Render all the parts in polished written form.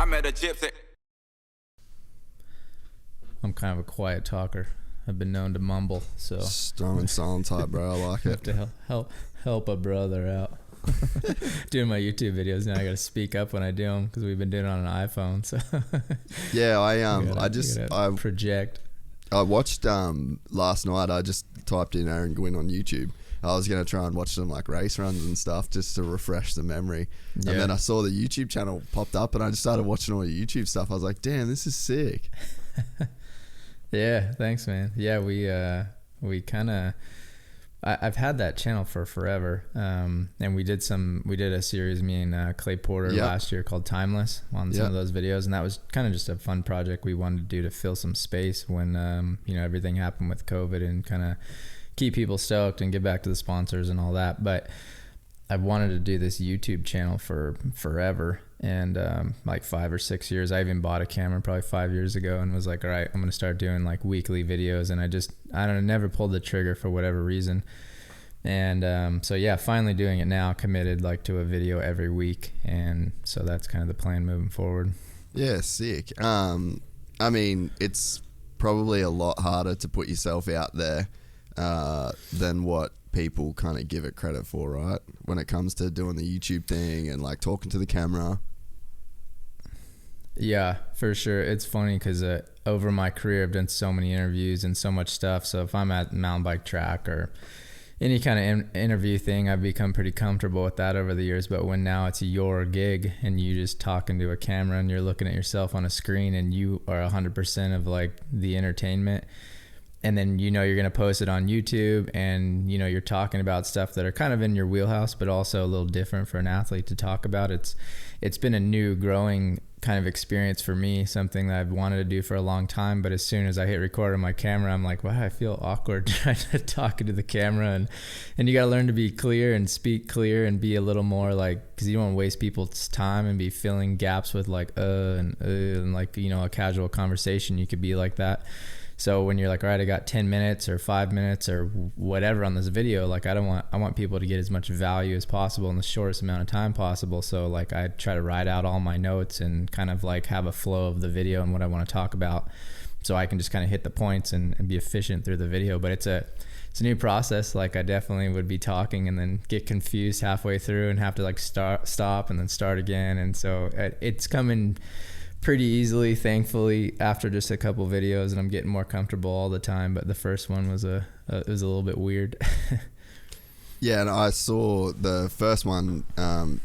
I met a Gypsy. I'm kind of a quiet talker. I've been known to mumble, so Strong and silent type, bro. I like I it. have to help a brother out. Doing my YouTube videos now, I got to speak up when I do them because we've been doing it on an iPhone. So Yeah, I project. I watched last night. I just typed in Aaron Gwin on YouTube. I was gonna try and watch some like race runs and stuff just to refresh the memory. Yeah. And then I saw the YouTube channel popped up, and I just started watching all the YouTube stuff. I was like, damn, this is sick. Yeah, thanks, man. Yeah, we kind of. I've had that channel for forever, and we did a series, me and Clay Porter, last year called Timeless on some of those videos, and that was kind of just a fun project we wanted to do to fill some space when everything happened with COVID, and kind of keep people stoked and get back to the sponsors and all that. But I've wanted to do this YouTube channel for forever, and like 5 or 6 years. I even bought a camera probably 5 years ago and was like, all right, I'm gonna start doing like weekly videos, and I don't know, never pulled the trigger for whatever reason. And so yeah, finally doing it now, committed like to a video every week, and so that's kind of the plan moving forward. Yeah, sick. I mean, it's probably a lot harder to put yourself out there than what people kind of give it credit for, right? When it comes to doing the YouTube thing and like talking to the camera. Yeah, for sure. It's funny because over my career, I've done so many interviews and so much stuff. So if I'm at mountain bike track or any kind of interview thing, I've become pretty comfortable with that over the years. But when now it's your gig and you just talking to a camera and you're looking at yourself on a screen and you are 100% of like the entertainment, and then you're going to post it on YouTube, and you're talking about stuff that are kind of in your wheelhouse but also a little different for an athlete to talk about. It's been a new growing kind of experience for me, something that I've wanted to do for a long time, but as soon as I hit record on my camera, I'm like, wow, I feel awkward trying to talk into the camera, and you got to learn to be clear and speak clear and be a little more like, because you don't want to waste people's time and be filling gaps with like and like a casual conversation. You could be like that. So when you're like, all right, I got 10 minutes or 5 minutes or whatever on this video, like I want people to get as much value as possible in the shortest amount of time possible. So like I try to write out all my notes and kind of like have a flow of the video and what I want to talk about, so I can just kind of hit the points and be efficient through the video. But it's a new process. Like I definitely would be talking and then get confused halfway through and have to like stop and then start again. And so it's coming pretty easily, thankfully, after just a couple videos, and I'm getting more comfortable all the time. But the first one was it was a little bit weird. Yeah, and I saw the first one.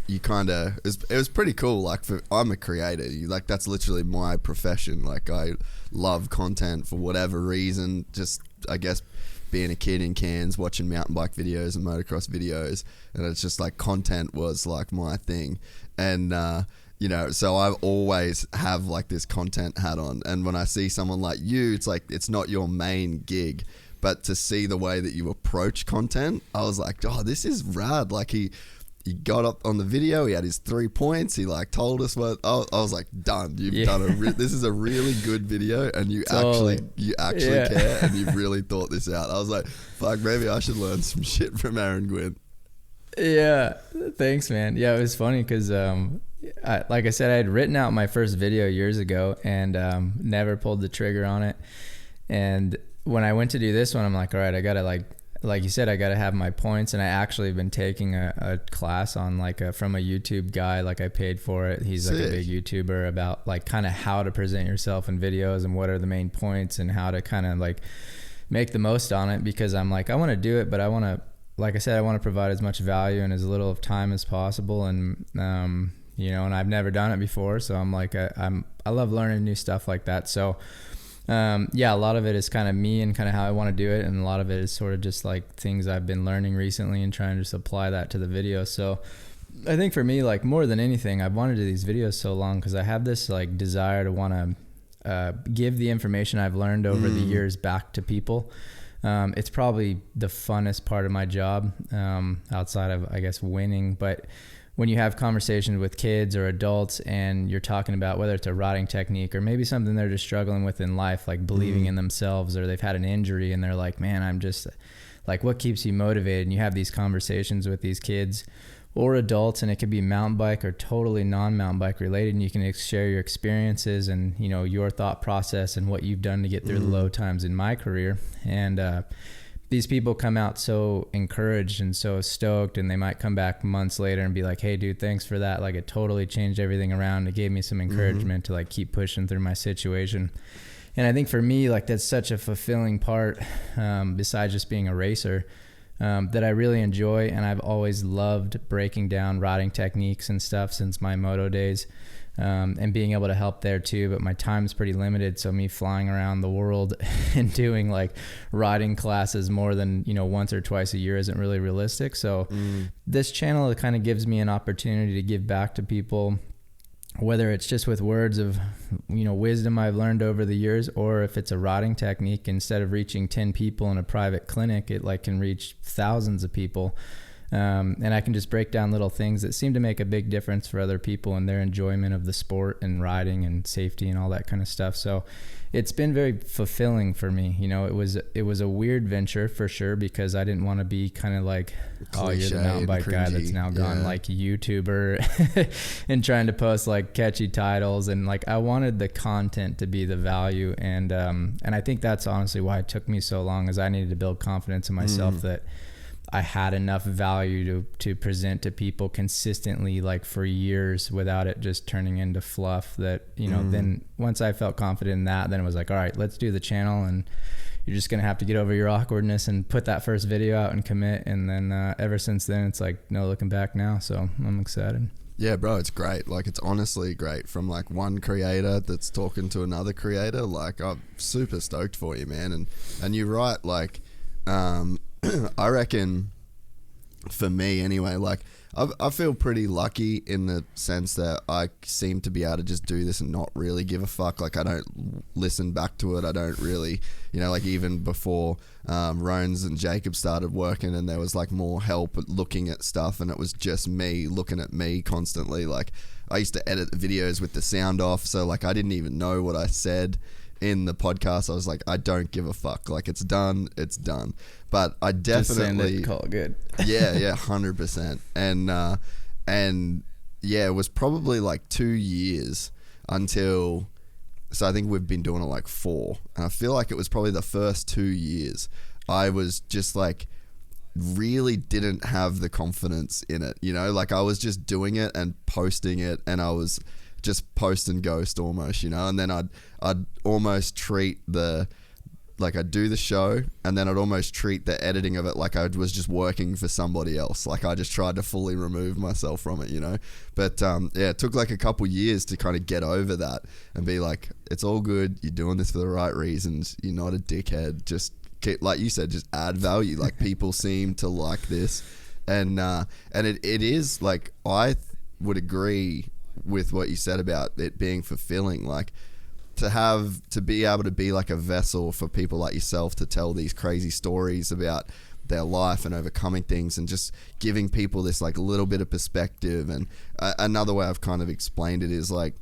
You kind of it was pretty cool. Like I'm a creator. Like that's literally my profession. Like I love content for whatever reason. Just I guess being a kid in Cairns, watching mountain bike videos and motocross videos, and it's just like content was like my thing. And so I always have like this content hat on, and when I see someone like you, it's like it's not your main gig, but to see the way that you approach content, I was like, oh, this is rad. Like he got up on the video, he had his 3 points, he like told us what. I was like, done. You've done this is a really good video, and you actually care, and you've really thought this out. I was like, fuck, maybe I should learn some shit from Aaron Gwin. Yeah, thanks, man. Yeah, it was funny because like I said, I had written out my first video years ago and never pulled the trigger on it. And when I went to do this one, I'm like, all right, I gotta like you said, I gotta have my points. And I actually have been taking a class on from a YouTube guy. Like I paid for it. He's like a big YouTuber about like kind of how to present yourself in videos and what are the main points and how to kind of like make the most on it. Because I'm like, I want to do it, but I want to, like I said, I want to provide as much value in as little of time as possible. And and I've never done it before, so I'm like, I love learning new stuff like that. So a lot of it is kind of me and kind of how I want to do it, and a lot of it is sort of just like things I've been learning recently and trying to just apply that to the video. So I think for me, like more than anything, I've wanted to do these videos so long because I have this like desire to want to give the information I've learned over the years back to people. It's probably the funnest part of my job, outside of, I guess, winning. But when you have conversations with kids or adults and you're talking about whether it's a riding technique or maybe something they're just struggling with in life, like believing in themselves, or they've had an injury and they're like, man, I'm just like, what keeps you motivated? And you have these conversations with these kids or adults, and it could be mountain bike or totally non-mountain bike related, and you can share your experiences and, you know, your thought process and what you've done to get through the low times in my career. And these people come out so encouraged and so stoked, and they might come back months later and be like, hey dude, thanks for that, like it totally changed everything around. It gave me some encouragement to like keep pushing through my situation. And I think for me, like that's such a fulfilling part, besides just being a racer, that I really enjoy. And I've always loved breaking down riding techniques and stuff since my moto days, and being able to help there too. But my time's pretty limited, so me flying around the world and doing like riding classes more than, you know, once or twice a year isn't really realistic. So this channel kind of gives me an opportunity to give back to people, whether it's just with words of, you know, wisdom I've learned over the years, or if it's a riding technique, instead of reaching 10 people in a private clinic, it like can reach thousands of people. And I can just break down little things that seem to make a big difference for other people and their enjoyment of the sport and riding and safety and all that kind of stuff. So it's been very fulfilling for me. You know, it was a weird venture for sure, because I didn't want to be kind of like, oh, you're the mountain bike guy that's now gone like YouTuber and trying to post like catchy titles. And like, I wanted the content to be the value. And I think that's honestly why it took me so long, is I needed to build confidence in myself that I had enough value to present to people consistently, like for years, without it just turning into fluff. That, you know, then once I felt confident in that, then it was like, all right, let's do the channel, and you're just going to have to get over your awkwardness and put that first video out and commit. And then ever since then, it's like no looking back now. So I'm excited. Yeah, bro, it's great. Like, it's honestly great. From like one creator that's talking to another creator, like I'm super stoked for you, man. And you're right, like I reckon for me anyway, like I feel pretty lucky in the sense that I seem to be able to just do this and not really give a fuck. Like I don't listen back to it. I don't really, you know, like even before Rones and Jacob started working and there was like more help at looking at stuff, and it was just me looking at me constantly. Like I used to edit the videos with the sound off, so like I didn't even know what I said in the podcast. I was like, I don't give a fuck. Like it's done. But I definitely call it good. yeah, 100%. And yeah, it was probably like 2 years until. So I think we've been doing it like 4, and I feel like it was probably the first 2 years I was just like really didn't have the confidence in it. You know, like I was just doing it and posting it, and I was just post and ghost almost, you know, and then I'd almost treat I'd do the show, and then I'd almost treat the editing of it like I was just working for somebody else. Like I just tried to fully remove myself from it, you know. But yeah, it took like a couple years to kind of get over that and be like, it's all good. You're doing this for the right reasons. You're not a dickhead. Just keep, like you said, just add value. Like people seem to like this, and it is like would agree with what you said about it being fulfilling. Like to be able to be like a vessel for people like yourself to tell these crazy stories about their life and overcoming things, and just giving people this like little bit of perspective. And another way I've kind of explained it is like,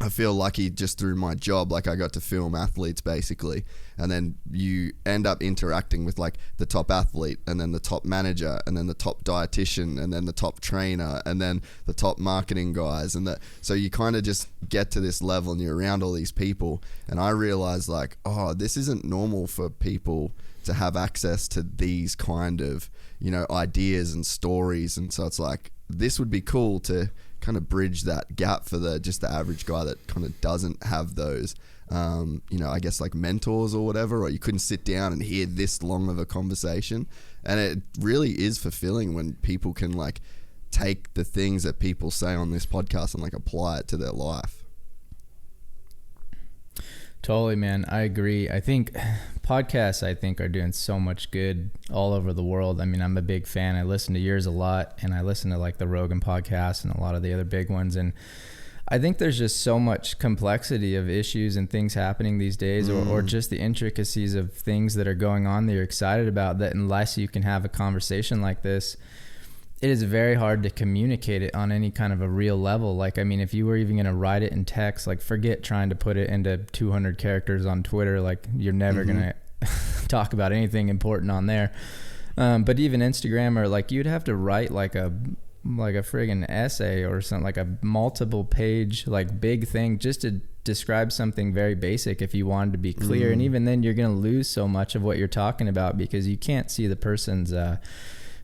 I feel lucky just through my job. Like I got to film athletes basically, and then you end up interacting with like the top athlete, and then the top manager, and then the top dietitian, and then the top trainer, and then the top marketing guys, so you kind of just get to this level and you're around all these people. And I realized like, oh, this isn't normal for people to have access to these kind of, you know, ideas and stories. And so it's like, this would be cool to kind of bridge that gap for the average guy that kind of doesn't have those, you know, I guess like mentors or whatever, or you couldn't sit down and hear this long of a conversation. And it really is fulfilling when people can like take the things that people say on this podcast and like apply it to their life. Totally, man. I agree. I think podcasts, are doing so much good all over the world. I mean, I'm a big fan. I listen to yours a lot, and I listen to like the Rogan podcast and a lot of the other big ones. And I think there's just so much complexity of issues and things happening these days, or just the intricacies of things that are going on that you're excited about, that unless you can have a conversation like this, it is very hard to communicate it on any kind of a real level. Like, I mean, if you were even going to write it in text, like forget trying to put it into 200 characters on Twitter. Like you're never going to talk about anything important on there. But even Instagram, or like you'd have to write like a like a friggin' essay or something, like a multiple page, like big thing just to describe something very basic if you wanted to be clear. And even then you're going to lose so much of what you're talking about because you can't see the person's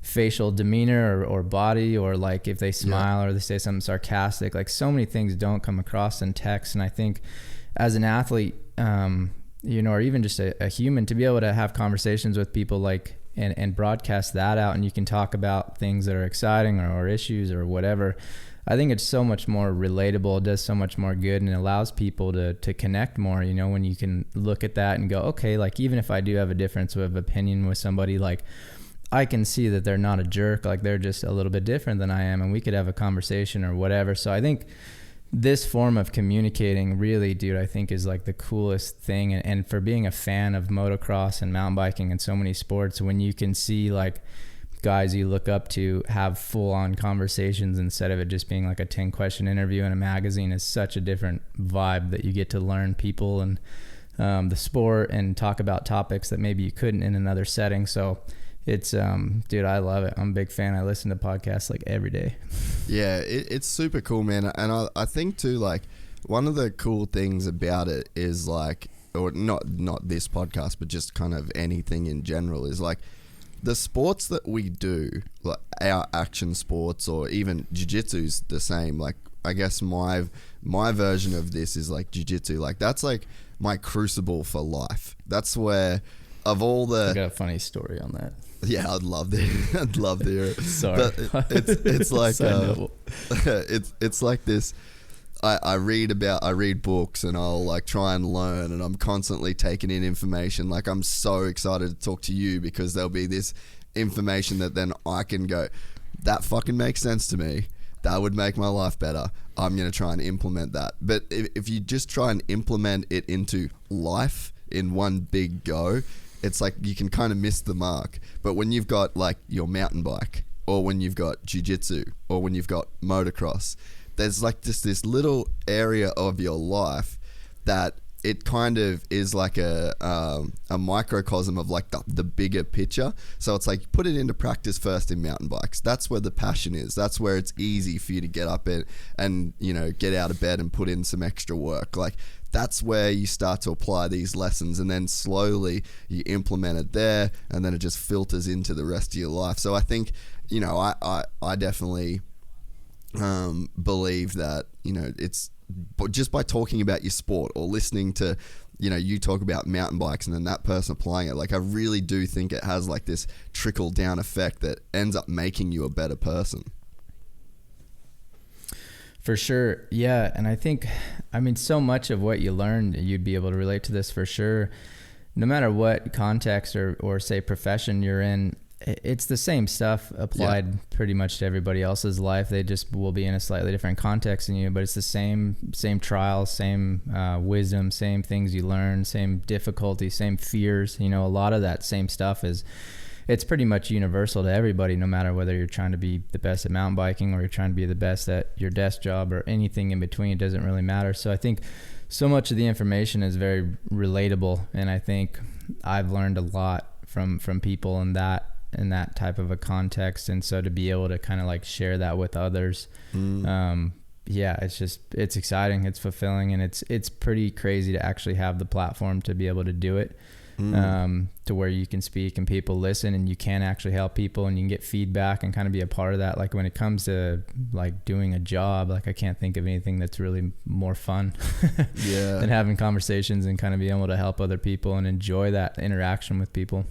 facial demeanor or body, or like if they smile or they say something sarcastic. Like so many things don't come across in text. And I think as an athlete, you know, or even just a human, to be able to have conversations with people like and broadcast that out, and you can talk about things that are exciting or issues or whatever. I think it's so much more relatable. It does so much more good, and it allows people to connect more, you know, when you can look at that and go, okay, like even if I do have a difference of opinion with somebody, like I can see that they're not a jerk, like they're just a little bit different than I am, and we could have a conversation or whatever. So I think this form of communicating really, dude, I think is like the coolest thing. And for being a fan of motocross and mountain biking and so many sports, when you can see like guys you look up to have full on conversations instead of it just being like a 10-question interview in a magazine, is such a different vibe that you get to learn people and the sport and talk about topics that maybe you couldn't in another setting. So it's dude, I love it. I'm a big fan. I listen to podcasts like every day. Yeah, it's super cool, man. And I think too, like one of the cool things about it is like, or not this podcast, but just kind of anything in general, is like the sports that we do, like our action sports, or even jiu-jitsu's the same. Like I guess my version of this is like jiu-jitsu. Like that's like my crucible for life. That's where of all the... I got a funny story on that. Yeah, I'd love to hear it. Sorry. But it's like it's like this. I read books and I'll like try and learn, and I'm constantly taking in information. Like I'm so excited to talk to you because there'll be this information that then I can go, that fucking makes sense to me. That would make my life better. I'm going to try and implement that. But if you just try and implement it into life in one big go, it's like you can kind of miss the mark. But when you've got like your mountain bike, or when you've got jiu-jitsu, or when you've got motocross, there's like just this little area of your life that it kind of is like a microcosm of like the bigger picture. So it's like put it into practice first in mountain bikes. That's where the passion is. That's where it's easy for you to get up and you know, get out of bed and put in some extra work. Like that's where you start to apply these lessons, and then slowly you implement it there, and then it just filters into the rest of your life. So I think, you know, I definitely believe that, you know, it's just by talking about your sport or listening to, you know, you talk about mountain bikes and then that person applying it, like I really do think it has like this trickle down effect that ends up making you a better person. For sure. Yeah. And I think, I mean, so much of what you learned, you'd be able to relate to this for sure. No matter what context or say profession you're in, it's the same stuff applied pretty much to everybody else's life. They just will be in a slightly different context than you, but it's the same trials, same wisdom, same things you learn, same difficulty, same fears. You know, a lot of that same stuff it's pretty much universal to everybody, no matter whether you're trying to be the best at mountain biking or you're trying to be the best at your desk job or anything in between. It doesn't really matter. So I think so much of the information is very relatable, and I think I've learned a lot from people in that type of a context. And so to be able to kind of like share that with others, yeah, it's exciting, it's fulfilling, and it's pretty crazy to actually have the platform to be able to do it. To where you can speak and people listen, and you can actually help people, and you can get feedback and kind of be a part of that. Like when it comes to like doing a job, like I can't think of anything that's really more fun than having conversations and kind of being able to help other people and enjoy that interaction with people.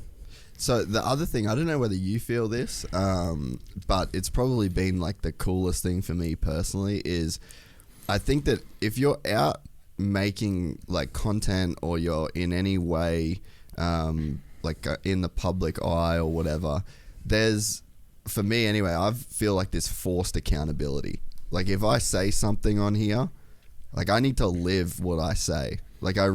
So the other thing, I don't know whether you feel this, but it's probably been like the coolest thing for me personally, is I think that if you're out making like content, or you're in any way in the public eye or whatever, there's, for me anyway, I feel like this forced accountability. Like if I say something on here, like I need to live what I say. Like I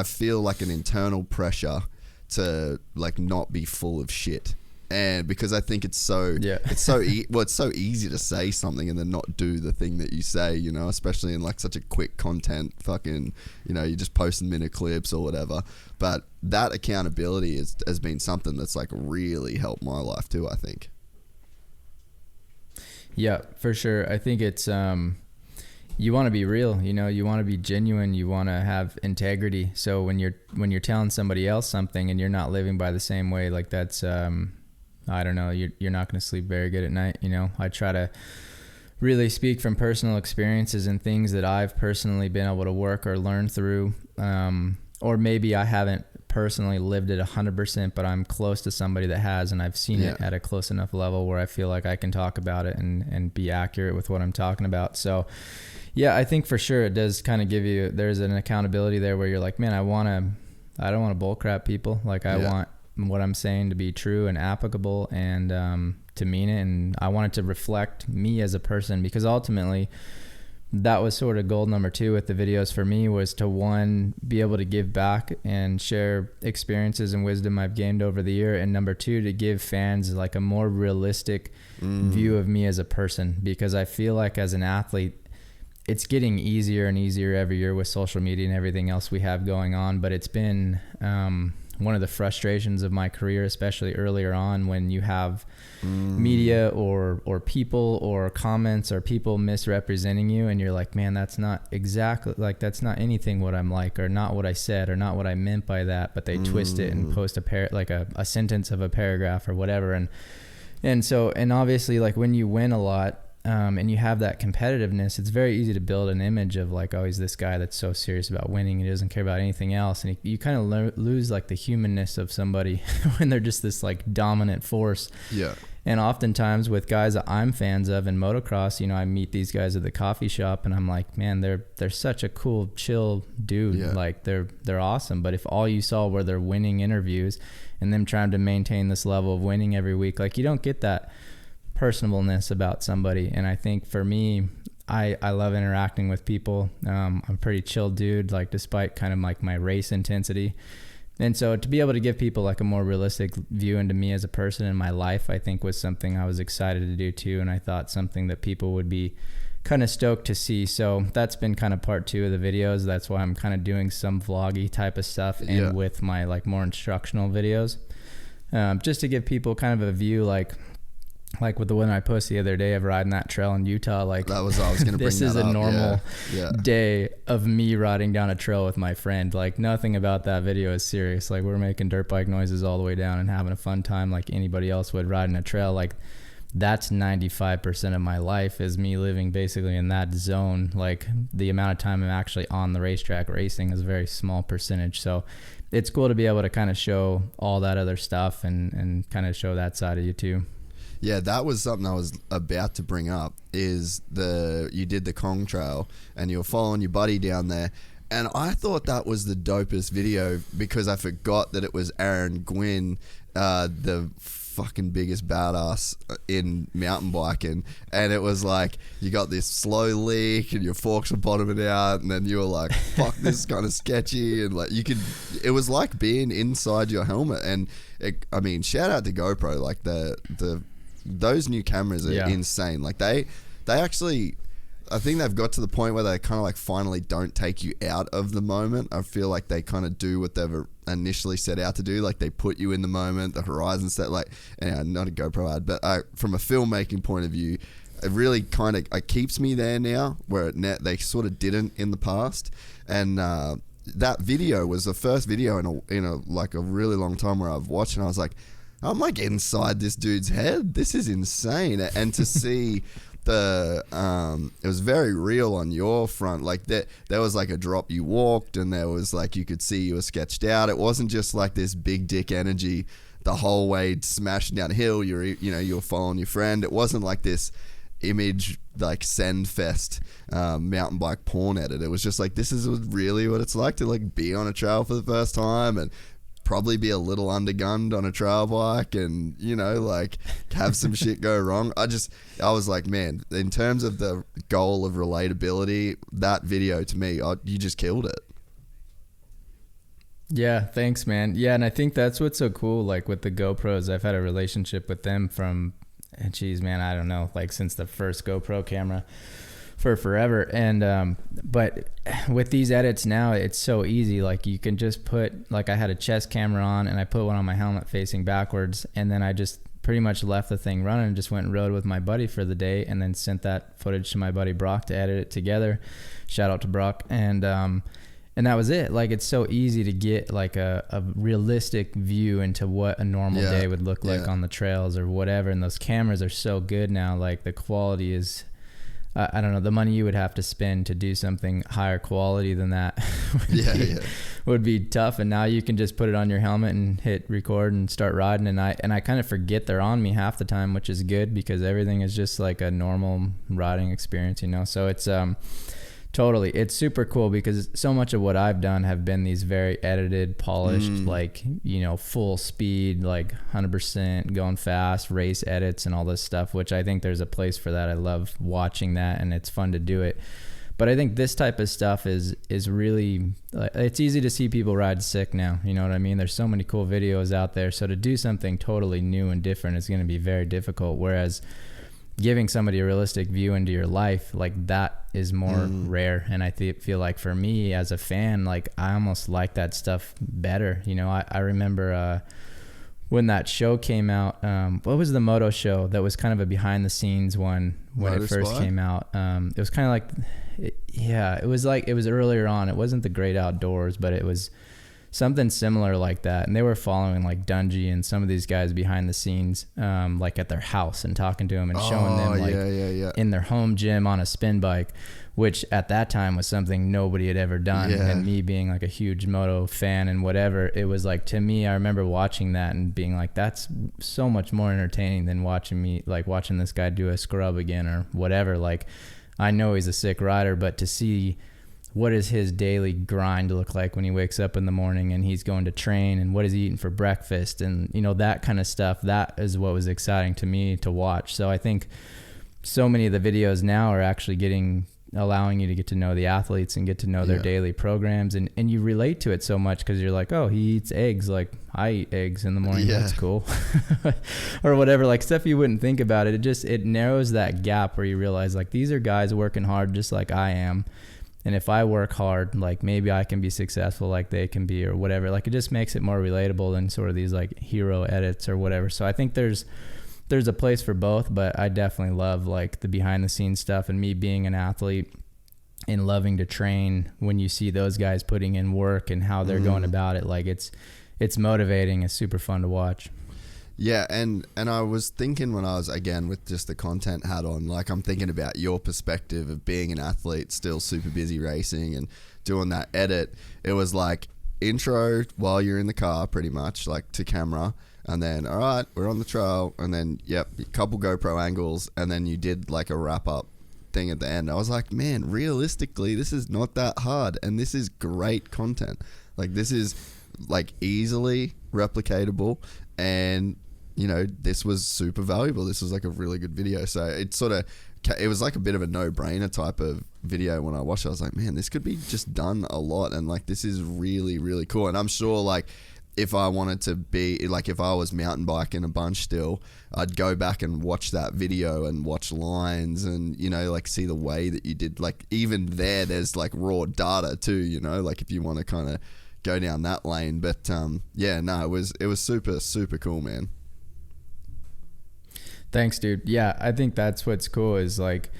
feel like an internal pressure to like not be full of shit. And because I think it's so easy to say something and then not do the thing that you say, you know, especially in like such a quick content fucking, you know, you just post minute clips or whatever. But that accountability has been something that's like really helped my life too, I think. Yeah, for sure. I think it's you want to be real, you know, you want to be genuine, you want to have integrity. So when you're telling somebody else something and you're not living by the same way, like that's I don't know, you're not going to sleep very good at night, you know. I try to really speak from personal experiences and things that I've personally been able to work or learn through, or maybe I haven't personally lived it 100%, but I'm close to somebody that has, and I've seen it at a close enough level where I feel like I can talk about it and be accurate with what I'm talking about. So yeah, I think for sure it does kind of give you, there's an accountability there where you're like, man, I don't want to bullcrap people. Like I want what I'm saying to be true and applicable, and to mean it, and I want it to reflect me as a person, because ultimately that was sort of goal number 2 with the videos for me, was to, one, be able to give back and share experiences and wisdom I've gained over the year, and number 2, to give fans like a more realistic view of me as a person, because I feel like as an athlete it's getting easier and easier every year with social media and everything else we have going on, but it's been one of the frustrations of my career, especially earlier on, when you have media or people or comments or people misrepresenting you, and you're like, man, that's not exactly, like, that's not anything what I'm like, or not what I said, or not what I meant by that, but they twist it and post a sentence of a paragraph or whatever. And so obviously, like, when you win a lot, and you have that competitiveness, it's very easy to build an image of like, oh, he's this guy that's so serious about winning, he doesn't care about anything else, and you kind of lose like the humanness of somebody when they're just this like dominant force. Yeah. And oftentimes with guys that I'm fans of in motocross, you know, I meet these guys at the coffee shop and I'm like, man, they're such a cool, chill dude. Yeah. Like they're awesome. But if all you saw were their winning interviews and them trying to maintain this level of winning every week, like, you don't get that personableness about somebody. And I think for me, I love interacting with people. I'm a pretty chill dude, like, despite kind of like my race intensity. And so to be able to give people like a more realistic view into me as a person in my life, I think was something I was excited to do too. And I thought something that people would be kind of stoked to see. So that's been kind of part 2 of the videos. That's why I'm kind of doing some vloggy type of stuff and with my like more instructional videos, just to give people kind of a view, like with the one I posted the other day of riding that trail in Utah. Like, that was, I was going to bring this is a normal day of me riding down a trail with my friend. Like, nothing about that video is serious. Like, we're making dirt bike noises all the way down and having a fun time like anybody else would riding a trail. Like, that's 95% of my life is me living basically in that zone. Like, the amount of time I'm actually on the racetrack racing is a very small percentage. So it's cool to be able to kind of show all that other stuff and kind of show that side of you too. Yeah, that was something I was about to bring up, is you did the Kong Trail and you were following your buddy down there. And I thought that was the dopest video because I forgot that it was Aaron Gwin, the fucking biggest badass in mountain biking. And it was like, you got this slow leak and your forks were bottoming out, and then you were like, fuck, this is kind of sketchy. And like, it was like being inside your helmet. And I mean, shout out to GoPro, like those new cameras are insane. Like they actually, I think they've got to the point where they kind of like finally don't take you out of the moment. I feel like they kind of do what they've initially set out to do. Like, they put you in the moment, the horizon set, like, not a GoPro ad, but from a filmmaking point of view, it really kind of keeps me there now, where they sort of didn't in the past. And that video was the first video in a like a really long time where I've watched, and I was like, I'm like inside this dude's head. This is insane. And to see it was very real on your front. Like, there was like a drop you walked, and there was like, you could see you were sketched out. It wasn't just like this big dick energy the whole way smashing down a hill. You were following your friend. It wasn't like this image like send fest mountain bike porn edit. It was just like, this is really what it's like to like be on a trail for the first time and probably be a little undergunned on a trail bike, and like have some shit go wrong. I was like, man, in terms of the goal of relatability, that video to me, you just killed it. Yeah, thanks, man. Yeah, and I think that's what's so cool, like with the GoPros. I've had a relationship with them from, geez, man, I don't know, like since the first GoPro camera for forever. And but with these edits now, it's so easy. Like, you can just put, like, I had a chest camera on and I put one on my helmet facing backwards, and then I just pretty much left the thing running and just went and rode with my buddy for the day, and then sent that footage to my buddy Brock to edit it together. Shout out to Brock. And that was it. Like, it's so easy to get like a realistic view into what a normal day would look like on the trails or whatever. And those cameras are so good now. Like, the quality is, I don't know, the money you would have to spend to do something higher quality than that would be tough. And now you can just put it on your helmet and hit record and start riding. And I kind of forget they're on me half the time, which is good because everything is just like a normal riding experience, you know? So it's, totally. It's super cool because so much of what I've done have been these very edited, polished, like, you know, full speed, like 100% going fast, race edits and all this stuff, which I think there's a place for that. I love watching that and it's fun to do it. But I think this type of stuff is really, it's easy to see people ride sick now. You know what I mean? There's so many cool videos out there. So to do something totally new and different is going to be very difficult. Whereas giving somebody a realistic view into your life, like, that is more rare. And I feel like for me as a fan, like, I almost like that stuff better. You know, I remember when that show came out, what was the moto show that was kind of a behind the scenes one when it first came out? It was kind of like, it was earlier on. It wasn't the Great Outdoors, but it was something similar like that. And they were following like Dungy and some of these guys behind the scenes, like at their house and talking to them and showing them like in their home gym on a spin bike, which at that time was something nobody had ever done. And me being like a huge moto fan and whatever, it was like, to me, I remember watching that and being like, that's so much more entertaining than watching this guy do a scrub again or whatever. Like, I know he's a sick rider, but to see what is his daily grind look like when he wakes up in the morning and he's going to train, and what is he eating for breakfast, and, you know, that kind of stuff, that is what was exciting to me to watch. So I think so many of the videos now are actually allowing you to get to know the athletes and get to know their daily programs, and you relate to it so much because you're like, oh, he eats eggs like I eat eggs in the morning. That's cool. Or whatever, like stuff you wouldn't think about. It narrows that gap where you realize, like, these are guys working hard just like I am. And if I work hard, like, maybe I can be successful like they can be or whatever. Like, it just makes it more relatable than sort of these like hero edits or whatever. So I think there's a place for both, but I definitely love like the behind the scenes stuff, and me being an athlete and loving to train, when you see those guys putting in work and how they're going about it, like it's motivating. It's super fun to watch. Yeah, and I was thinking when I was, again, with just the content hat on, like, I'm thinking about your perspective of being an athlete, still super busy racing and doing that edit. It was like intro while you're in the car, pretty much, like to camera, and then, all right, we're on the trail, and then, a couple GoPro angles, and then you did like a wrap-up thing at the end. I was like, man, realistically, this is not that hard, and this is great content. Like, this is like easily replicatable, and you know, this was super valuable. This was like a really good video. So it was like a bit of a no-brainer type of video when I watched it. I was like, man, this could be just done a lot. And like, this is really, really cool. And I'm sure like if I wanted to be, like if I was mountain biking a bunch still, I'd go back and watch that video and watch lines and, you know, like see the way that you did, like even there's like raw data too, you know, like if you want to kind of go down that lane. But it was super, super cool, man. Thanks, dude. Yeah, I think that's what's cool is like,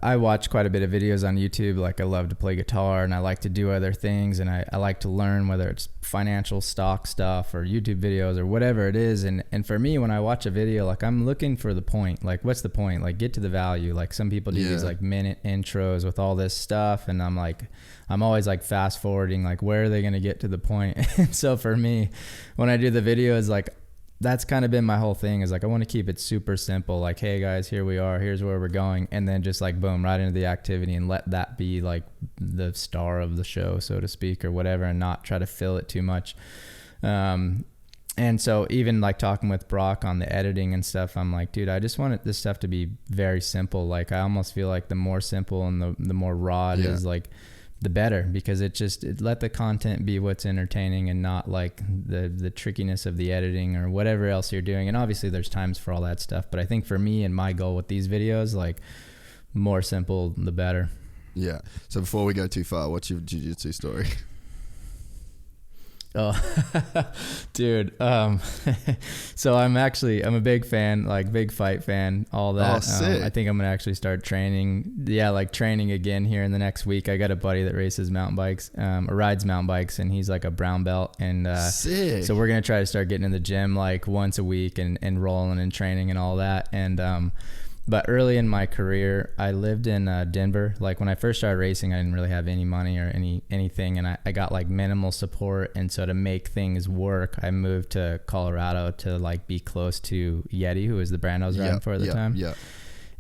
I watch quite a bit of videos on YouTube. Like, I love to play guitar and I like to do other things, and I like to learn, whether it's financial stock stuff or YouTube videos or whatever it is. And for me, when I watch a video, like, I'm looking for the point. Like, what's the point? Like, get to the value. Like, some people do these like minute intros with all this stuff, and I'm always like fast forwarding, like, where are they going to get to the point? And so for me, when I do the videos, like, that's kind of been my whole thing, is like, I want to keep it super simple. Like, hey guys, here we are, here's where we're going. And then just like, boom, right into the activity, and let that be like the star of the show, so to speak, or whatever, and not try to fill it too much. And so even like talking with Brock on the editing and stuff, I'm like, dude, I just want this stuff to be very simple. Like, I almost feel like the more simple and the more raw it is, like, the better, because it let the content be what's entertaining and not like the trickiness of the editing or whatever else you're doing. And obviously there's times for all that stuff, but I think for me and my goal with these videos, like, more simple the better. Yeah. So before we go too far, what's your jiu-jitsu story? Oh, dude. So I'm a big fan, like big fight fan, all that. Oh, sick. I think I'm going to actually start training. Yeah. Like training again here in the next week. I got a buddy that races mountain bikes, or rides mountain bikes, and he's like a brown belt. And, sick. so we're going to try to start getting in the gym like once a week and rolling and training and all that. And, but early in my career, I lived in Denver. Like when I first started racing, I didn't really have any money or anything, and I got like minimal support. And so to make things work, I moved to Colorado to like be close to Yeti, who was the brand I was riding for at the time. Yeah.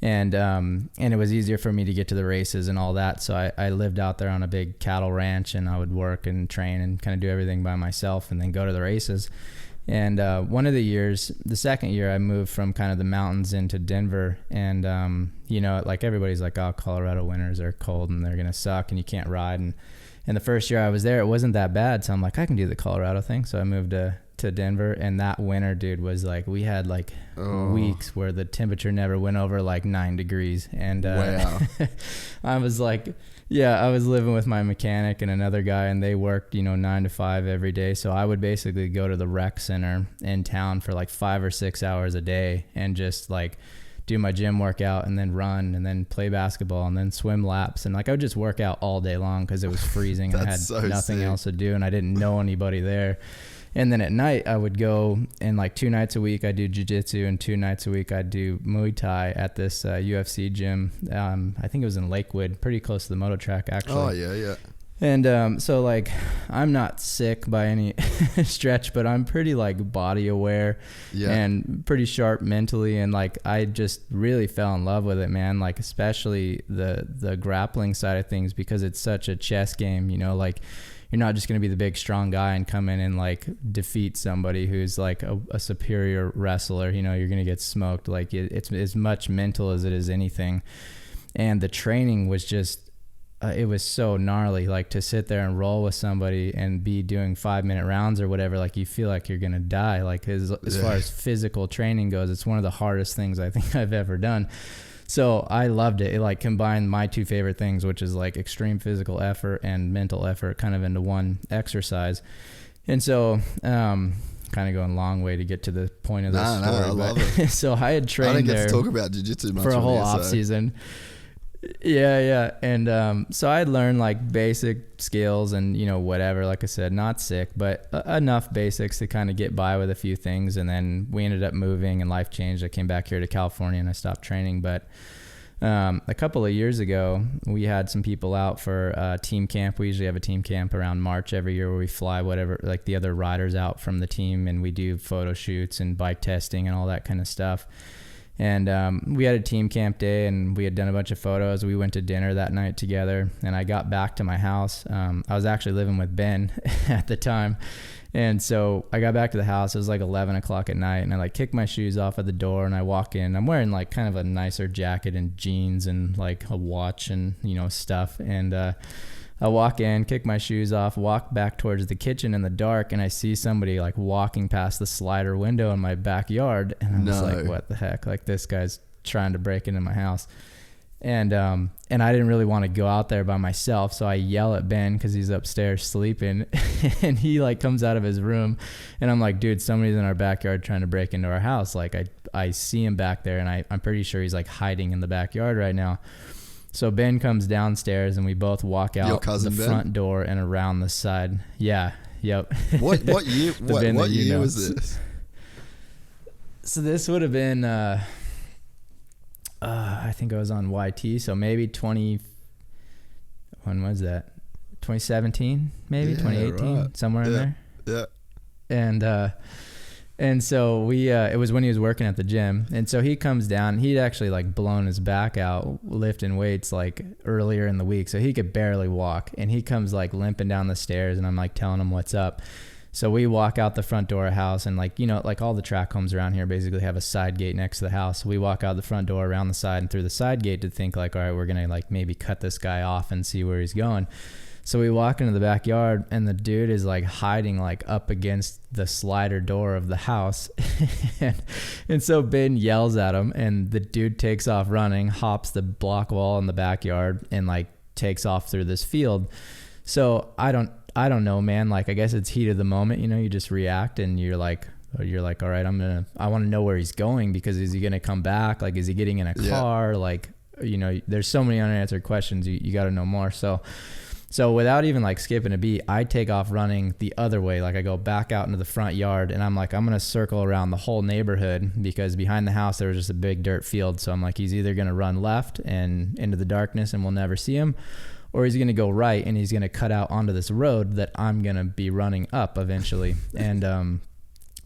And it was easier for me to get to the races and all that. So I lived out there on a big cattle ranch, and I would work and train and kind of do everything by myself, and then go to the races. And one of the years, the second year, I moved from kind of the mountains into Denver. And, you know, like everybody's like, oh, Colorado winters are cold and they're going to suck and you can't ride. And the first year I was there, it wasn't that bad. So I'm like, I can do the Colorado thing. So I moved to Denver. And that winter, dude, was like, we had like weeks where the temperature never went over like 9 degrees. And wow. I was like... Yeah, I was living with my mechanic and another guy, and they worked, 9 to 5 every day. So I would basically go to the rec center in town for like 5 or 6 hours a day and just like do my gym workout and then run and then play basketball and then swim laps. And like I would just work out all day long because it was freezing and I had nothing else to do and I didn't know anybody there. And then at night I would go, and like 2 nights a week I do jiu-jitsu, and 2 nights a week I do Muay Thai at this UFC gym. I think it was in Lakewood, pretty close to the moto track actually. Oh yeah. And so like I'm not sick by any stretch, but I'm pretty like body aware and pretty sharp mentally, and like I just really fell in love with it, man. Like especially the grappling side of things, because it's such a chess game, like you're not just going to be the big strong guy and come in and like defeat somebody who's like a superior wrestler. You're going to get smoked. Like it's as much mental as it is anything. And the training was just, it was so gnarly, like to sit there and roll with somebody and be doing 5-minute rounds or whatever. Like you feel like you're going to die. Like as far as physical training goes, it's one of the hardest things I think I've ever done. So I loved it. It like combined my 2 favorite things, which is like extreme physical effort and mental effort kind of into one exercise. And so, kind of going a long way to get to the point of this story. I love it. So I had trained I didn't get there to talk about jiu-jitsu much for a whole here, off season. Yeah. And so I learned like basic skills and, whatever, like I said, not sick, but enough basics to kind of get by with a few things. And then we ended up moving and life changed. I came back here to California and I stopped training. But a couple of years ago, we had some people out for team camp. We usually have a team camp around March every year where we fly whatever, like the other riders out from the team, and we do photo shoots and bike testing and all that kind of stuff. And we had a team camp day, and we had done a bunch of photos. We went to dinner that night together, and I got back to my house. I was actually living with Ben at the time. And so I got back to the house. It was like 11 o'clock at night, and I like kicked my shoes off at the door, and I walk in. I'm wearing like kind of a nicer jacket and jeans and like a watch and, stuff. And I walk in, kick my shoes off, walk back towards the kitchen in the dark, and I see somebody like walking past the slider window in my backyard. And I was like, what the heck? Like this guy's trying to break into my house. And I didn't really want to go out there by myself. So I yell at Ben because he's upstairs sleeping, and he like comes out of his room, and I'm like, dude, somebody's in our backyard trying to break into our house. Like I see him back there, and I'm pretty sure he's like hiding in the backyard right now. So Ben comes downstairs, and we both walk out the front door and around the side. Yeah. Yep. What year? what year was this? So this would have been, I think I was on YT. So maybe when was that? 2017, maybe 2018, right. Somewhere in there. Yeah. And so it was when he was working at the gym. And so he comes down, he'd actually like blown his back out lifting weights like earlier in the week. So he could barely walk, and he comes like limping down the stairs, and I'm like telling him what's up. So we walk out the front door of the house, and like, like all the track homes around here basically have a side gate next to the house. So we walk out the front door, around the side, and through the side gate to think like, all right, we're going to like maybe cut this guy off and see where he's going. So we walk into the backyard, and the dude is like hiding like up against the slider door of the house. and so Ben yells at him, and the dude takes off running, hops the block wall in the backyard, and like takes off through this field. So I don't know, man. Like, I guess it's heat of the moment, you know, you just react and you're like, all right, I want to know where he's going, because is he going to come back? Like, is he getting in a car? Like, you know, there's so many unanswered questions. You got to know more. So without even like skipping a beat, I take off running the other way. Like, I go back out into the front yard and I'm like, I'm going to circle around the whole neighborhood, because behind the house, there was just a big dirt field. So I'm like, he's either going to run left and into the darkness and we'll never see him, or he's going to go right and he's going to cut out onto this road that I'm going to be running up eventually. And,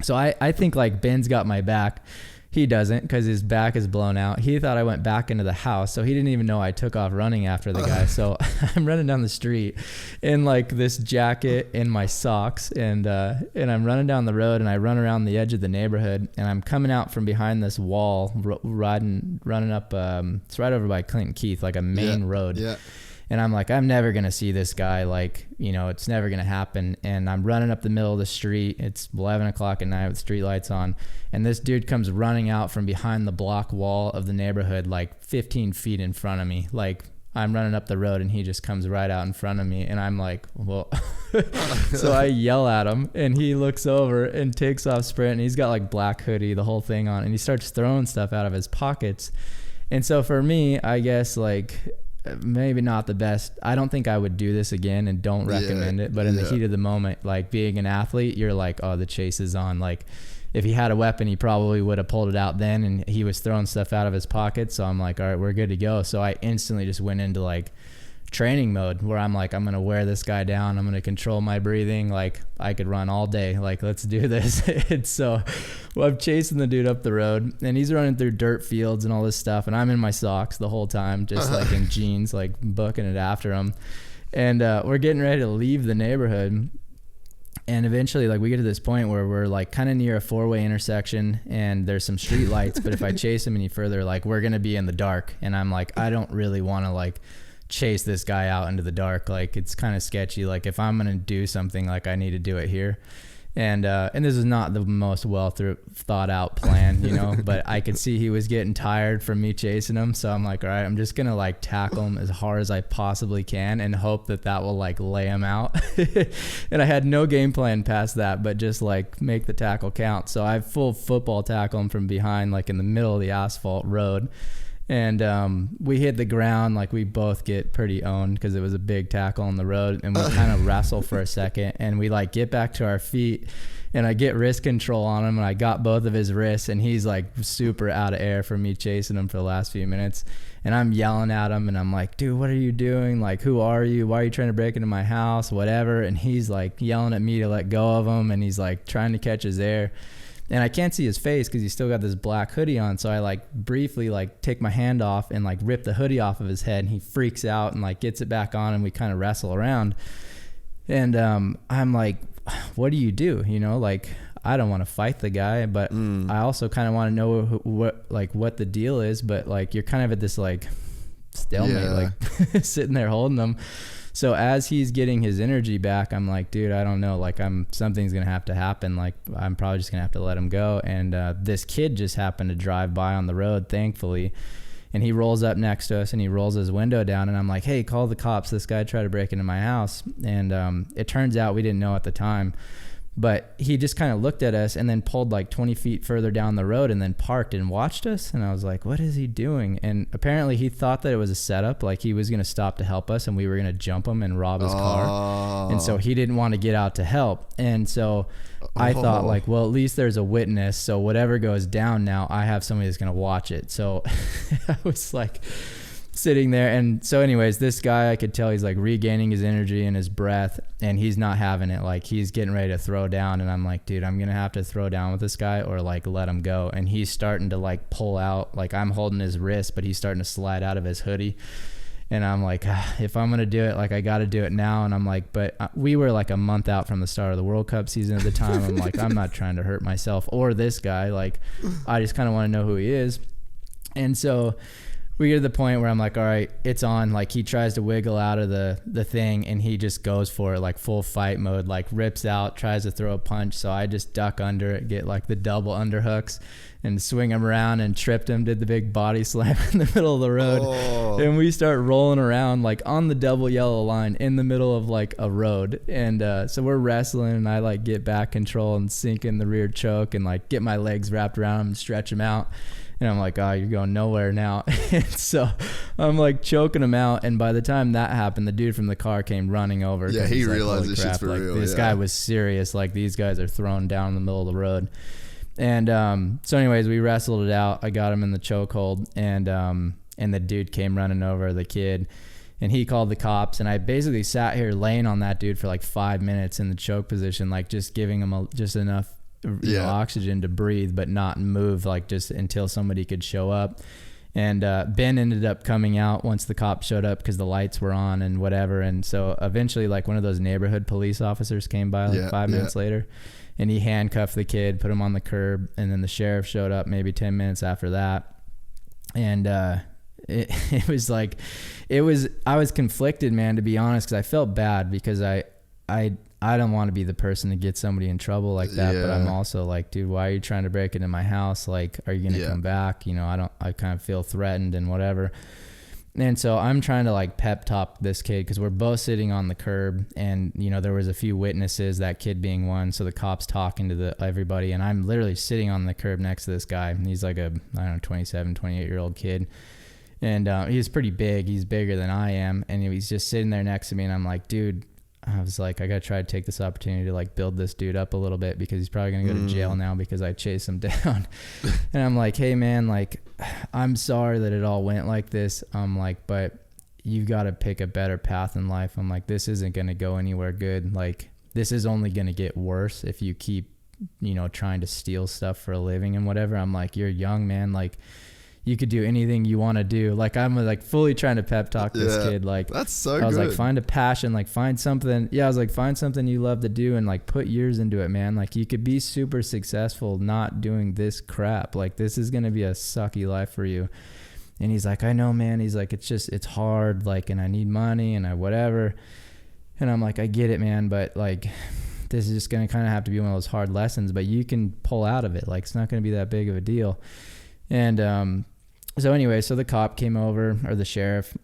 so I think like Ben's got my back. He doesn't, because his back is blown out. He thought I went back into the house, so he didn't even know I took off running after the guy. So I'm running down the street in like this jacket and my socks, and I'm running down the road, and I run around the edge of the neighborhood, and I'm coming out from behind this wall, running up. It's right over by Clinton Keith, like a main road. Yeah. And I'm like, I'm never going to see this guy. Like, you know, it's never going to happen. And I'm running up the middle of the street. It's 11 o'clock at night with street lights on. And this dude comes running out from behind the block wall of the neighborhood, like 15 feet in front of me. Like, I'm running up the road and he just comes right out in front of me. And I'm like, well, so I yell at him and he looks over and takes off sprint. And he's got like black hoodie, the whole thing on. And he starts throwing stuff out of his pockets. And so for me, I guess like, maybe not the best. I don't think I would do this again and don't recommend it. But in the heat of the moment, like being an athlete, you're like, oh, the chase is on. Like, if he had a weapon, he probably would have pulled it out then, and he was throwing stuff out of his pocket. So I'm like, all right, we're good to go. So I instantly just went into like training mode, where I'm like, I'm going to wear this guy down. I'm going to control my breathing. Like, I could run all day. Like, let's do this. And so I'm chasing the dude up the road, and he's running through dirt fields and all this stuff. And I'm in my socks the whole time, just like in jeans, like booking it after him. And we're getting ready to leave the neighborhood. And eventually, like, we get to this point where we're like kind of near a 4-way intersection, and there's some street lights. But if I chase him any further, like, we're going to be in the dark. And I'm like, I don't really want to like chase this guy out into the dark. Like, it's kind of sketchy. Like, if I'm going to do something, like, I need to do it here. And this is not the most well thought out plan, you know, but I could see he was getting tired from me chasing him. So I'm like, all right, I'm just going to like tackle him as hard as I possibly can and hope that will like lay him out. And I had no game plan past that, but just like make the tackle count. So I full football tackle him from behind, like in the middle of the asphalt road. And we hit the ground, like we both get pretty owned because it was a big tackle on the road, and we kind of wrestle for a second, and we like get back to our feet, and I get wrist control on him, and I got both of his wrists, and he's like super out of air from me chasing him for the last few minutes. And I'm yelling at him, and I'm like, dude, what are you doing? Like, who are you? Why are you trying to break into my house? Whatever. And he's like yelling at me to let go of him, and he's like trying to catch his air. And I can't see his face because he's still got this black hoodie on. So I like briefly like take my hand off and like rip the hoodie off of his head, and he freaks out and like gets it back on, and we kind of wrestle around. And I'm like, what do you do? You know, like, I don't want to fight the guy, but I also kind of want to know what the deal is. But like, you're kind of at this like stalemate, like sitting there holding him. So as he's getting his energy back, I'm like, dude, I don't know. Like, something's going to have to happen. Like, I'm probably just going to have to let him go. And this kid just happened to drive by on the road, thankfully. And he rolls up next to us, and he rolls his window down. And I'm like, hey, call the cops. This guy tried to break into my house. And it turns out we didn't know at the time. But he just kind of looked at us and then pulled like 20 feet further down the road and then parked and watched us. And I was like, what is he doing? And apparently he thought that it was a setup. Like, he was going to stop to help us, and we were going to jump him and rob his car. And so he didn't want to get out to help. And so I thought, like, well, at least there's a witness. So whatever goes down now, I have somebody that's going to watch it. So I was like sitting there. And so anyways, this guy, I could tell he's like regaining his energy and his breath, and he's not having it. Like, he's getting ready to throw down, and I'm like, dude, I'm gonna have to throw down with this guy or like let him go. And he's starting to like pull out, like I'm holding his wrist, but he's starting to slide out of his hoodie. And I'm like, if I'm gonna do it, like, I gotta do it now. And I'm like, but we were like a month out from the start of the World Cup season at the time. I'm like, I'm not trying to hurt myself or this guy. Like, I just kind of want to know who he is. And so we get to the point where I'm like, all right, it's on. Like he tries to wiggle out of the thing and he just goes for it, like full fight mode, like rips out, tries to throw a punch. So I just duck under it, get like the double underhooks and swing him around and tripped him, did the big body slam in the middle of the road. Oh. And we start rolling around like on the double yellow line in the middle of like a road. And so we're wrestling and I like get back control and sink in the rear choke and like get my legs wrapped around him and stretch him out. And I'm like, oh, you're going nowhere now. And so I'm like choking him out. And by the time that happened, the dude from the car came running over. Yeah, he realized this shit's for real. This guy was serious. Like these guys are thrown down in the middle of the road. And so anyways, we wrestled it out. I got him in the chokehold. And the dude came running over, the kid. And he called the cops. And I basically sat here laying on that dude for like 5 minutes in the choke position, like just giving him just enough oxygen to breathe but not move, like just until somebody could show up. And Ben ended up coming out once the cops showed up because the lights were on and whatever. And so eventually like one of those neighborhood police officers came by like 5 minutes later and he handcuffed the kid, put him on the curb, and then the sheriff showed up maybe 10 minutes after that. And it was like I was conflicted, man, to be honest, because I felt bad because I don't want to be the person to get somebody in trouble like that. But I'm also like, dude, why are you trying to break into my house? Like, are you going to come back? You know, I kind of feel threatened and whatever. And so I'm trying to like pep talk this kid because we're both sitting on the curb and, you know, there was a few witnesses, that kid being one. So the cops talking to everybody, and I'm literally sitting on the curb next to this guy. And he's like 27, 28-year-old kid. And he's pretty big. He's bigger than I am. And he's just sitting there next to me. And I'm like, dude, I was like, I got to try to take this opportunity to like build this dude up a little bit because he's probably going to go to jail now because I chased him down. And I'm like, hey man, like, I'm sorry that it all went like this. I'm like, but you've got to pick a better path in life. I'm like, this isn't going to go anywhere good. Like, this is only going to get worse if you keep, you know, trying to steal stuff for a living and whatever. I'm like, you're young, man. Like, you could do anything you want to do. Like, I'm like fully trying to pep talk this kid. Like, that's so good. I was like, find a passion, like find something. Yeah. I was like, find something you love to do and like put years into it, man. Like, you could be super successful not doing this crap. Like, this is going to be a sucky life for you. And he's like, I know, man. He's like, it's hard. Like, and I need money and I whatever. And I'm like, I get it, man. But like, this is just going to kind of have to be one of those hard lessons, but you can pull out of it. Like, it's not going to be that big of a deal. And, so anyway, so the cop came over, or the sheriff,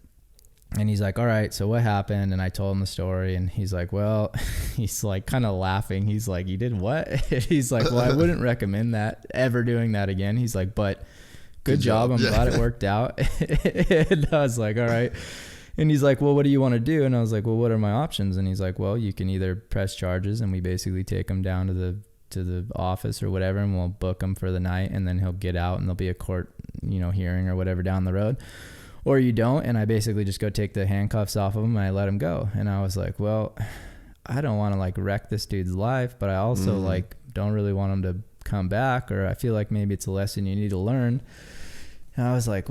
and he's like, all right, so what happened? And I told him the story, and he's like, well, he's like kind of laughing. He's like, you did what? He's like, well, I wouldn't recommend that, ever doing that again. He's like, but good job. I'm glad it worked out. And I was like, all right. And he's like, well, what do you want to do? And I was like, well, what are my options? And he's like, well, you can either press charges, and we basically take them down to the office or whatever, and we'll book him for the night, and then he'll get out and there'll be a court, you know, hearing or whatever down the road, or you don't. And I basically just go take the handcuffs off of him and I let him go. And I was like, well, I don't want to like wreck this dude's life, but I also like don't really want him to come back, or I feel like maybe it's a lesson you need to learn. And I was like,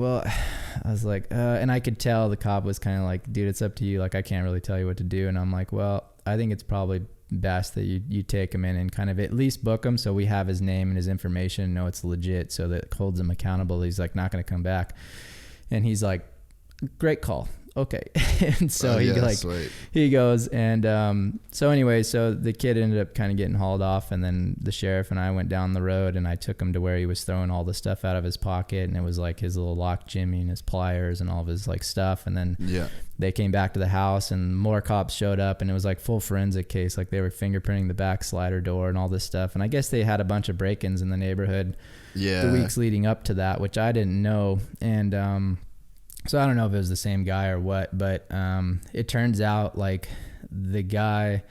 and I could tell the cop was kind of like, dude, it's up to you. Like, I can't really tell you what to do. And I'm like, well, I think it's probably best that you take him in and kind of at least book him so we have his name and his information and know it's legit, so that it holds him accountable. He's like not going to come back. And he's like, great call. Okay. And so he goes, and so anyway, so the kid ended up kind of getting hauled off, and then the sheriff and I went down the road, and I took him to where he was throwing all the stuff out of his pocket, and it was like his little lock jimmy and his pliers and all of his like stuff. And then they came back to the house, and more cops showed up, and it was like full forensic case. Like, they were fingerprinting the back slider door and all this stuff. And I guess they had a bunch of break-ins in the neighborhood the weeks leading up to that, which I didn't know. And so I don't know if it was the same guy or what, but it turns out like the guy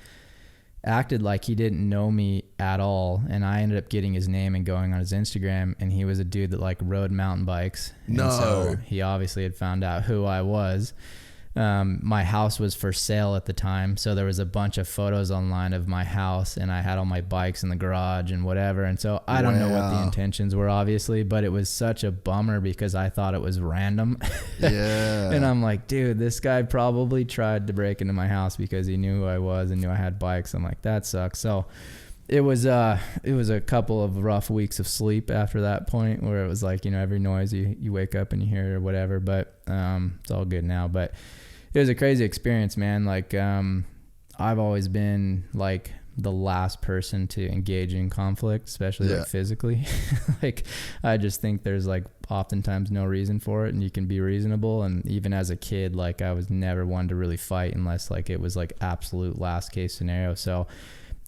acted like he didn't know me at all, and I ended up getting his name and going on his Instagram, and he was a dude that like rode mountain bikes. No. And so he obviously had found out who I was. My house was for sale at the time, so there was a bunch of photos online of my house, and I had all my bikes in the garage and whatever. And so I don't know what the intentions were, obviously, but it was such a bummer because I thought it was random. And I'm like, dude, this guy probably tried to break into my house because he knew who I was and knew I had bikes. I'm like, that sucks. So it was a couple of rough weeks of sleep after that point, where it was like, you know, every noise you wake up and you hear it or whatever, but it's all good now. But it was a crazy experience, man. Like I've always been like the last person to engage in conflict, especially like physically. Like I just think there's like oftentimes no reason for it, and you can be reasonable. And even as a kid, like I was never one to really fight unless like it was like absolute last case scenario. So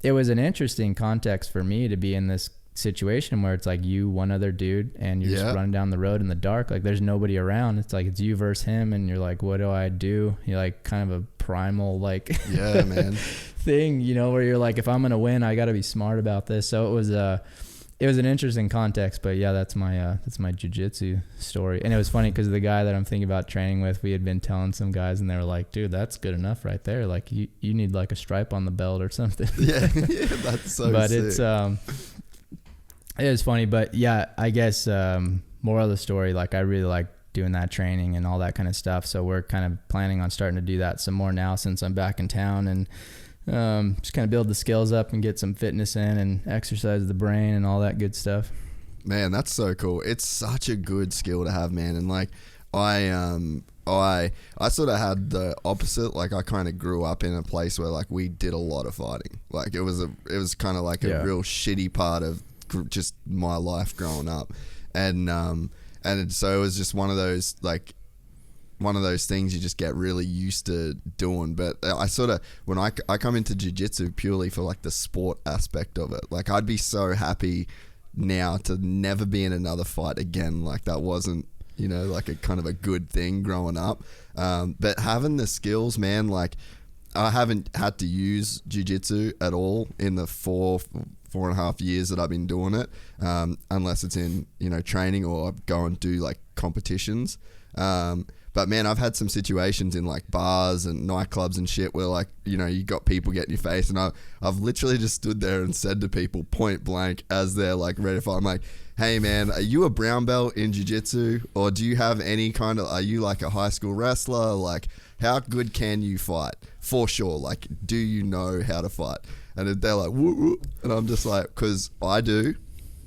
it was an interesting context for me to be in this situation where it's like you, one other dude, and you're just running down the road in the dark. Like there's nobody around. It's like it's you versus him, and you're like, what do I do? You're like kind of a primal like man thing, you know, where you're like, if I'm gonna win, I got to be smart about this. So it was an interesting context. But yeah, that's my jiu-jitsu story. And it was funny because the guy that I'm thinking about training with, we had been telling some guys, and they were like, dude, that's good enough right there. Like you need like a stripe on the belt or something. yeah that's so but sick. It's it was funny. But yeah, I guess more of the story, like I really like doing that training and all that kind of stuff. So we're kind of planning on starting to do that some more now since I'm back in town, and just kind of build the skills up and get some fitness in and exercise the brain and all that good stuff. Man, that's so cool. It's such a good skill to have, man. And like I sort of had the opposite. Like I kind of grew up in a place where like we did a lot of fighting. Like it was kind of like a real shitty part of just my life growing up. And so it was just one of those things you just get really used to doing. But I sort of, when I come into jiu-jitsu purely for like the sport aspect of it, like I'd be so happy now to never be in another fight again. Like that wasn't, you know, like a kind of a good thing growing up. But having the skills, man, like I haven't had to use jiu-jitsu at all in the four and a half years that I've been doing it, unless it's in, you know, training or I go and do like competitions. But man, I've had some situations in like bars and nightclubs and shit where like, you know, you got people get in your face, and I've literally just stood there and said to people point blank as they're like ready to fight, I'm like, hey man, are you a brown belt in jiu-jitsu, or do you have any kind of, are you like a high school wrestler? Like how good can you fight? For sure. Like, do you know how to fight? And they're like, woo, woo. And I'm just like, because I do,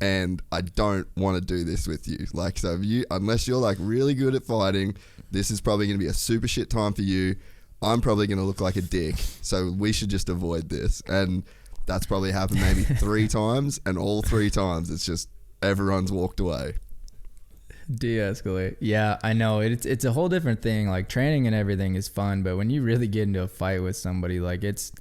and I don't want to do this with you. Like, so unless you're like really good at fighting, this is probably going to be a super shit time for you. I'm probably going to look like a dick. So we should just avoid this. And that's probably happened maybe 3 times. And all 3 times it's just everyone's walked away. De-escalate. Yeah, I know. It's a whole different thing. Like training and everything is fun, but when you really get into a fight with somebody, like it's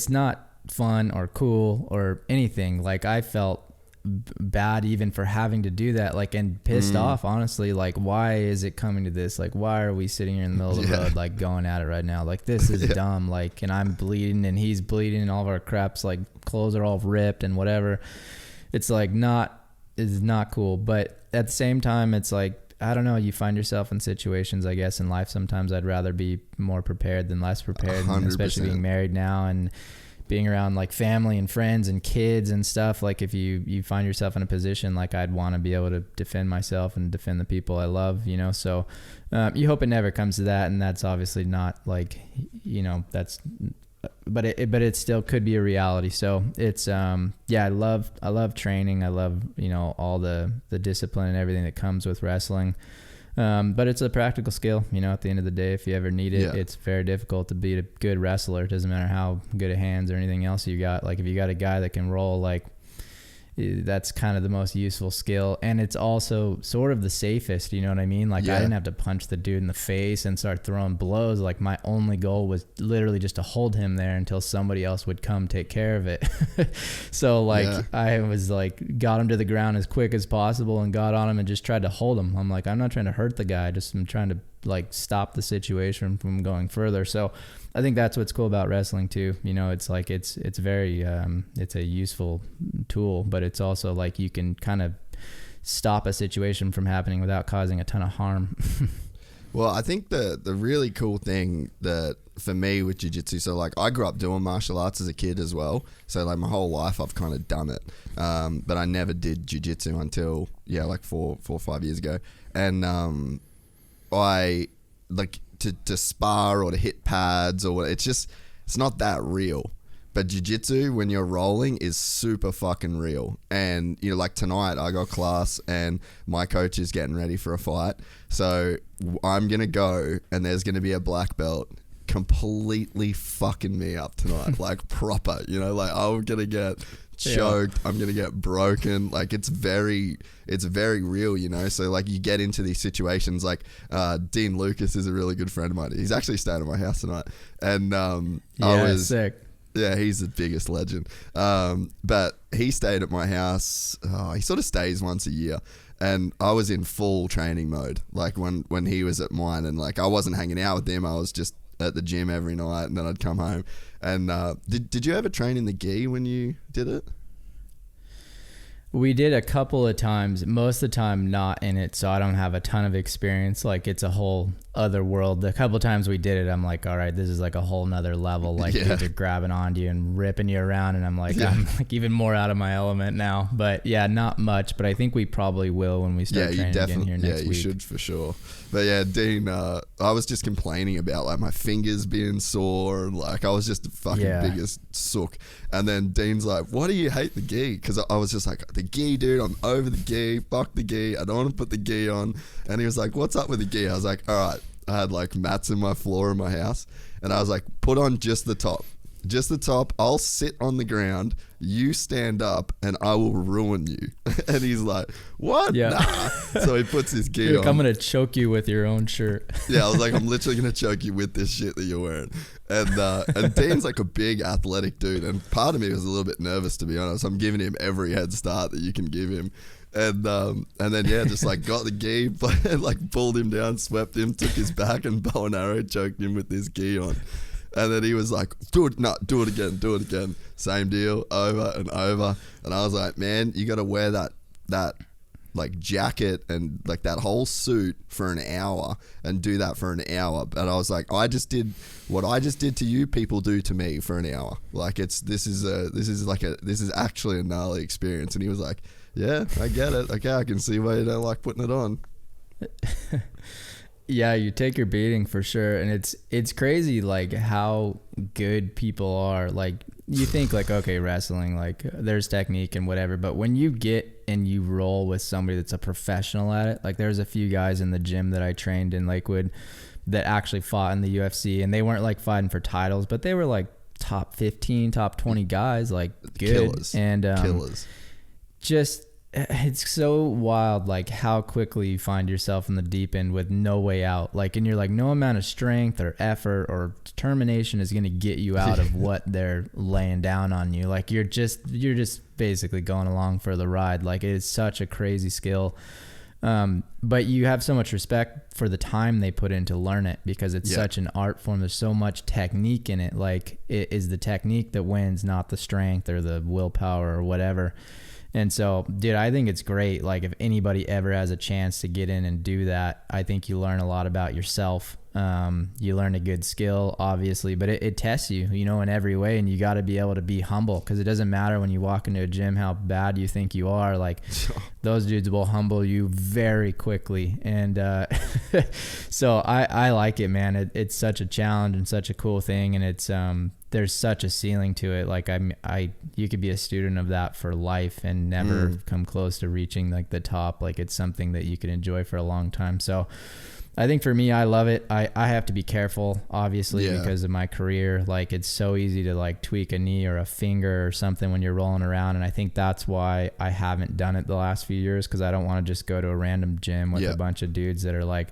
not fun or cool or anything. Like I felt bad even for having to do that, like, and pissed off, honestly. Like, why is it coming to this? Like, why are we sitting here in the middle of the road, like going at it right now? Like, this is dumb. Like, and I'm bleeding and he's bleeding and all of our crap's like clothes are all ripped and whatever. It's like it's not cool. But at the same time, it's like, I don't know, you find yourself in situations, I guess, in life. Sometimes I'd rather be more prepared than less prepared, 100%. Especially being married now and being around like family and friends and kids and stuff. Like if you find yourself in a position, like I'd want to be able to defend myself and defend the people I love, you know? So you hope it never comes to that. And that's obviously not like, you know, but it still could be a reality. So it's, I love training. I love, you know, all the discipline and everything that comes with wrestling. But it's a practical skill, you know, at the end of the day. If you ever need it, it's very difficult to be a good wrestler. It doesn't matter how good at hands or anything else you got. Like if you got a guy that can roll, like that's kind of the most useful skill. And it's also sort of the safest, you know what I mean? Like I didn't have to punch the dude in the face and start throwing blows. Like my only goal was literally just to hold him there until somebody else would come take care of it. So like I was like, got him to the ground as quick as possible and got on him and just tried to hold him. I'm like, I'm not trying to hurt the guy. I'm trying to like stop the situation from going further. So I think that's what's cool about wrestling too. You know, it's like, it's very, it's a useful tool, but it's also like you can kind of stop a situation from happening without causing a ton of harm. Well, I think the really cool thing that for me with jiu-jitsu, so like I grew up doing martial arts as a kid as well. So like my whole life I've kind of done it. But I never did jiu-jitsu until, like 4 or 5 years ago. And I like to spar or to hit pads or it's not that real. But jiu-jitsu, when you're rolling, is super fucking real. And, you know, like tonight, I got class and my coach is getting ready for a fight. So I'm going to go and there's going to be a black belt completely fucking me up tonight. Like proper, you know, like I'm going to get choked. I'm going to get broken. Like it's very real, you know? So like you get into these situations like Dean Lucas is a really good friend of mine. He's actually staying at my house tonight. And Sick. Yeah, he's the biggest legend. But he stayed at my house. He sort of stays once a year. And I was in full training mode, like when he was at mine. And like I wasn't hanging out with him. I was just at the gym every night. And then I'd come home. And did you ever train in the gi when you did it? We did a couple of times, most of the time not in it, so I don't have a ton of experience. Like it's a whole other world. The couple of times we did it, I'm like, all right, this is like a whole nother level. Like dudes are grabbing onto you and ripping you around, and I'm like, I'm like even more out of my element now. But yeah, not much. But I think we probably will when we start training again here next week. Yeah, you should for sure. But yeah, Dean, I was just complaining about like my fingers being sore, and like I was just the fucking biggest sook. And then Dean's like, "Why do you hate the gi?" Because I was just like, "The gi, dude, I'm over the gi. Fuck the gi. I don't want to put the gi on." And he was like, "What's up with the gi?" I was like, "All right." I had like mats in my floor in my house, and I was like, "Put on just the top. Just the top. I'll sit on the ground. You stand up, and I will ruin you." And he's like, "What?" Yeah. Nah. So he puts his gear on. I'm gonna choke you with your own shirt. Yeah, I was like, "I'm literally gonna choke you with this shit that you're wearing." And Dean's like a big athletic dude, and part of me was a little bit nervous, to be honest. I'm giving him every head start that you can give him. And then just like got the gi, like pulled him down, swept him, took his back, and bow and arrow choked him with this gi on. And then he was like, do it again. Same deal, over and over. And I was like, "Man, you got to wear that like jacket and like that whole suit for an hour and do that for an hour." But I was like, what I just did to you, people do to me for an hour. Like this is actually a gnarly experience. And he was like, "Yeah, I get it. Okay, I can see why you don't like putting it on." Yeah, you take your beating for sure. And it's crazy like how good people are. Like you think like, okay, wrestling, like there's technique and whatever. But when you get and you roll with somebody that's a professional at it, like there's a few guys in the gym that I trained in Lakewood that actually fought in the UFC, and they weren't like fighting for titles, but they were like top 15, top 20 guys, like good. Killers. And Killers. Just it's so wild like how quickly you find yourself in the deep end with no way out, like, and you're like, no amount of strength or effort or determination is going to get you out of what they're laying down on you. Like you're just basically going along for the ride. Like it is such a crazy skill, but you have so much respect for the time they put in to learn it, because it's such an art form. There's so much technique in it. Like it is the technique that wins, not the strength or the willpower or whatever. And so, dude, I think it's great. Like if anybody ever has a chance to get in and do that, I think you learn a lot about yourself. You learn a good skill, obviously, but it tests you, you know, in every way. And you got to be able to be humble, because it doesn't matter when you walk into a gym how bad you think you are. Like those dudes will humble you very quickly. And so I like it, man. It's such a challenge and such a cool thing. And it's there's such a ceiling to it. Like you could be a student of that for life and never come close to reaching like the top. Like it's something that you could enjoy for a long time. So I think for me, I love it. I have to be careful, obviously, because of my career. Like it's so easy to like tweak a knee or a finger or something when you're rolling around. And I think that's why I haven't done it the last few years, because I don't want to just go to a random gym with a bunch of dudes that are like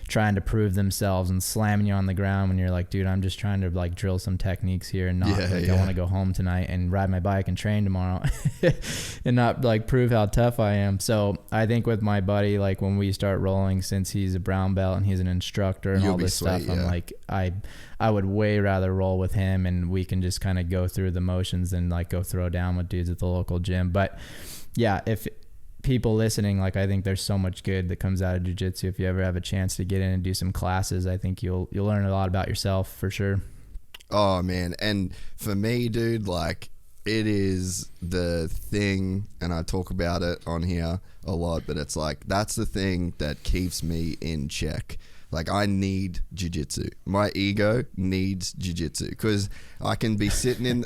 trying to prove themselves and slamming you on the ground when you're like, dude, I'm just trying to like drill some techniques here and not I want to go home tonight and ride my bike and train tomorrow and not like prove how tough I am. So I think with my buddy, like when we start rolling, since he's a brown belt and he's an instructor and all this stuff, I'm like, I would way rather roll with him, and we can just kind of go through the motions and like go throw down with dudes at the local gym. But yeah, if people listening, like I think there's so much good that comes out of jiu-jitsu. If you ever have a chance to get in and do some classes, I think you'll learn a lot about yourself for sure. Oh man, and for me, dude, like it is the thing, and I talk about it on here a lot, but it's like that's the thing that keeps me in check. Like, I need jiu-jitsu. My ego needs jiu-jitsu because I can be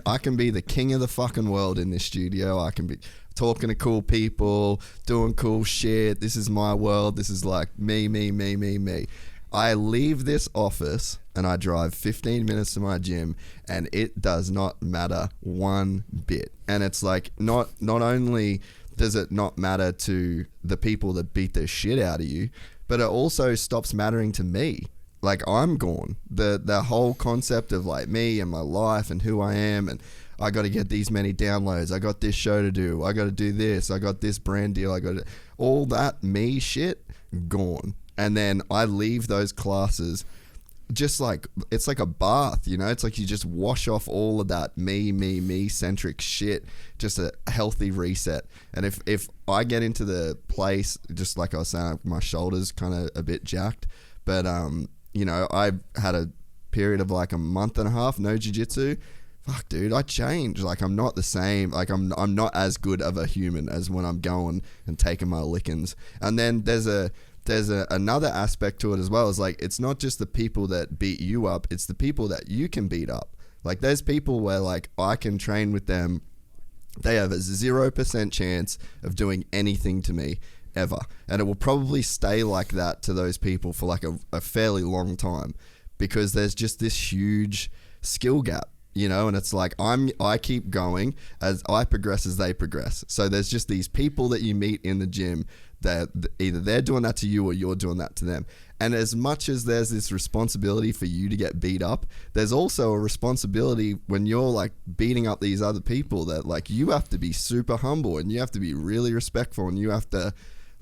I can be the king of the fucking world in this studio. I can be talking to cool people, doing cool shit. This is my world. This is like me, me, me, me, me. I leave this office and I drive 15 minutes to my gym, and it does not matter one bit. And it's like, not only does it not matter to the people that beat the shit out of you, but it also stops mattering to me. Like, I'm gone. The whole concept of like me and my life and who I am, and I got to get these many downloads, I got this show to do, I got to do this, I got this brand deal, I got to, all that me shit, gone. And then I leave those classes just like, it's like a bath, you know? It's like you just wash off all of that me centric shit, just a healthy reset. And if I get into the place, just like I was saying, my shoulders kind of a bit jacked, but you know, I had a period of like a month and a half, no jiu-jitsu. Fuck, dude, I changed. Like, I'm not the same. Like, I'm not as good of a human as when I'm going and taking my lickings. And then there's another aspect to it as well. Is like, it's not just the people that beat you up, it's the people that you can beat up. Like, there's people where like I can train with them, they have a 0% chance of doing anything to me ever, and it will probably stay like that to those people for like a fairly long time, because there's just this huge skill gap, you know. And it's like, I keep going as I progress as they progress. So there's just these people that you meet in the gym that either they're doing that to you or you're doing that to them. And as much as there's this responsibility for you to get beat up, there's also a responsibility when you're like beating up these other people, that like you have to be super humble and you have to be really respectful, and you have to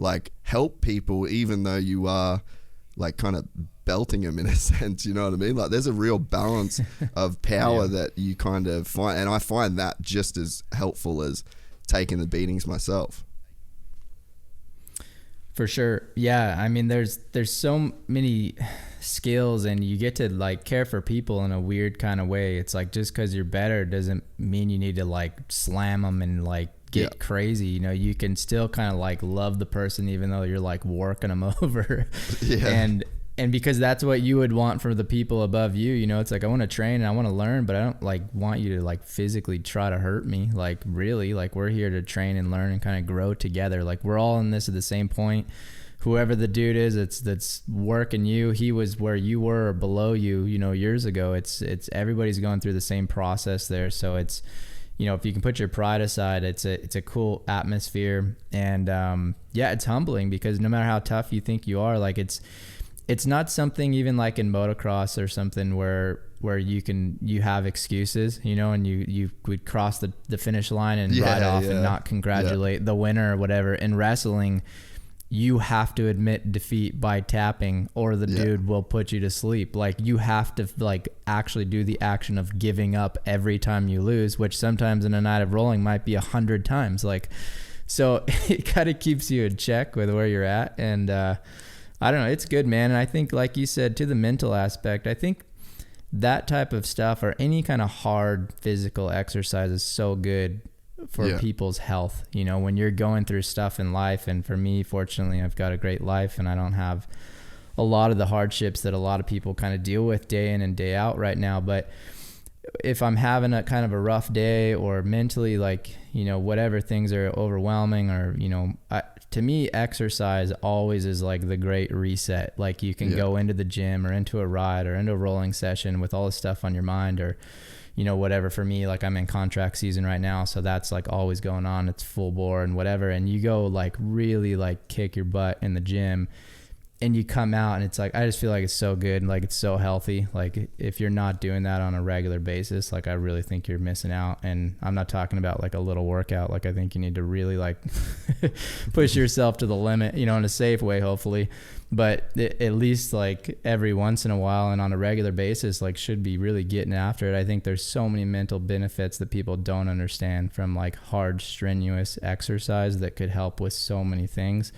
like help people even though you are like kind of belting them in a sense, you know what I mean? Like, there's a real balance of power that you kind of find, and I find that just as helpful as taking the beatings myself. For sure. Yeah. I mean, there's so many skills, and you get to like care for people in a weird kind of way. It's like, just because you're better doesn't mean you need to like slam them and like get crazy. You know, you can still kind of like love the person even though you're like working them over. And because that's what you would want for the people above you. You know, it's like, I want to train and I want to learn, but I don't like want you to like physically try to hurt me. Like, really, like, we're here to train and learn and kind of grow together. Like, we're all in this at the same point. Whoever the dude is that's working you, he was where you were or below you, you know, years ago. It's everybody's going through the same process there. So it's, you know, if you can put your pride aside, it's a cool atmosphere. And it's humbling, because no matter how tough you think you are, like, it's not something even like in motocross or something where you have excuses, you know, and you would cross the finish line and ride off and not congratulate the winner or whatever. In wrestling, you have to admit defeat by tapping, or the dude will put you to sleep. Like, you have to like actually do the action of giving up every time you lose, which sometimes in a night of rolling might be 100 times. Like, so it kind of keeps you in check with where you're at. And I don't know, it's good, man. And I think, like you said, to the mental aspect, I think that type of stuff, or any kind of hard physical exercise, is so good for people's health. You know, when you're going through stuff in life, and for me, fortunately, I've got a great life and I don't have a lot of the hardships that a lot of people kind of deal with day in and day out right now. But if I'm having a kind of a rough day, or mentally, like, you know, whatever, things are overwhelming, or, you know, to me, exercise always is like the great reset. Like, you can go into the gym or into a ride or into a rolling session with all this stuff on your mind, or, you know, whatever. For me, like, I'm in contract season right now, so that's like always going on. It's full bore and whatever. And you go like really like kick your butt in the gym, and you come out and it's like, I just feel like it's so good. Like, it's so healthy. Like, if you're not doing that on a regular basis, like, I really think you're missing out. And I'm not talking about like a little workout. Like, I think you need to really like push yourself to the limit, you know, in a safe way, hopefully. But at least like every once in a while and on a regular basis, like, should be really getting after it. I think there's so many mental benefits that people don't understand from like hard, strenuous exercise that could help with so many things.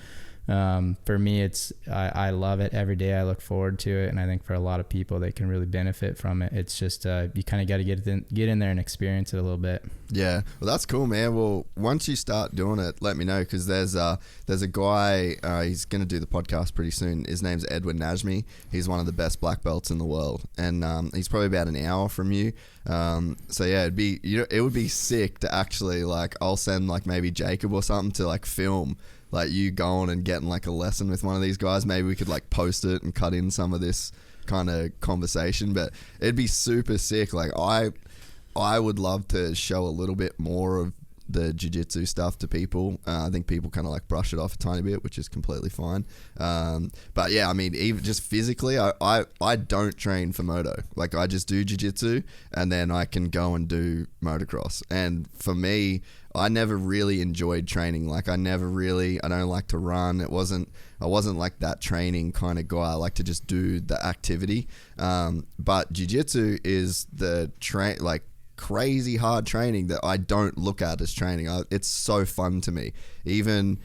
For me, I love it every day. I look forward to it. And I think for a lot of people, they can really benefit from it. It's just, you kind of got to get in there and experience it a little bit. Yeah. Well, that's cool, man. Well, once you start doing it, let me know. Cause there's a guy, he's going to do the podcast pretty soon. His name's Edwin Najmi. He's one of the best black belts in the world. And, he's probably about an hour from you. So yeah, it would be sick to actually, like, I'll send like maybe Jacob or something to like film like you going and getting like a lesson with one of these guys. Maybe we could like post it and cut in some of this kind of conversation, but it'd be super sick. Like I would love to show a little bit more of the jiu-jitsu stuff to people. I think people kind of like brush it off a tiny bit, which is completely fine. But yeah, I mean, even just physically, I don't train for moto. Like I just do jiu-jitsu and then I can go and do motocross. And for me, I never really enjoyed training. Like I don't like to run. I wasn't like that training kind of guy. I like to just do the activity. But jiu-jitsu is the crazy hard training that I don't look at as training. It's so fun to me. Even,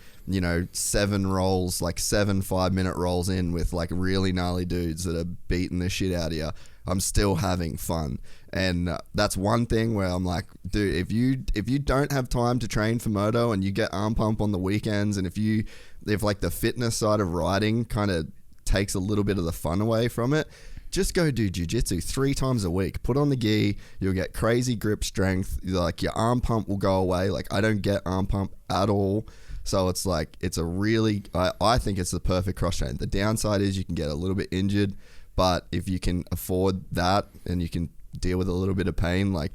7 rolls, like 7 5-minute rolls in with like really gnarly dudes that are beating the shit out of you, I'm still having fun. And that's one thing where I'm like, dude, if you don't have time to train for moto and you get arm pump on the weekends, and if like the fitness side of riding kind of takes a little bit of the fun away from it, just go do jiu-jitsu 3 times a week. Put on the gi, you'll get crazy grip strength. Like your arm pump will go away. Like I don't get arm pump at all. So it's like, it's a really, I think it's the perfect cross train. The downside is you can get a little bit injured, but if you can afford that and you can deal with a little bit of pain, like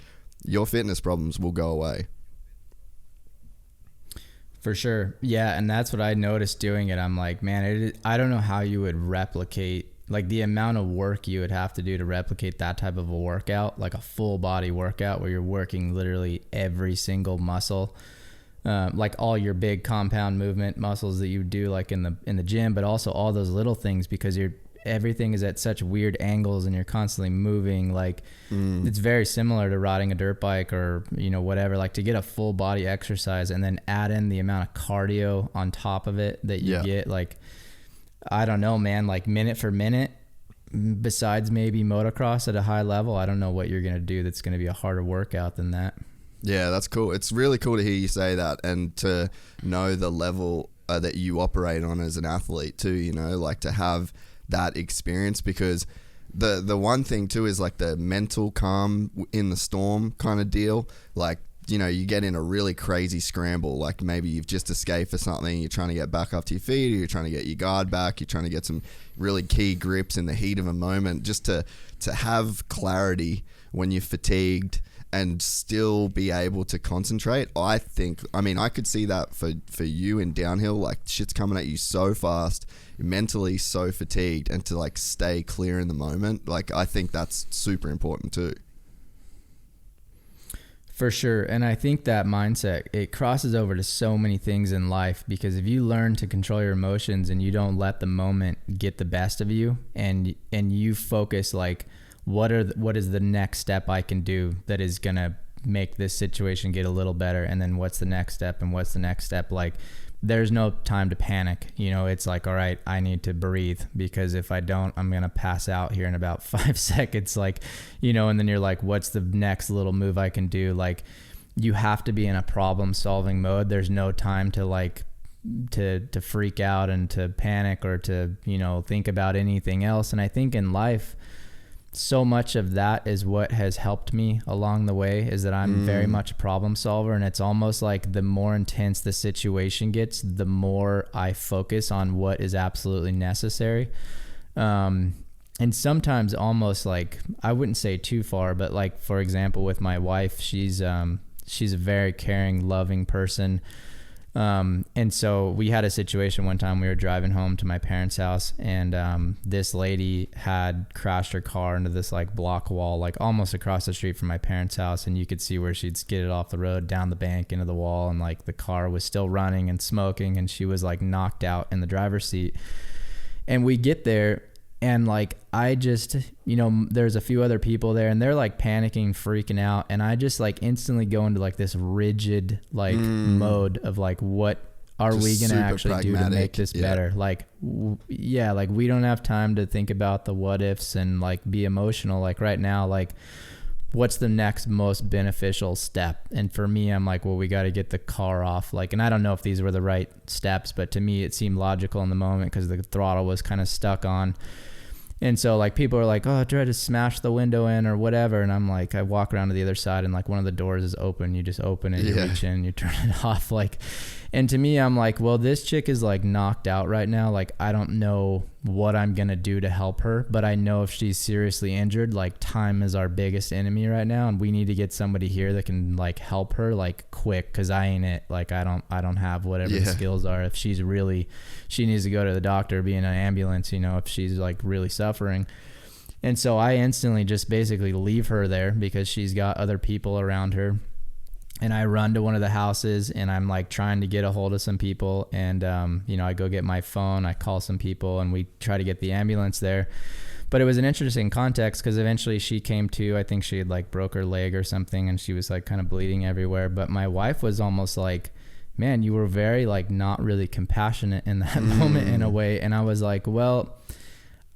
your fitness problems will go away. For sure. Yeah. And that's what I noticed doing it. I'm like, man, I don't know how you would replicate, like the amount of work you would have to do to replicate that type of a workout, like a full body workout where you're working literally every single muscle, like all your big compound movement muscles that you do like in the gym, but also all those little things, because everything is at such weird angles and you're constantly moving. Like it's very similar to riding a dirt bike or, whatever, like to get a full body exercise and then add in the amount of cardio on top of it that you get. Like, I don't know, man, like minute for minute, besides maybe motocross at a high level, I don't know what you're going to do that's going to be a harder workout than that. Yeah, that's cool. It's really cool to hear you say that and to know the level that you operate on as an athlete too, like to have that experience, because the one thing too is like the mental calm in the storm kind of deal. Like, you get in a really crazy scramble, like maybe you've just escaped for something, you're trying to get back up to your feet, or you're trying to get your guard back, you're trying to get some really key grips in the heat of a moment, just to have clarity when you're fatigued and still be able to concentrate. I could see that for you in downhill, like shit's coming at you so fast, you're mentally so fatigued, and to like stay clear in the moment. Like I think that's super important too. For sure. And I think that mindset, it crosses over to so many things in life, because if you learn to control your emotions and you don't let the moment get the best of you, and you focus like, what is the next step I can do that is going to make this situation get a little better? And then what's the next step, and what's the next step? Like, there's no time to panic. It's like, all right, I need to breathe, because if I don't, I'm going to pass out here in about 5 seconds. Like, and then you're like, what's the next little move I can do? Like, you have to be in a problem solving mode. There's no time to like, to freak out and to panic or to, think about anything else. And I think in life, so much of that is what has helped me along the way, is that I'm very much a problem solver. And it's almost like the more intense the situation gets, the more I focus on what is absolutely necessary. And sometimes almost like, I wouldn't say too far, but like, for example, with my wife, she's a very caring, loving person. And so we had a situation one time, we were driving home to my parents' house, and this lady had crashed her car into this like block wall, like almost across the street from my parents' house, and you could see where she'd skidded off the road, down the bank, into the wall, and like the car was still running and smoking, and she was like knocked out in the driver's seat. And we get there, and like I just, there's a few other people there, and they're like panicking, freaking out, and I just like instantly go into like this rigid like mode of like, what are we going to actually pragmatic. do to make this better? Like, like we don't have time to think about the what ifs and like be emotional. Like right now, like what's the next most beneficial step? And for me, I'm like, well, we got to get the car off. Like, and I don't know if these were the right steps, but to me, it seemed logical in the moment because the throttle was kind of stuck on. And so like people are like, oh, try to smash the window in or whatever. And I'm like, I walk around to the other side and like one of the doors is open. You just open it, you reach in, you turn it off. Like, and to me, I'm like, well, this chick is like knocked out right now. Like, I don't know what I'm going to do to help her, but I know if she's seriously injured, like time is our biggest enemy right now. And we need to get somebody here that can like help her like quick. Cause I ain't it. Like, I don't have whatever the skills are. If she's really, she needs to go to the doctor, be in an ambulance, you know, if she's like really suffering. And so I instantly just basically leave her there because she's got other people around her. And I run to one of the houses and I'm like trying to get a hold of some people. And, you know, I go get my phone, I call some people and we try to get the ambulance there. But it was an interesting context because eventually she came to, I think she had like broke her leg or something and she was like kind of bleeding everywhere. But my wife was almost like, man, you were very like not really compassionate in that moment in a way. And I was like, well,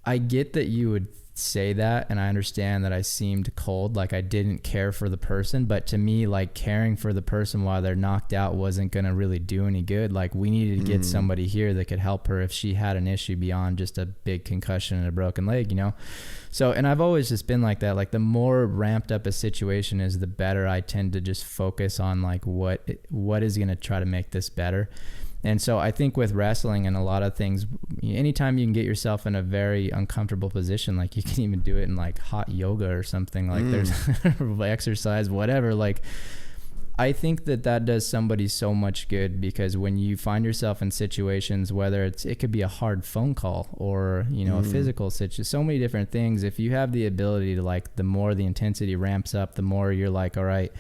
I get that you would say that and I understand that I seemed cold, like I didn't care for the person, but to me, like caring for the person while they're knocked out wasn't going to really do any good. Like we needed to get somebody here that could help her if she had an issue beyond just a big concussion and a broken leg, you know? So, and I've always just been like that. Like the more ramped up a situation is, the better I tend to just focus on like what is going to try to make this better. And so I think with wrestling and a lot of things, anytime you can get yourself in a very uncomfortable position, like you can even do it in like hot yoga or something, like there's exercise, whatever. Like I think that does somebody so much good because when you find yourself in situations, whether it could be a hard phone call or, you know, a physical situation, so many different things. If you have the ability to like, the more the intensity ramps up, the more you're like, all right,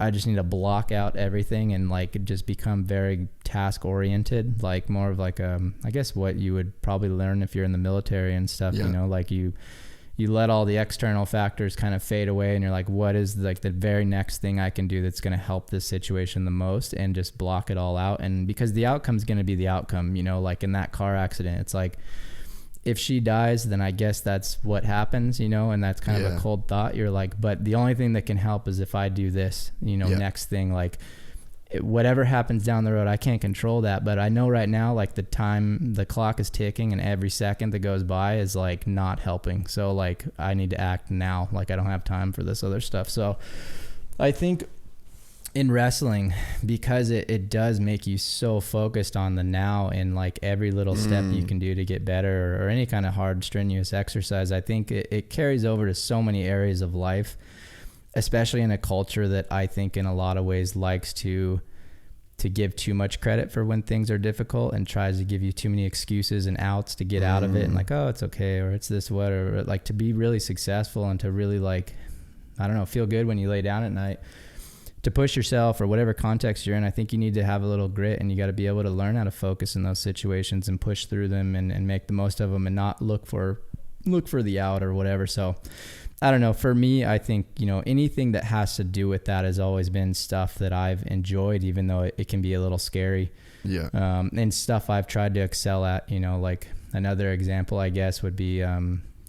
I just need to block out everything and like just become very task oriented, like more of like I guess what you would probably learn if you're in the military and stuff, you know, like you let all the external factors kind of fade away and you're like, what is like the very next thing I can do that's going to help this situation the most, and just block it all out. And because the outcome is going to be the outcome, you know, like in that car accident, it's like, if she dies, then I guess that's what happens, you know, and that's kind of a cold thought. You're like, but the only thing that can help is if I do this, you know, next thing, like whatever happens down the road, I can't control that. But I know right now, like the clock is ticking and every second that goes by is like not helping. So like I need to act now. Like I don't have time for this other stuff. So I think in wrestling, because it does make you so focused on the now and like every little step you can do to get better, or any kind of hard strenuous exercise, I think it carries over to so many areas of life, especially in a culture that I think in a lot of ways likes to give too much credit for when things are difficult and tries to give you too many excuses and outs to get out of it, and like, oh, it's okay, or it's this, what, or like to be really successful and to really like, I don't know, feel good when you lay down at night. To push yourself or whatever context you're in, I think you need to have a little grit, and you got to be able to learn how to focus in those situations and push through them and make the most of them and not look for the out or whatever. So I don't know. For me, I think, you know, anything that has to do with that has always been stuff that I've enjoyed, even though it can be a little scary. Yeah. And stuff I've tried to excel at, you know, like another example, I guess, would be,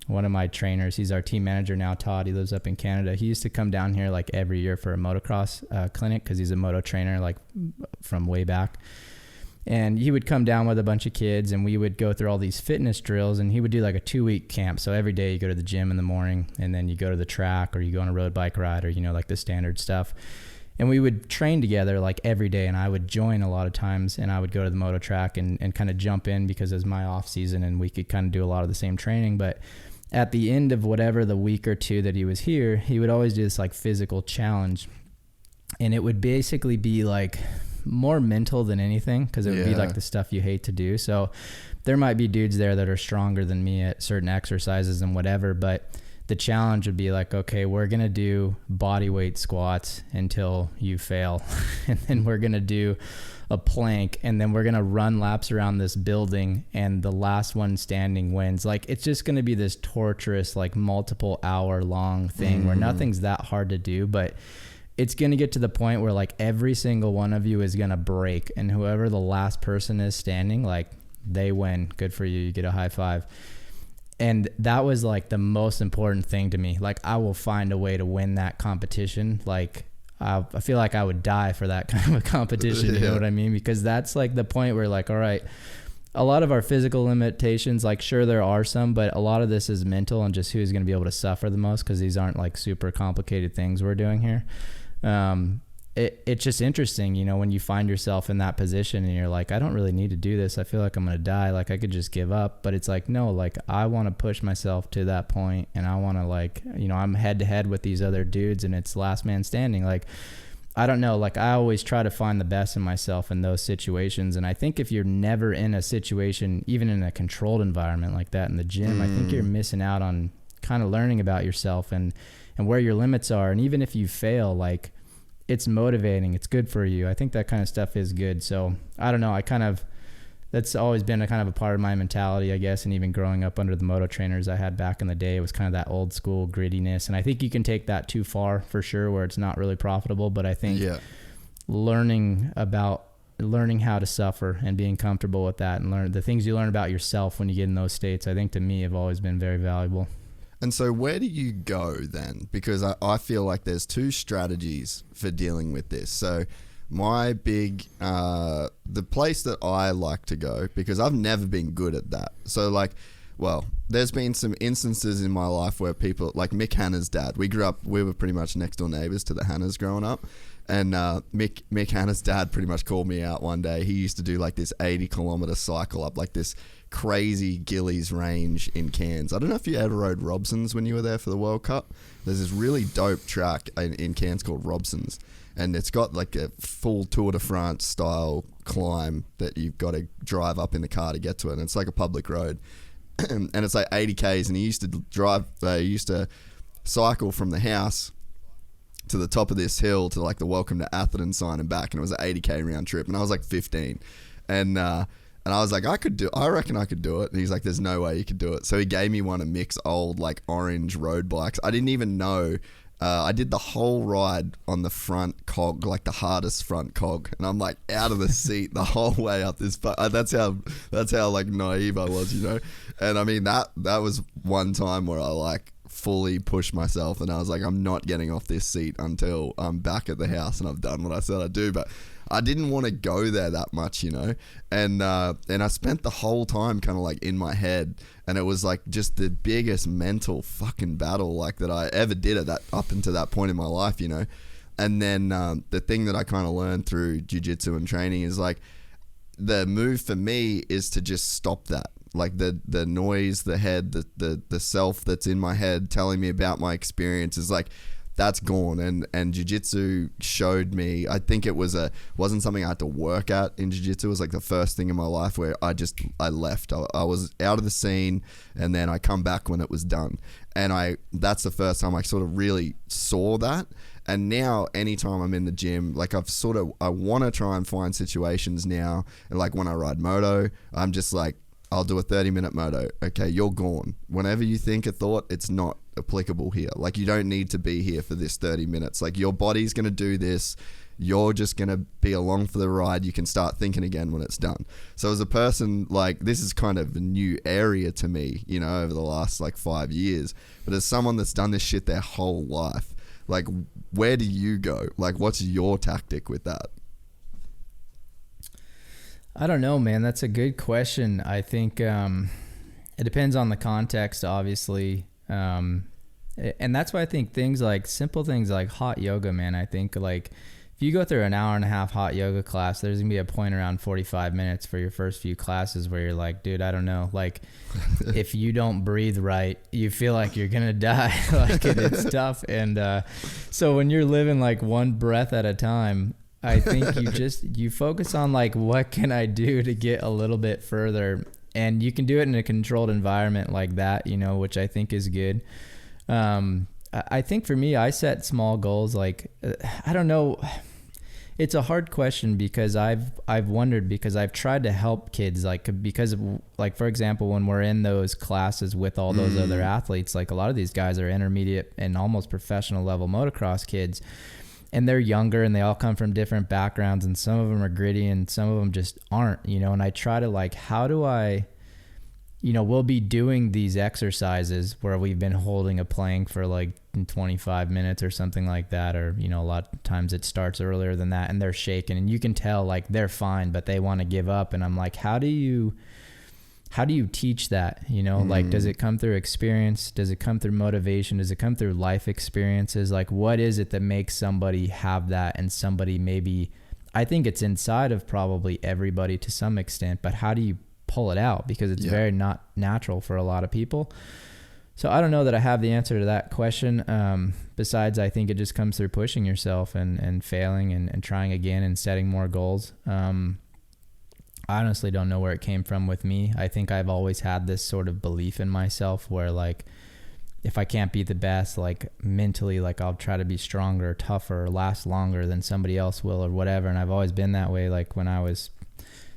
one of my trainers, he's our team manager now, Todd, he lives up in Canada. He used to come down here like every year for a motocross clinic because he's a moto trainer like from way back. And he would come down with a bunch of kids and we would go through all these fitness drills, and he would do like a 2-week camp. So every day you go to the gym in the morning and then you go to the track or you go on a road bike ride or, you know, like the standard stuff. And we would train together like every day, and I would join a lot of times, and I would go to the moto track and kind of jump in because it was my off season and we could kind of do a lot of the same training. But at the end of whatever the week or two that he was here, he would always do this like physical challenge, and it would basically be like more mental than anything, because it would be like the stuff you hate to do. So there might be dudes there that are stronger than me at certain exercises and whatever, but the challenge would be like, okay, we're going to do body weight squats until you fail. And then we're going to do a plank, and then we're going to run laps around this building, and the last one standing wins. Like, it's just going to be this torturous, like multiple hour long thing where nothing's that hard to do, but it's going to get to the point where like every single one of you is going to break, and whoever the last person is standing, like they win. Good for you. You get a high five. And that was like the most important thing to me. Like, I will find a way to win that competition. Like, I feel like I would die for that kind of a competition. You know what I mean? Because that's like the point where like, all right, a lot of our physical limitations, like sure there are some, but a lot of this is mental and just who's going to be able to suffer the most, because these aren't like super complicated things we're doing here. It's just interesting, you know, when you find yourself in that position and you're like, I don't really need to do this. I feel like I'm going to die. Like I could just give up, but it's like, no, like I want to push myself to that point, and I want to like, you know, I'm head to head with these other dudes and it's last man standing. Like, I don't know, like I always try to find the best in myself in those situations. And I think if you're never in a situation, even in a controlled environment like that in the gym, I think you're missing out on kind of learning about yourself and where your limits are. And even if you fail, like it's motivating, it's good for you. I think that kind of stuff is good. So I don't know, that's always been a kind of a part of my mentality, I guess. And even growing up under the moto trainers I had back in the day, it was kind of that old school grittiness. And I think you can take that too far for sure, where it's not really profitable. But I think learning how to suffer and being comfortable with that, and learn the things you learn about yourself when you get in those states, I think to me have always been very valuable. And so where do you go then? Because I feel like there's two strategies for dealing with this. So my big, the place that I like to go, because I've never been good at that. So like, well, there's been some instances in my life where people, like Mick Hanna's dad, we were pretty much next door neighbors to the Hannas growing up. And Mick Hanna's dad pretty much called me out one day. He used to do like this 80-kilometer cycle up like this crazy Gillies range in Cairns. I don't know if you ever rode Robson's when you were there for the World Cup. There's this really dope track in Cairns called Robson's. And it's got like a full Tour de France style climb that you've got to drive up in the car to get to it. And it's like a public road. And it's like 80 Ks. And he used to cycle from the house to the top of this hill to like the Welcome to Atherton sign and back. And it was an 80K round trip. And I was like 15. And I was like, I reckon I could do it. And he's like, there's no way you could do it. So he gave me one of Mick's old like orange road bikes. I didn't even know. I did the whole ride on the front cog, like the hardest front cog, and I'm like out of the seat the whole way up this. That's how like naive I was, you know. And I mean that was one time where I like fully pushed myself, and I was like, I'm not getting off this seat until I'm back at the house and I've done what I said I'd do. But I didn't want to go there that much, you know. And I spent the whole time kind of like in my head, and it was like just the biggest mental fucking battle like that I ever did up until that point in my life, you know. And then the thing that I kind of learned through jiu-jitsu and training is like the move for me is to just stop that. Like the noise, the head, the self that's in my head telling me about my experience is like, that's gone. And jiu-jitsu showed me, I think it wasn't something I had to work at in jiu-jitsu. It was like the first thing in my life where I left. I was out of the scene, and then I come back when it was done. And that's the first time I sort of really saw that. And now anytime I'm in the gym, like I want to try and find situations now. And like when I ride moto, I'm just like, I'll do a 30-minute moto. Okay, you're gone. Whenever you think a thought, it's not applicable here. Like, you don't need to be here for this 30 minutes. Like, your body's going to do this. You're just going to be along for the ride. You can start thinking again when it's done. So as a person, like, this is kind of a new area to me, you know, over the last, like, 5 years. But as someone that's done this shit their whole life, like, where do you go? Like, what's your tactic with that? I don't know, man. That's a good question. I think it depends on the context, obviously. And that's why I think simple things like hot yoga, man, I think like if you go through an hour and a half hot yoga class, there's gonna be a point around 45 minutes for your first few classes where you're like, dude, I don't know. Like if you don't breathe right, you feel like you're gonna die. Like it's tough. And so when you're living like one breath at a time, I think you focus on like, what can I do to get a little bit further? And you can do it in a controlled environment like that, you know, which I think is good. I think for me, I set small goals. Like, I don't know. It's a hard question because I've wondered, because I've tried to help kids, like, because of, like, for example, when we're in those classes with all those other athletes, like a lot of these guys are intermediate and almost professional level motocross kids. and they're younger and they all come from different backgrounds, and some of them are gritty and some of them just aren't, you know, and I try to like, how do I, you know, we'll be doing these exercises where we've been holding a plank for like 25 minutes or something like that. Or, you know, a lot of times it starts earlier than that and they're shaking and you can tell like they're fine, but they want to give up. And I'm like, how do you teach that? You know, like, does it come through experience? Does it come through motivation? Does it come through life experiences? Like, what is it that makes somebody have that? And somebody maybe, I think it's inside of probably everybody to some extent, but how do you pull it out? Because it's very not natural for a lot of people. So I don't know that I have the answer to that question. Besides, I think it just comes through pushing yourself and failing and trying again and setting more goals. I honestly don't know where it came from with me. I think I've always had this sort of belief in myself where like, if I can't be the best, like mentally, like I'll try to be stronger, tougher, last longer than somebody else will or whatever. And I've always been that way. Like when I was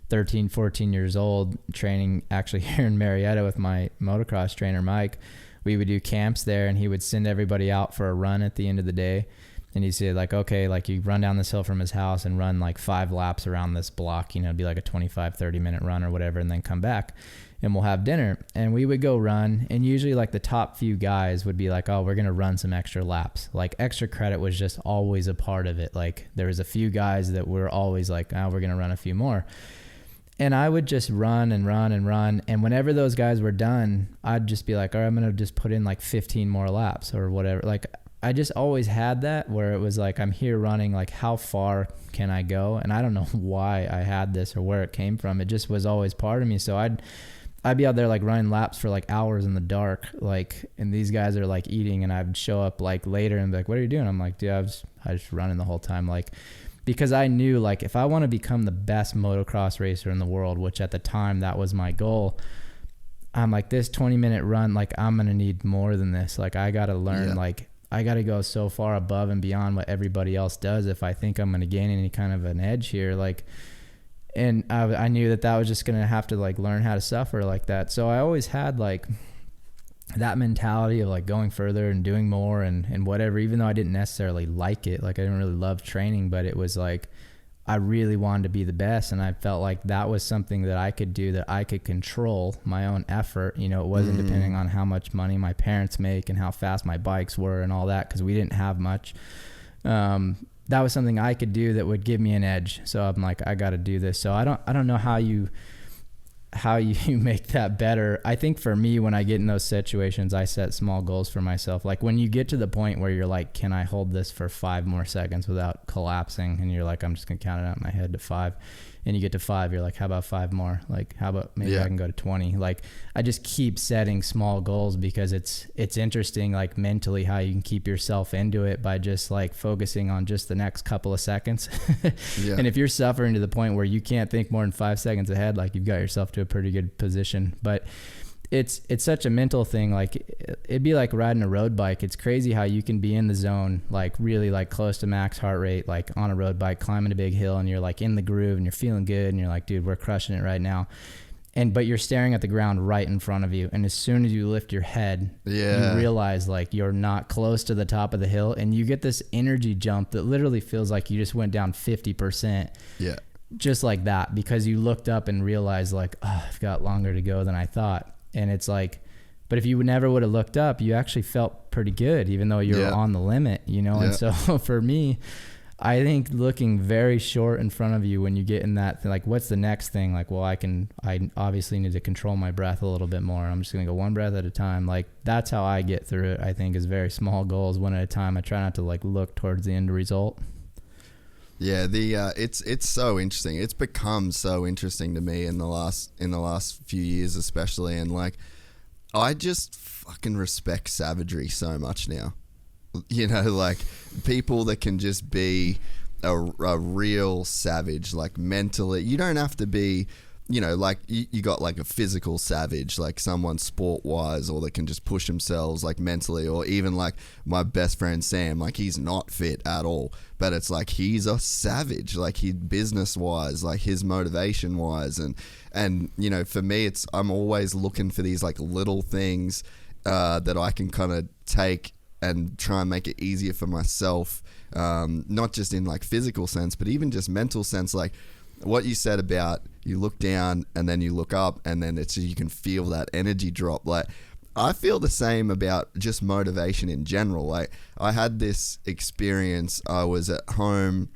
13, 14 years old, training actually here in Marietta with my motocross trainer, Mike, we would do camps there and he would send everybody out for a run at the end of the day. And he'd say like, okay, like you run down this hill from his house and run like 5 laps around this block, you know, it'd be like a 25, 30 minute run or whatever, and then come back and we'll have dinner. And we would go run, and usually like the top few guys would be like, oh, we're going to run some extra laps. Like extra credit was just always a part of it. Like there was a few guys that were always like, oh, we're going to run a few more. And I would just run and run and run. And whenever those guys were done, I'd just be like, all right, I'm going to just put in like 15 more laps or whatever. Like I just always had that where it was like, I'm here running, like how far can I go? And I don't know why I had this or where it came from. It just was always part of me. So I'd be out there like running laps for like hours in the dark, like, and these guys are like eating, and I'd show up like later and be like, what are you doing? I'm like, dude, I was just running the whole time. Like, because I knew like if I want to become the best motocross racer in the world, which at the time that was my goal, I'm like, this 20-minute run, like I'm going to need more than this. Like I got to learn, like I got to go so far above and beyond what everybody else does if I think I'm going to gain any kind of an edge here. Like, and I knew that was just going to have to like learn how to suffer like that. So I always had like that mentality of like going further and doing more and whatever, even though I didn't necessarily like it. Like I didn't really love training, but it was like, I really wanted to be the best. And I felt like that was something that I could do, that I could control my own effort. You know, it wasn't depending on how much money my parents make and how fast my bikes were and all that, 'cause we didn't have much. That was something I could do that would give me an edge. So I'm like, I got to do this. So I don't know how you make that better. I think for me, when I get in those situations, I set small goals for myself. Like when you get to the point where you're like, can I hold this for 5 more seconds without collapsing? And you're like, I'm just going to count it out in my head to 5. And you get to 5, you're like, how about 5 more? Like, how about maybe I can go to 20? Like, I just keep setting small goals because it's interesting, like mentally, how you can keep yourself into it by just like focusing on just the next couple of seconds. And if you're suffering to the point where you can't think more than 5 seconds ahead, like you've got yourself to a pretty good position. But it's such a mental thing. Like it'd be like riding a road bike. It's crazy how you can be in the zone, like really like close to max heart rate, like on a road bike, climbing a big hill, and you're like in the groove and you're feeling good. And you're like, dude, we're crushing it right now. But you're staring at the ground right in front of you. And as soon as you lift your head, you realize like you're not close to the top of the hill, and you get this energy jump that literally feels like you just went down 50%. Yeah. Just like that, because you looked up and realized like, oh, I've got longer to go than I thought. And it's like, but if you never would have looked up, you actually felt pretty good, even though you're on the limit, you know? And so for me, I think looking very short in front of you when you get in that, like, what's the next thing? Like, well, I obviously need to control my breath a little bit more. I'm just going to go one breath at a time. Like, that's how I get through it, I think, is very small goals, one at a time. I try not to like look towards the end result. Yeah, it's so interesting. It's become so interesting to me in the last few years, especially, and like I just fucking respect savagery so much now. You know, like people that can just be a real savage, like mentally. You don't have to be, you know, like you got like a physical savage, like someone sport wise, or that can just push themselves like mentally, or even like my best friend Sam, like he's not fit at all, but it's like he's a savage, like he business wise, like his motivation wise, and you know, for me, I'm always looking for these like little things that I can kind of take and try and make it easier for myself, not just in like physical sense, but even just mental sense. Like what you said about you look down and then you look up and then it's you can feel that energy drop. Like I feel the same about just motivation in general. Like I had this experience. I was at home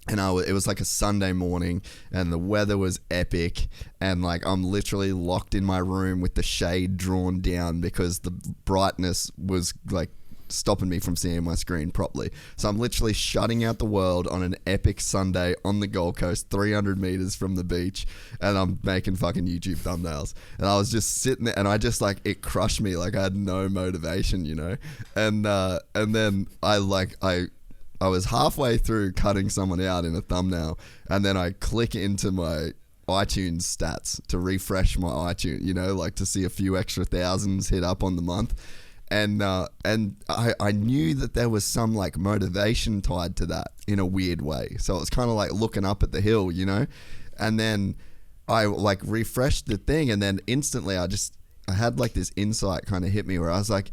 and it was like a Sunday morning and the weather was epic, and like I'm literally locked in my room with the shade drawn down because the brightness was like stopping me from seeing my screen properly. So I'm literally shutting out the world on an epic Sunday on the Gold Coast, 300 meters from the beach, and I'm making fucking YouTube thumbnails. And I was just sitting there and I just like, it crushed me. Like I had no motivation, you know? And then I was halfway through cutting someone out in a thumbnail, and then I click into my iTunes stats to refresh my iTunes, you know, like to see a few extra thousands hit up on the month. And I knew that there was some like motivation tied to that in a weird way. So it was kind of like looking up at the hill, you know? And then I like refreshed the thing, and then instantly I had like this insight kind of hit me where I was like,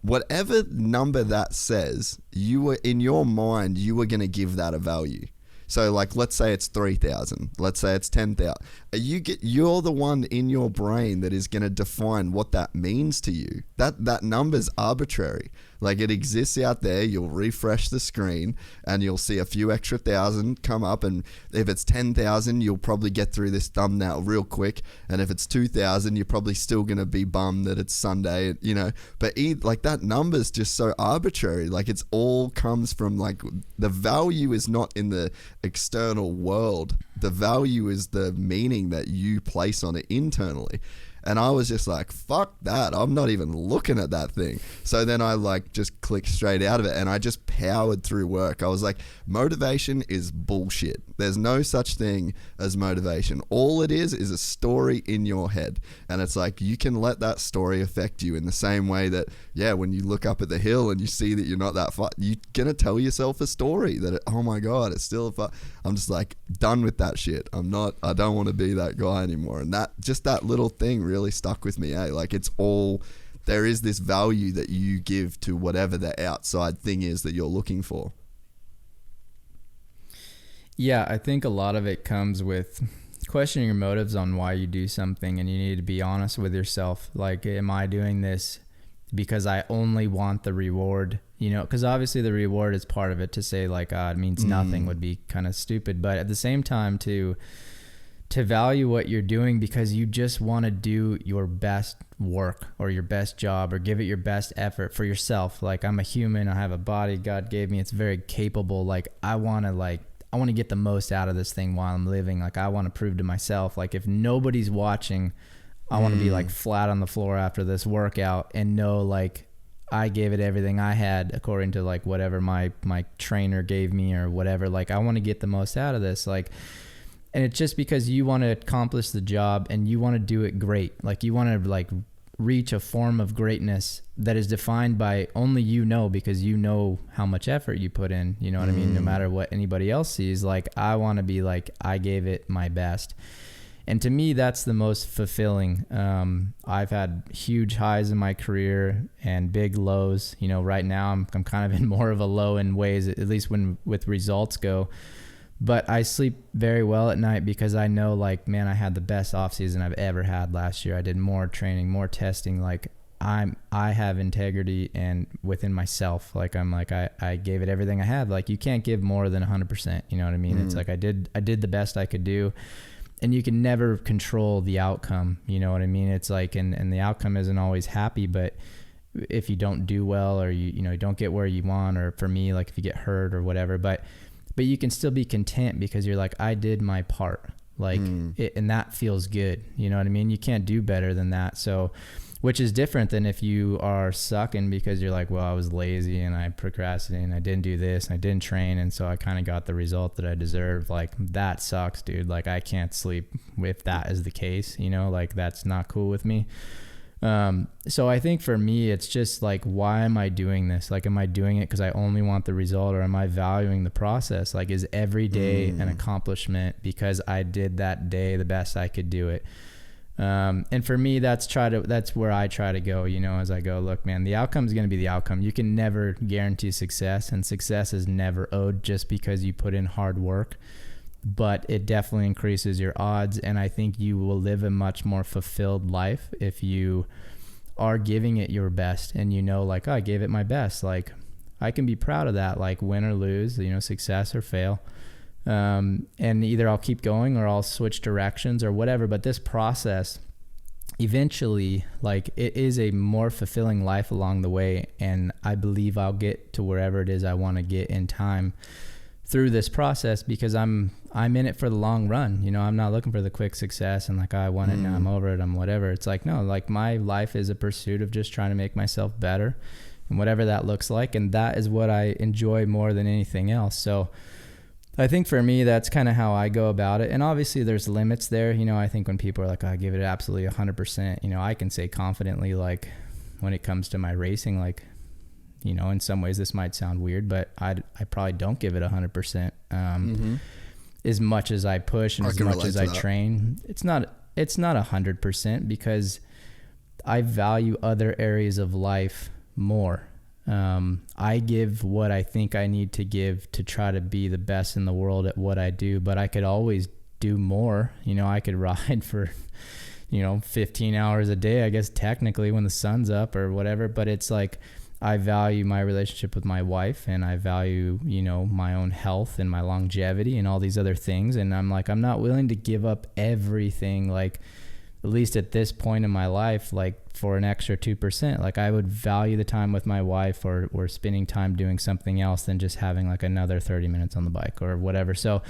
whatever number that says, you were in your mind, you were going to give that a value. So like, let's say it's 3,000. Let's say it's 10,000. You're the one in your brain that is going to define what that means to you. That number's arbitrary. Like it exists out there. You'll refresh the screen and you'll see a few extra thousand come up. And if it's 10,000, you'll probably get through this thumbnail real quick. And if it's 2,000, you're probably still going to be bummed that it's Sunday, you know, but like that number's just so arbitrary. Like it's all comes from like the value is not in the external world. The value is the meaning that you place on it internally. And I was just like, fuck that. I'm not even looking at that thing. So then I like just clicked straight out of it and I just powered through work. I was like, motivation is bullshit. There's no such thing as motivation. All it is a story in your head. And it's like, you can let that story affect you in the same way that, yeah, when you look up at the hill and you see that you're not that far, you're going to tell yourself a story that, oh my God, it's still far. I'm just like done with that shit. I don't want to be that guy anymore. And that little thing really stuck with me, like there is this value that you give to whatever the outside thing is that you're looking for. Yeah, I think a lot of it comes with questioning your motives on why you do something, and you need to be honest with yourself. Like, am I doing this because I only want the reward? You know, because obviously the reward is part of it. To say like, it means nothing would be kind of stupid, but at the same time to value what you're doing because you just want to do your best work or your best job or give it your best effort for yourself. Like, I'm a human, I have a body God gave me, it's very capable. Like, I want to get the most out of this thing while I'm living. Like, I want to prove to myself, like, if nobody's watching, I want to be like flat on the floor after this workout and know like I gave it everything I had according to like whatever my trainer gave me or whatever. Like, I want to get the most out of this. Like, and it's just because you want to accomplish the job and you want to do it great. Like, you want to like reach a form of greatness that is defined by only you know, because you know how much effort you put in, you know what I mean? No matter what anybody else sees, like, I want to be like, I gave it my best. And to me, that's the most fulfilling. I've had huge highs in my career and big lows. You know, right now I'm kind of in more of a low in ways, at least when with results go. But I sleep very well at night because I know, like, man, I had the best off season I've ever had last year. I did more training, more testing. Like, I have integrity and within myself. Like, I'm like, I gave it everything I had. Like, you can't give more than 100%. You know what I mean? It's like, I did the best I could do. And you can never control the outcome. You know what I mean? It's like, and the outcome isn't always happy, but if you don't do well, or you don't get where you want, or for me, like, if you get hurt or whatever, but you can still be content because you're like, I did my part, like, and that feels good. You know what I mean? You can't do better than that. So, which is different than if you are sucking because you're like, well, I was lazy and I procrastinated and I didn't do this and I didn't train, and so I kind of got the result that I deserved. Like, that sucks, dude. Like, I can't sleep if that is the case, like, that's not cool with me. So I think for me, it's just like, why am I doing this? Like, am I doing it because I only want the result, or am I valuing the process? Like, is every day an accomplishment because I did that day the best I could do it? And for me, that's where I try to go, you know, as I go, look, man, the outcome is going to be the outcome. You can never guarantee success, and success is never owed just because you put in hard work, but it definitely increases your odds. And I think you will live a much more fulfilled life if you are giving it your best, and you know, like, oh, I gave it my best. Like, I can be proud of that, like win or lose, you know, success or fail. And either I'll keep going or I'll switch directions or whatever. But this process, eventually, like, it is a more fulfilling life along the way. And I believe I'll get to wherever it is I want to get in time through this process, because I'm in it for the long run. You know, I'm not looking for the quick success and like, I want it now, I'm over it, I'm whatever. It's like, no, like my life is a pursuit of just trying to make myself better, and whatever that looks like. And that is what I enjoy more than anything else. So I think for me, that's kind of how I go about it. And obviously there's limits there. You know, I think when people are like, oh, I give it absolutely 100%, you know, I can say confidently, like, when it comes to my racing, like, you know, in some ways this might sound weird, but I probably don't give it 100%. As much as I push and as much as I train, it's not 100%, because I value other areas of life more. I give what I think I need to give to try to be the best in the world at what I do, but I could always do more. You know, I could ride for, you know, 15 hours a day, I guess, technically, when the sun's up or whatever. But it's like, I value my relationship with my wife, and I value, you know, my own health and my longevity and all these other things. And I'm like, I'm not willing to give up everything, like, at least at this point in my life, like, for an extra 2%. Like, I would value the time with my wife or spending time doing something else than just having like another 30 minutes on the bike or whatever. So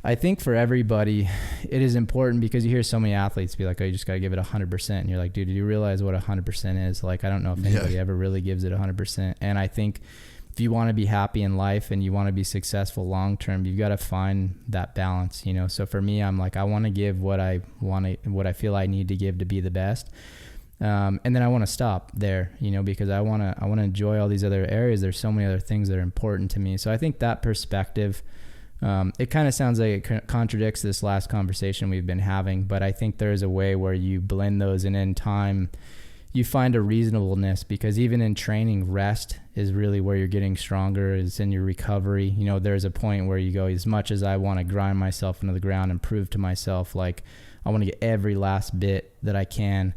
I think for everybody, it is important, because you hear so many athletes be like, oh, you just got to give it 100%. And you're like, dude, do you realize what 100% is? Like, I don't know if anybody ever really gives it 100%. And I think if you want to be happy in life and you want to be successful long-term, you've got to find that balance, you know? So for me, I'm like, I want to give what I feel I need to give to be the best. And then I want to stop there, you know, because I want to enjoy all these other areas. There's so many other things that are important to me. So I think that perspective, it kind of sounds like it contradicts this last conversation we've been having, but I think there's a way where you blend those, and in time you find a reasonableness, because even in training, rest is really where you're getting stronger, is in your recovery. You know, there's a point where you go, as much as I want to grind myself into the ground and prove to myself, like, I want to get every last bit that I can.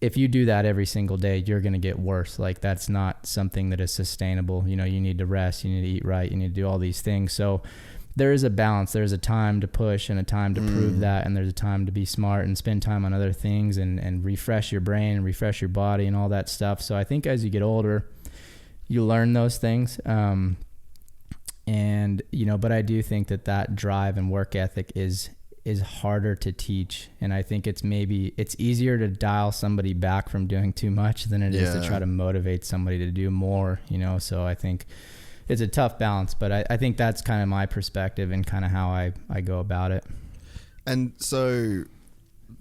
If you do that every single day, you're going to get worse. Like, that's not something that is sustainable. You know, you need to rest, you need to eat right, you need to do all these things. So there is a balance. There's a time to push and a time to prove that, and there's a time to be smart and spend time on other things and refresh your brain and refresh your body and all that stuff. So I think as you get older, you learn those things. And, you know, but I do think that drive and work ethic is harder to teach. And I think it's easier to dial somebody back from doing too much than it is to try to motivate somebody to do more, you know? So I think it's a tough balance, but I think that's kind of my perspective and kind of how I go about it. And so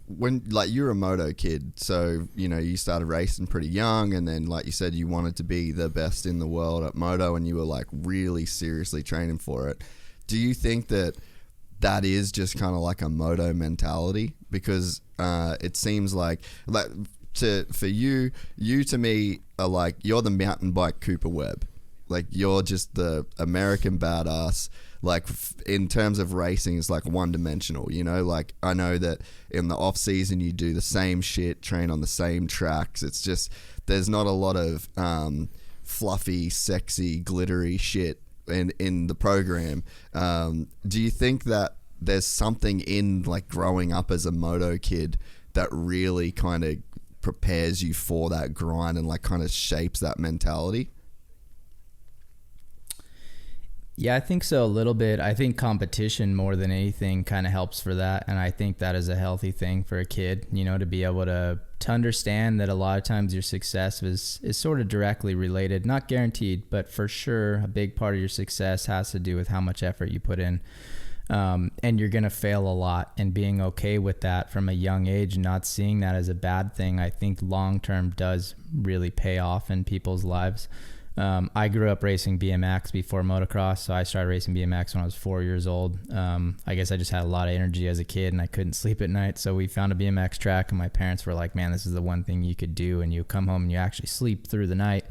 when, like, you're a moto kid, so, you know, you started racing pretty young, and then, like you said, you wanted to be the best in the world at moto, and you were like really seriously training for it. Do you think that is just kind of like a moto mentality? Because it seems like for you to me are like, you're the mountain bike Cooper Webb. Like, you're just the American badass. Like, in terms of racing, it's like one-dimensional, you know? Like, I know that in the off-season you do the same shit, train on the same tracks. It's just, there's not a lot of fluffy, sexy, glittery shit in the program. Do you think that there's something in, like, growing up as a moto kid that really kind of prepares you for that grind and, like, kind of shapes that mentality? Yeah, I think so, a little bit. I think competition more than anything kind of helps for that. And I think that is a healthy thing for a kid, you know, to be able to understand that a lot of times your success is sort of directly related, not guaranteed, but for sure a big part of your success has to do with how much effort you put in. And you're going to fail a lot, and being okay with that from a young age and not seeing that as a bad thing, I think long-term does really pay off in people's lives. I grew up racing BMX before motocross, so I started racing BMX when I was 4 years old. I guess I just had a lot of energy as a kid, and I couldn't sleep at night, so we found a BMX track, and my parents were like, man, this is the one thing you could do, and you come home and you actually sleep through the night.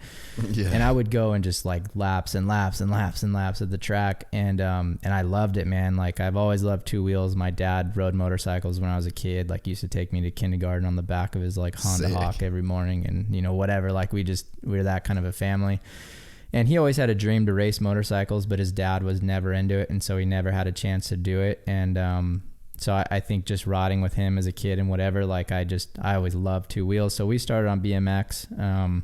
Yeah. And I would go and just like laps and laps and laps and laps at the track, and I loved it, man. Like, I've always loved two wheels. My dad rode motorcycles when I was a kid, like used to take me to kindergarten on the back of his like Honda Hawk every morning, and you know, whatever, like we were that kind of a family. And he always had a dream to race motorcycles, but his dad was never into it, and so he never had a chance to do it. And so I think just riding with him as a kid and whatever, like I always loved two wheels. So we started on BMX.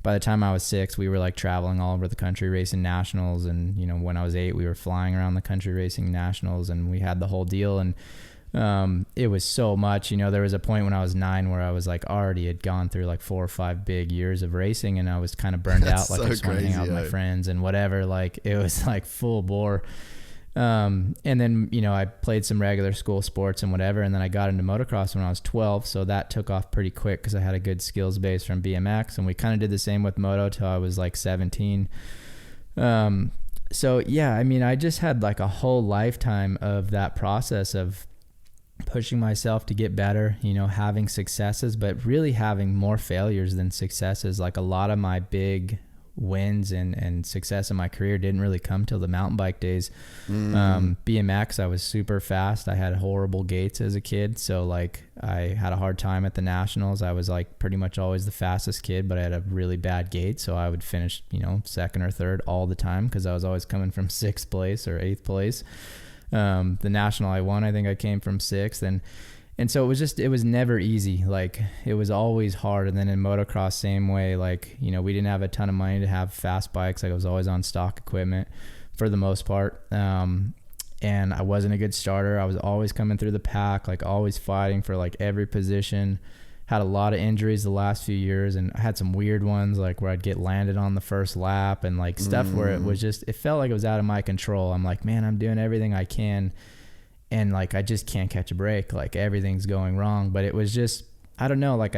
By the time I was 6, we were like traveling all over the country racing nationals, and you know, when I was 8, we were flying around the country racing nationals, and we had the whole deal. And it was so much, you know, there was a point when I was 9 where I was like already had gone through like 4 or 5 big years of racing, and I was kind of burned out. Like, I just wanted to hang out with my friends and whatever. Like, it was like full bore. And then, you know, I played some regular school sports and whatever, and then I got into motocross when I was 12, so that took off pretty quick because I had a good skills base from BMX, and we kind of did the same with moto till I was like 17. So yeah, I mean, I just had like a whole lifetime of that process of pushing myself to get better, you know, having successes, but really having more failures than successes. Like, a lot of my big wins and success in my career didn't really come till the mountain bike days. BMX, I was super fast. I had horrible gaits as a kid, so like I had a hard time at the nationals. I was like pretty much always the fastest kid, but I had a really bad gait, so I would finish, you know, 2nd or 3rd all the time because I was always coming from 6th place or 8th place. The national I won, I think I came from 6th, and so it was never easy. Like, it was always hard. And then in motocross, same way, like, you know, we didn't have a ton of money to have fast bikes. Like, I was always on stock equipment for the most part. And I wasn't a good starter. I was always coming through the pack, like always fighting for like every position. Had a lot of injuries the last few years, and I had some weird ones, like where I'd get landed on the first lap and like stuff where it was just, it felt like it was out of my control. I'm like, man, I'm doing everything I can, and like I just can't catch a break. Like, everything's going wrong. But it was just, I don't know, like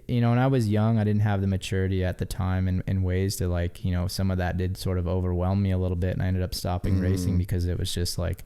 you know, when I was young, I didn't have the maturity at the time in ways to, like, you know, some of that did sort of overwhelm me a little bit, and I ended up stopping racing because it was just like,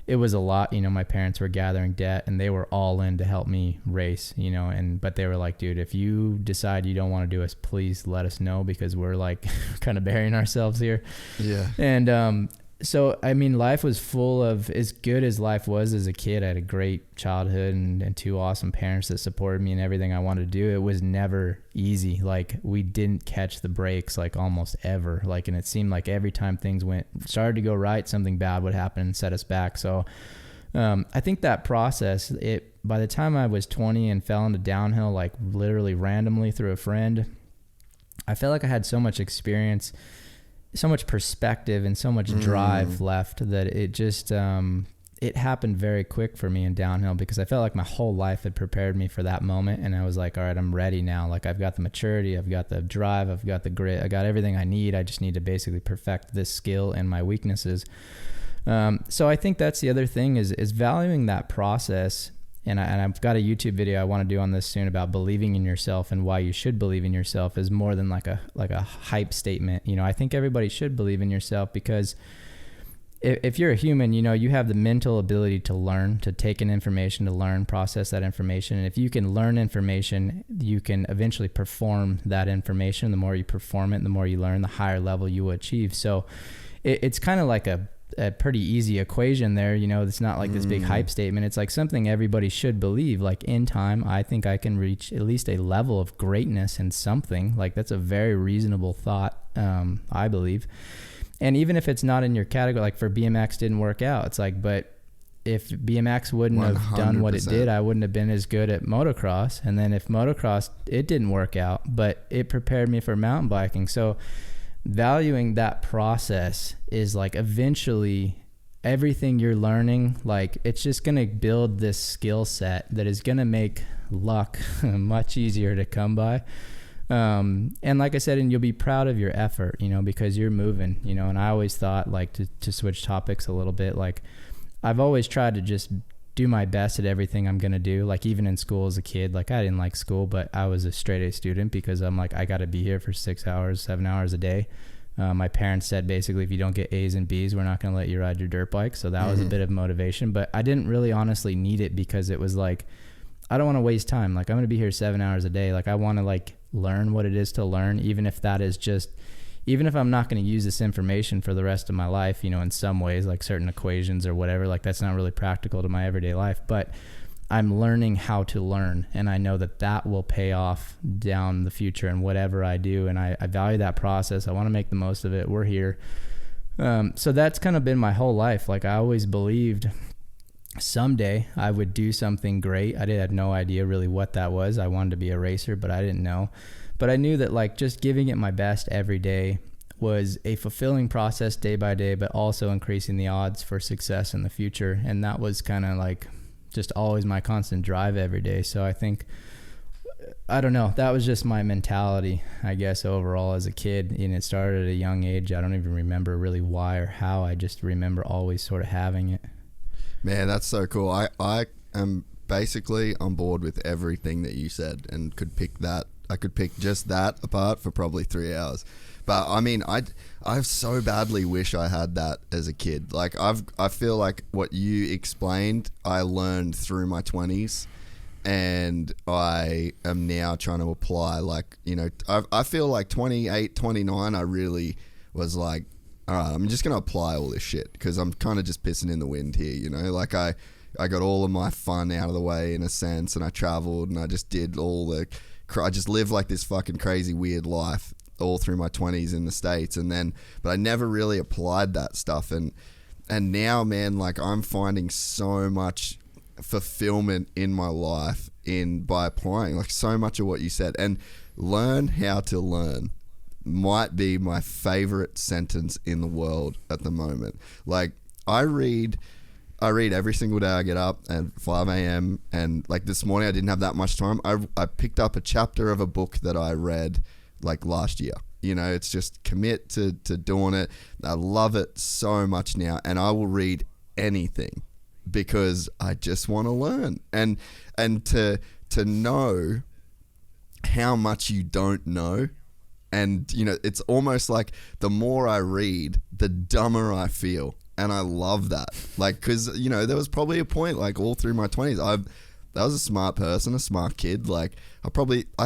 it was a lot. You know, my parents were gathering debt, and they were all in to help me race, you know, but they were like, dude, if you decide you don't want to do us, please let us know, because we're like kind of burying ourselves here. Yeah. And so, I mean, life was full of, as good as life was as a kid, I had a great childhood and 2 awesome parents that supported me in everything I wanted to do. It was never easy. Like, we didn't catch the breaks, like, almost ever. Like, and it seemed like every time things started to go right, something bad would happen and set us back. So I think that process, by the time I was 20 and fell into downhill, like literally randomly through a friend, I felt like I had so much experience, so much perspective, and so much drive left that it just it happened very quick for me in downhill, because I felt like my whole life had prepared me for that moment, and I was like, all right, I'm ready now. Like, I've got the maturity, I've got the drive, I've got the grit, I got everything I need. I just need to basically perfect this skill and my weaknesses. So I think that's the other thing is valuing that process. And I've got a YouTube video I want to do on this soon about believing in yourself, and why you should believe in yourself is more than like a hype statement. You know, I think everybody should believe in yourself, because if you're a human, you know, you have the mental ability to learn, to take in information, to learn, process that information. And if you can learn information, you can eventually perform that information. The more you perform it, the more you learn, the higher level you will achieve. So it's kind of like a pretty easy equation there. You know, it's not like this big hype statement. It's like something everybody should believe. Like, in time, I think I can reach at least a level of greatness in something. Like, that's a very reasonable thought, I believe. And even if it's not in your category, like for BMX didn't work out, it's like, but if BMX wouldn't 100%. Have done what it did, I wouldn't have been as good at motocross. And then if motocross, it didn't work out, but it prepared me for mountain biking. So valuing that process is like, eventually everything you're learning, like, it's just going to build this skill set that is going to make luck much easier to come by. And like I said, and you'll be proud of your effort, you know, because you're moving, you know. And I always thought, like, to switch topics a little bit, like, I've always tried to just do my best at everything I'm going to do. Like even in school as a kid, like I didn't like school, but I was a straight A student because I'm like, I got to be here for 6 hours, 7 hours a day. My parents said basically, if you don't get A's and B's, we're not going to let you ride your dirt bike. So that was a bit of motivation, but I didn't really honestly need it because it was like, I don't want to waste time. Like I'm going to be here 7 hours a day. Like I want to like learn what it is to learn, even if that is just, even if I'm not going to use this information for the rest of my life, you know, in some ways, like certain equations or whatever, like that's not really practical to my everyday life, but I'm learning how to learn. And I know that that will pay off down the future in whatever I do. And I value that process. I want to make the most of it. We're here. So that's kind of been my whole life. Like I always believed someday I would do something great. I had no idea really what that was. I wanted to be a racer, but I didn't know. But I knew that like just giving it my best every day was a fulfilling process day by day, but also increasing the odds for success in the future. And that was kind of like just always my constant drive every day. So I think, I don't know, that was just my mentality, I guess, overall as a kid. And it started at a young age. I don't even remember really why or how. I just remember always sort of having it. Man, that's so cool. I am basically on board with everything that you said and could pick that. I could pick just that apart for probably 3 hours. But I mean, I so badly wish I had that as a kid. Like I feel like what you explained, I learned through my 20s, and I am now trying to apply. Like, you know, I feel like 28, 29, I really was like, all right, I'm just going to apply all this shit because I'm kind of just pissing in the wind here, you know? Like I got all of my fun out of the way in a sense, and I traveled and I just did I just lived like this fucking crazy weird life all through my 20s in the States, but I never really applied that stuff, and now, man, like I'm finding so much fulfillment in my life by applying like so much of what you said. And learn how to learn might be my favorite sentence in the world at the moment. Like I read every single day. I get up at 5 a.m. and like this morning I didn't have that much time. I picked up a chapter of a book that I read like last year. You know, it's just commit to doing it. I love it so much now, and I will read anything because I just want to learn and to know how much you don't know. And you know, it's almost like the more I read, the dumber I feel. And I love that. Like, because, you know, there was probably a point, like, all through my 20s, I was a smart person, a smart kid. Like, I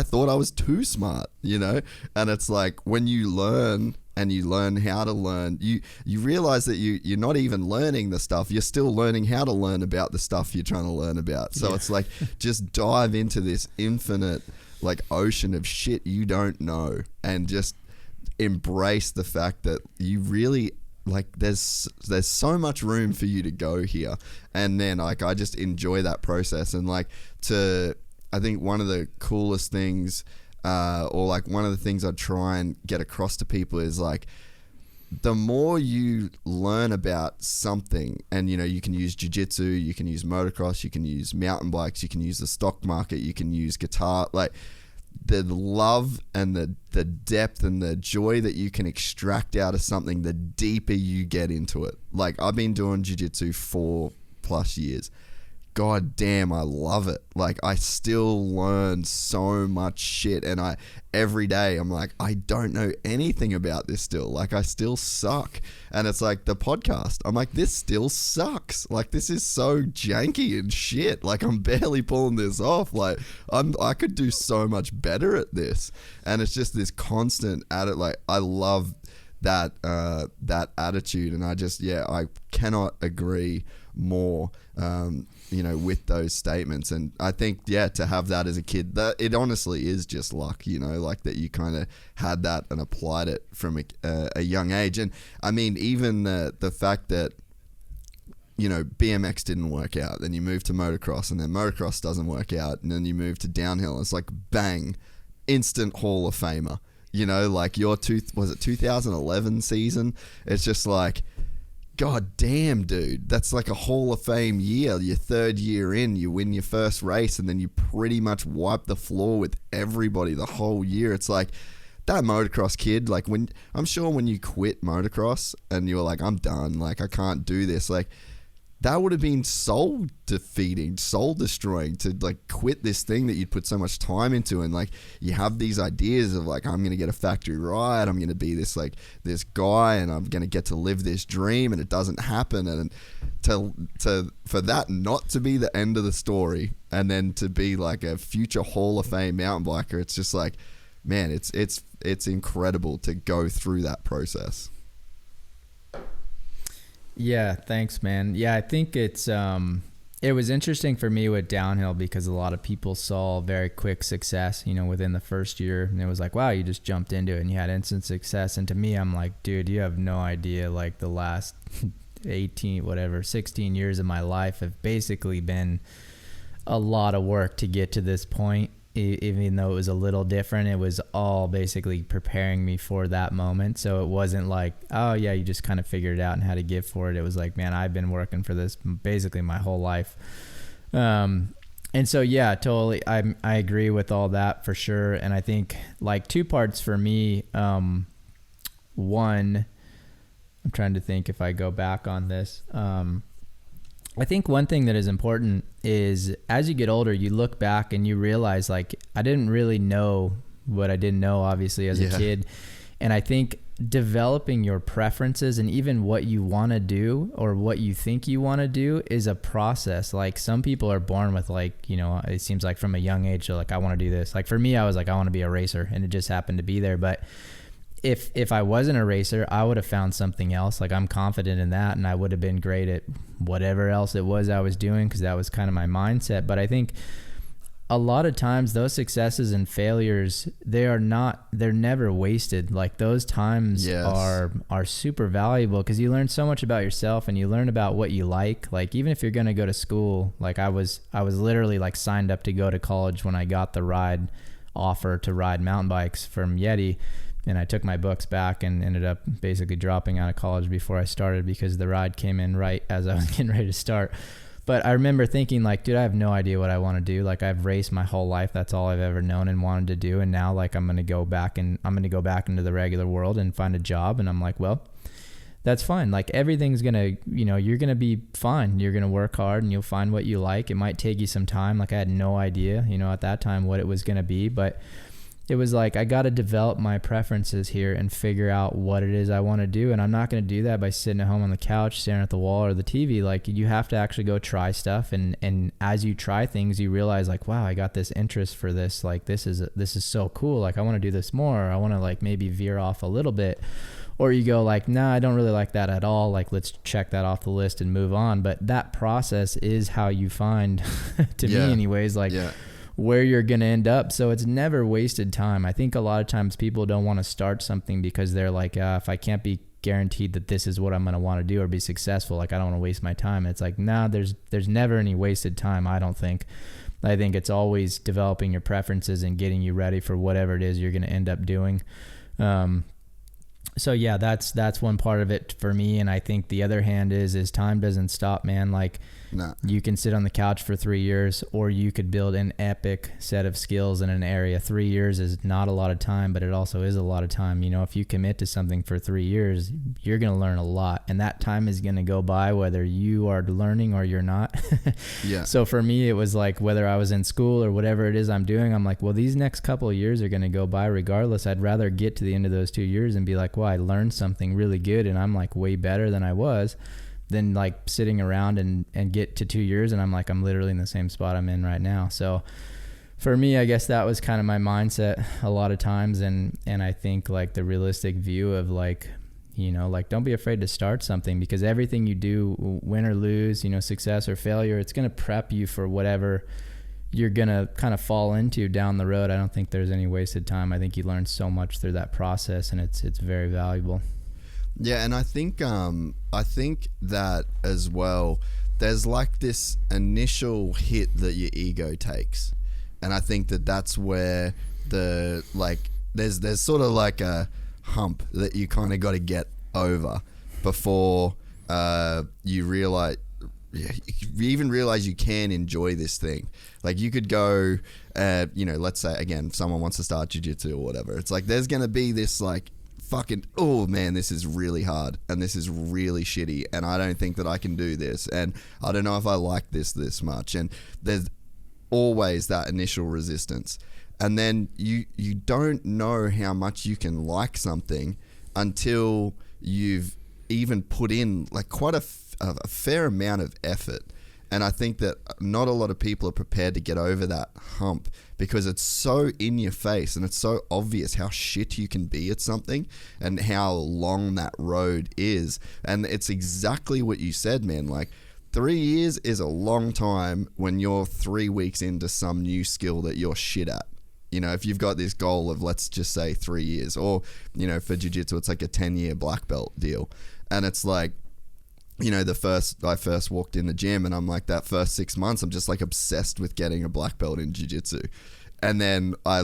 thought I was too smart, you know? And it's like, when you learn and you learn how to learn, you realize that you're not even learning the stuff. You're still learning how to learn about the stuff you're trying to learn about. So it's like, just dive into this infinite, like, ocean of shit you don't know and just embrace the fact that you really... like there's so much room for you to go here. And then like I just enjoy that process. And like I think one of the coolest things or like one of the things I try and get across to people is like, the more you learn about something, and you know, you can use jiu-jitsu, you can use motocross, you can use mountain bikes, you can use the stock market, you can use guitar, like the love and the depth and the joy that you can extract out of something, the deeper you get into it. Like I've been doing jiu-jitsu 4+ years. God damn, I love it. Like I still learn so much shit, and every day I'm like, I don't know anything about this still. Like I still suck. And it's like the podcast, I'm like, this still sucks. Like this is so janky and shit. Like I'm barely pulling this off. Like I could do so much better at this. And it's just this constant like I love that attitude, and I cannot agree more you know, with those statements. And I think to have that as a kid, that it honestly is just luck, you know, like that you kind of had that and applied it from a young age. And I mean, even the fact that, you know, BMX didn't work out, then you move to motocross, and then motocross doesn't work out, and then you move to downhill. It's like bang, instant Hall of Famer. You know, like your 2011 season? It's just like, God damn, dude, that's like a Hall of Fame year. Your third year in, you win your first race, and then you pretty much wipe the floor with everybody the whole year. It's like that motocross kid, like I'm sure when you quit motocross and you were like, I'm done, like I can't do this, like that would have been soul defeating, soul destroying to like quit this thing that you'd put so much time into. And like you have these ideas of like, I'm going to get a factory ride, I'm going to be this like this guy, and I'm going to get to live this dream, and it doesn't happen. And for that not to be the end of the story, and then to be like a future Hall of Fame mountain biker, it's just like, man, it's incredible to go through that process. Yeah, thanks, man. Yeah, I think it was interesting for me with downhill because a lot of people saw very quick success, you know, within the first year. And it was like, wow, you just jumped into it and you had instant success. And to me, I'm like, dude, you have no idea. Like the last 16 years of my life have basically been a lot of work to get to this point. Even though it was a little different, it was all basically preparing me for that moment. So it wasn't like, oh yeah, you just kind of figured it out and had to give for it. It was like, man, I've been working for this basically my whole life. And so, yeah, totally. I agree with all that for sure. And I think like two parts for me. One, I'm trying to think if I go back on this. I think one thing that is important is as you get older, you look back and you realize like, I didn't really know what I didn't know, obviously, as a kid. And I think developing your preferences and even what you want to do or what you think you want to do is a process. Like some people are born with like, you know, it seems like from a young age, they're like, I want to do this. Like for me, I was like, I want to be a racer, and it just happened to be there. But if I wasn't a racer, I would have found something else. Like I'm confident in that, and I would have been great at whatever else it was I was doing, because that was kind of my mindset. But I think a lot of times those successes and failures, they're never wasted. Like those times are super valuable, because you learn so much about yourself and you learn about what you like. Like even if you're going to go to school, like I was literally like signed up to go to college when I got the ride offer to ride mountain bikes from Yeti. And I took my books back and ended up basically dropping out of college before I started, because the ride came in right as I was getting ready to start. But I remember thinking like, dude, I have no idea what I want to do. Like I've raced my whole life. That's all I've ever known and wanted to do. And now like I'm going to go back into the regular world and find a job. And I'm like, well, that's fine. Like everything's going to, you know, you're going to be fine. You're going to work hard and you'll find what you like. It might take you some time. Like I had no idea, you know, at that time what it was going to be, but it was like, I got to develop my preferences here and figure out what it is I want to do. And I'm not going to do that by sitting at home on the couch, staring at the wall or the TV. Like you have to actually go try stuff. And as you try things, you realize like, wow, I got this interest for this. Like, this is so cool. Like I want to do this more. I want to like maybe veer off a little bit. Or you go like, nah, I don't really like that at all. Like, let's check that off the list and move on. But that process is how you find, to me anyways, like where you're going to end up. So it's never wasted time. I think a lot of times people don't want to start something because they're like, if I can't be guaranteed that this is what I'm going to want to do or be successful, like I don't want to waste my time. It's like, nah, there's never any wasted time. I don't think. I think it's always developing your preferences and getting you ready for whatever it is you're going to end up doing. So yeah, that's one part of it for me. And I think the other hand is time doesn't stop, man. Like you can sit on the couch for 3 years, or you could build an epic set of skills in an area. 3 years is not a lot of time, but it also is a lot of time. You know, if you commit to something for 3 years, you're going to learn a lot, and that time is going to go by whether you are learning or you're not. So for me, it was like, whether I was in school or whatever it is I'm doing, I'm like, well, these next couple of years are going to go by regardless. I'd rather get to the end of those 2 years and be like, well, I learned something really good and I'm like way better than I was, than like sitting around and get to 2 years and I'm like, I'm literally in the same spot I'm in right now. So for me, I guess that was kind of my mindset a lot of times. And I think like the realistic view of like, you know, like don't be afraid to start something, because everything you do, win or lose, you know, success or failure, it's going to prep you for whatever you're going to kind of fall into down the road. I don't think there's any wasted time. I think you learn so much through that process, and it's very valuable. Yeah, and I think that as well, there's like this initial hit that your ego takes, and I think that's where the like there's sort of like a hump that you kind of got to get over before you realize. You even realize you can enjoy this thing. Like you could go, you know, let's say again, if someone wants to start jiu-jitsu or whatever, it's like there's going to be this like fucking, oh man, this is really hard and this is really shitty and I don't think that I can do this and I don't know if I like this much, and there's always that initial resistance, and then you don't know how much you can like something until you've even put in like quite a fair amount of effort. And I think that not a lot of people are prepared to get over that hump because it's so in your face and it's so obvious how shit you can be at something and how long that road is. And it's exactly what you said, man. Like 3 years is a long time when you're 3 weeks into some new skill that you're shit at. You know, if you've got this goal of, let's just say 3 years, or, you know, for jiu-jitsu, it's like a 10-year black belt deal. And it's like, you know, I first walked in the gym and I'm like, that first 6 months, I'm just like obsessed with getting a black belt in jiu-jitsu. And then I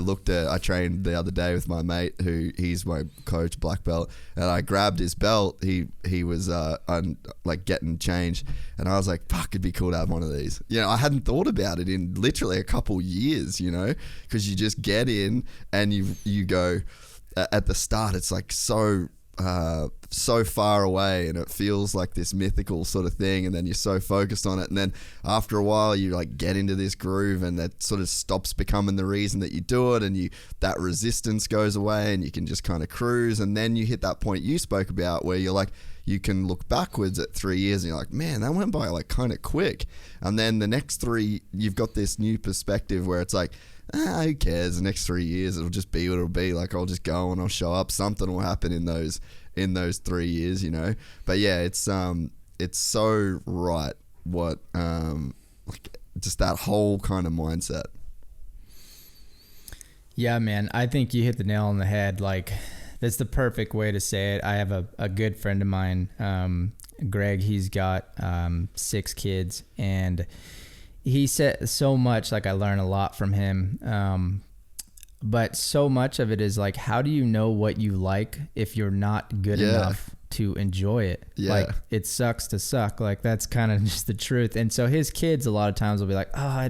trained the other day with my mate he's my coach, black belt, and I grabbed his belt. He was like getting changed, and I was like, fuck, it'd be cool to have one of these. You know, I hadn't thought about it in literally a couple years, you know, because you just get in and you go, at the start, it's like so far away and it feels like this mythical sort of thing, and then you're so focused on it, and then after a while you like get into this groove and that sort of stops becoming the reason that you do it, and that resistance goes away and you can just kind of cruise, and then you hit that point you spoke about where you're like, you can look backwards at 3 years and you're like, man, that went by like kind of quick, and then the next 3 you've got this new perspective where it's like, who cares, the next 3 years it'll just be what it'll be, like I'll just go and I'll show up, something will happen in those 3 years, you know. But yeah, it's so right what like just that whole kind of mindset. Yeah, man, I think you hit the nail on the head. Like, that's the perfect way to say it. I have a good friend of mine, Greg. He's got 6 kids, and he said so much, like I learn a lot from him. But so much of it is like, how do you know what you like if you're not good enough to enjoy it? Like, it sucks to suck. Like, that's kind of just the truth. And so his kids a lot of times will be like, oh,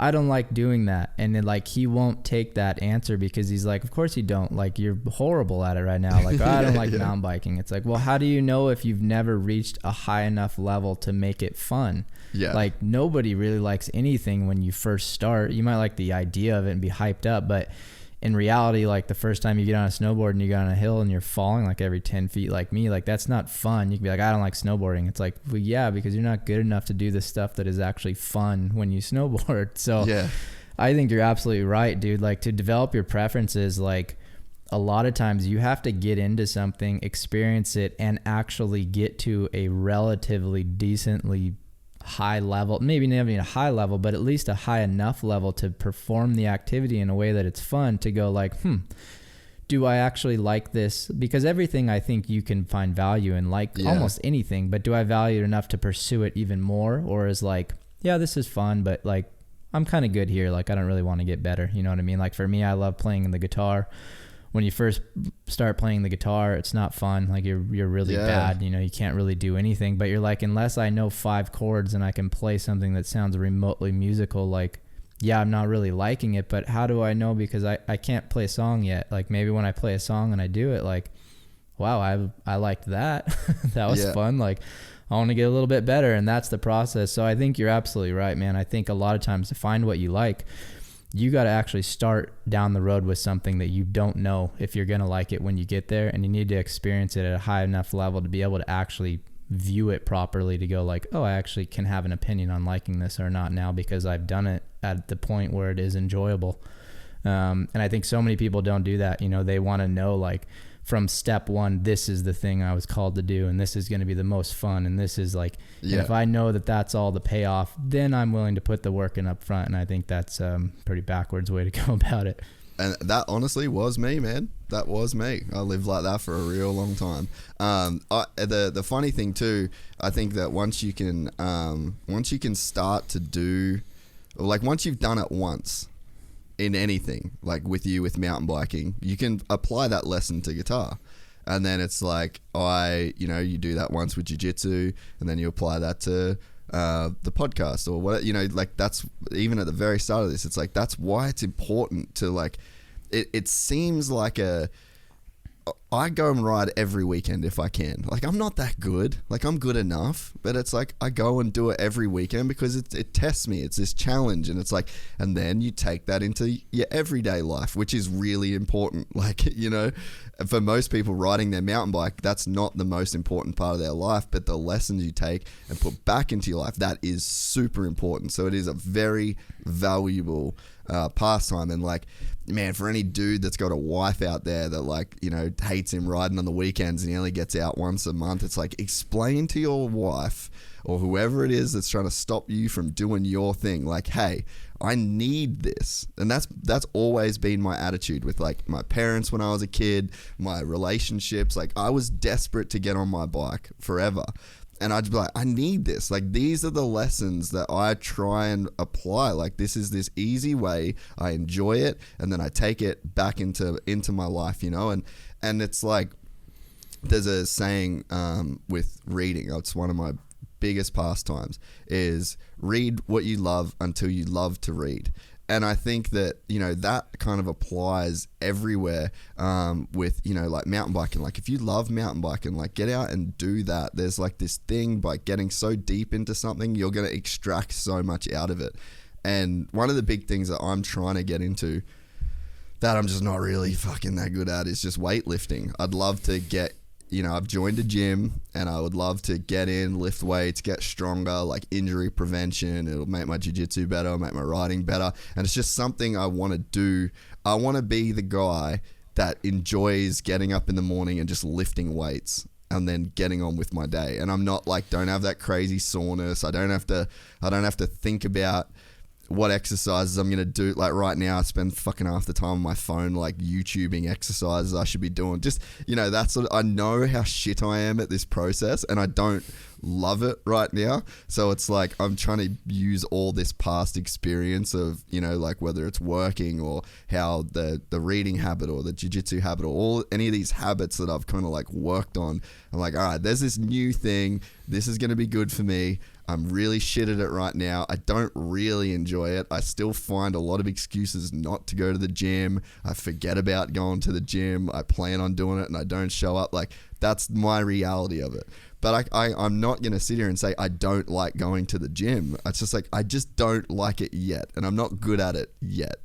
I don't like doing that. And then like, he won't take that answer because he's like, of course you don't. Like, you're horrible at it right now. Like, I don't like mountain biking. It's like, well, how do you know if you've never reached a high enough level to make it fun? Yeah. Like, nobody really likes anything when you first start. You might like the idea of it and be hyped up, but in reality, like the first time you get on a snowboard and you get on a hill and you're falling like every 10 feet like me, like that's not fun. You can be like, I don't like snowboarding. It's like, well, yeah, because you're not good enough to do the stuff that is actually fun when you snowboard. So I think you're absolutely right, dude. Like, to develop your preferences, like a lot of times you have to get into something, experience it, and actually get to a relatively decently high level, maybe not even a high level, but at least a high enough level to perform the activity in a way that it's fun, to go like, do I actually like this? Because everything, I think you can find value in, like almost anything, but do I value it enough to pursue it even more? Or is like, yeah, this is fun, but like, I'm kind of good here. Like, I don't really want to get better. You know what I mean? Like, for me, I love playing the guitar. When you first start playing the guitar, it's not fun. Like, you're really bad. You know, you can't really do anything, but you're like, unless I know 5 chords and I can play something that sounds remotely musical, like, yeah, I'm not really liking it, but how do I know? Because I can't play a song yet. Like, maybe when I play a song and I do it, like, wow, I liked that. That was fun. Like, I want to get a little bit better, and that's the process. So I think you're absolutely right, man. I think a lot of times to find what you like, you got to actually start down the road with something that you don't know if you're going to like it when you get there, and you need to experience it at a high enough level to be able to actually view it properly, to go like, oh, I actually can have an opinion on liking this or not now because I've done it at the point where it is enjoyable. And I think so many people don't do that. You know, they want to know, like, from step one, this is the thing I was called to do, and this is going to be the most fun, and this is like, and if I know that that's all the payoff, then I'm willing to put the work in up front. And I think that's pretty backwards way to go about it. And that honestly was me, man. That was me. I lived like that for a real long time. The funny thing too, I think that once you can start to do, like, once you've done it once in anything, like with mountain biking, you can apply that lesson to guitar. And then it's like, you do that once with jiu-jitsu, and then you apply that to the podcast or what, like, that's even at the very start of this, it's like, that's why it's important to, like, it seems like I go and ride every weekend if I can. Like, I'm not that good. Like, I'm good enough, but it's like I go and do it every weekend because it tests me. It's this challenge, and it's like, and then you take that into your everyday life, which is really important. Like, you know, for most people riding their mountain bike, that's not the most important part of their life, but the lessons you take and put back into your life, that is super important. So it is a very valuable pastime. And like, man, for any dude that's got a wife out there that, like, you know, hates him riding on the weekends and he only gets out once a month, it's like, explain to your wife or whoever it is that's trying to stop you from doing your thing, like, hey, I need this. And that's always been my attitude with, like, my parents when I was a kid, my relationships. Like, I was desperate to get on my bike forever. And I'd be like, I need this. Like, these are the lessons that I try and apply. Like, this is this easy way. I enjoy it, and then I take it back into my life, you know? And it's like, there's a saying with reading. It's one of my biggest pastimes, is read what you love until you love to read. And I think that, you know, that kind of applies everywhere with, you know, like mountain biking. Like, if you love mountain biking, like, get out and do that. There's like this thing, by getting so deep into something, you're going to extract so much out of it. And one of the big things that I'm trying to get into that I'm just not really fucking that good at is just weightlifting. I'd love to get, you know, I've joined a gym and I would love to get in, lift weights, get stronger, like injury prevention. It'll make my jiu-jitsu better, make my riding better. And it's just something I want to do. I want to be the guy that enjoys getting up in the morning and just lifting weights and then getting on with my day. And I'm not like, don't have that crazy soreness. I don't have to think about what exercises I'm going to do. Like right now, I spend fucking half the time on my phone, like YouTubing exercises I should be doing. Just, you know, that's sort of, I know how shit I am at this process and I don't love it right now. So it's like, I'm trying to use all this past experience of, you know, like whether it's working or how the reading habit or the jiu-jitsu habit or all, any of these habits that I've kind of like worked on. I'm like, all right, there's this new thing. This is going to be good for me. I'm really shit at it right now. I don't really enjoy it. I still find a lot of excuses not to go to the gym. I forget about going to the gym. I plan on doing it and I don't show up. Like, that's my reality of it. But I'm not going to sit here and say I don't like going to the gym. It's just like, I just don't like it yet. And I'm not good at it yet.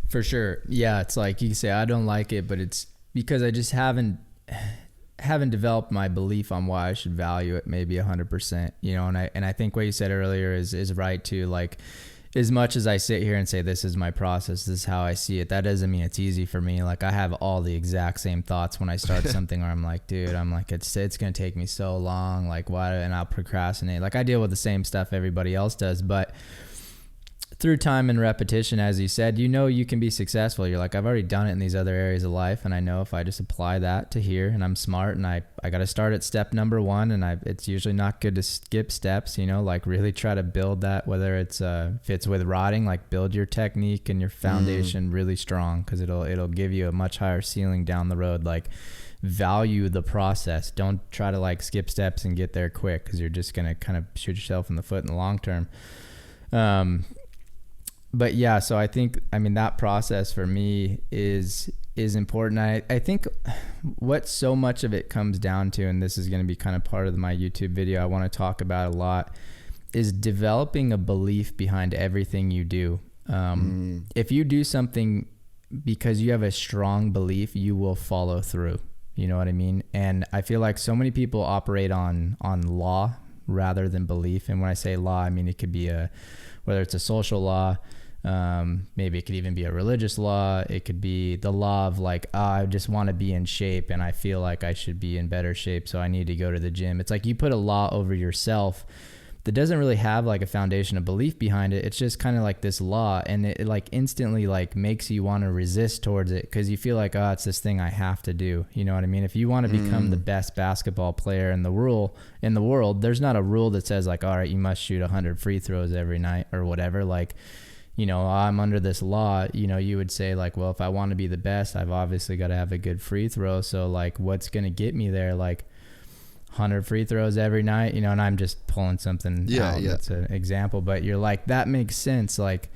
For sure. Yeah, it's like you can say I don't like it, but it's because I just haven't developed my belief on why I should value it maybe 100%, you know, and I think what you said earlier is right too. Like, as much as I sit here and say this is my process, this is how I see it, that doesn't mean it's easy for me. Like, I have all the exact same thoughts when I start something where I'm like, dude, it's going to take me so long, like why, and I'll procrastinate. Like, I deal with the same stuff everybody else does, but through time and repetition, as you said, you know, you can be successful. You're like, I've already done it in these other areas of life. And I know if I just apply that to here and I'm smart and I got to start at step number one, and it's usually not good to skip steps, you know, like really try to build that, whether it's, if it's with riding, like build your technique and your foundation really strong. 'Cause it'll give you a much higher ceiling down the road. Like, value the process. Don't try to like skip steps and get there quick, 'cause you're just going to kind of shoot yourself in the foot in the long term. But yeah, so I think, I mean, that process for me is important. I think what so much of it comes down to, and this is going to be kind of part of my YouTube video I want to talk about a lot, is developing a belief behind everything you do. If you do something because you have a strong belief, you will follow through. You know what I mean? And I feel like so many people operate on law rather than belief. And when I say law, I mean, it could be whether it's a social law, maybe it could even be a religious law. It could be the law of like, I just want to be in shape and I feel like I should be in better shape, so I need to go to the gym. It's like you put a law over yourself that doesn't really have like a foundation of belief behind it. It's just kind of like this law, and it like instantly like makes you want to resist towards it because you feel like, oh, it's this thing I have to do. You know what I mean? If you want to become the best basketball player in the world, there's not a rule that says like, all right, you must shoot 100 free throws every night or whatever. Like, you know, I'm under this law. You know, you would say like, well, if I want to be the best, I've obviously got to have a good free throw. So like, what's going to get me there? Like 100 free throws every night, you know, and I'm just pulling something out. That's an example, but you're like, that makes sense. Like,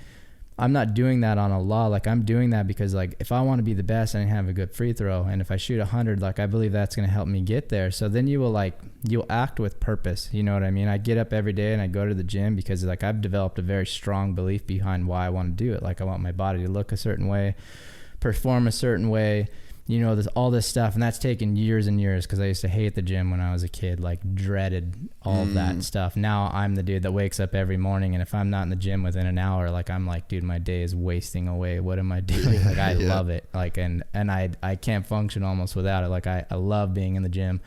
I'm not doing that on a law. Like I'm doing that because like if I want to be the best, I have a good free throw, and if I shoot 100, like I believe that's going to help me get there. So then you'll act with purpose. You know what I mean? I get up every day and I go to the gym because like I've developed a very strong belief behind why I want to do it. Like I want my body to look a certain way, perform a certain way. You know, there's all this stuff, and that's taken years and years because I used to hate the gym when I was a kid, like dreaded all of that stuff. Now I'm the dude that wakes up every morning, and if I'm not in the gym within an hour, like I'm like, dude, my day is wasting away. What am I doing? Like I love it. Like, and I can't function almost without it. Like I love being in the gym.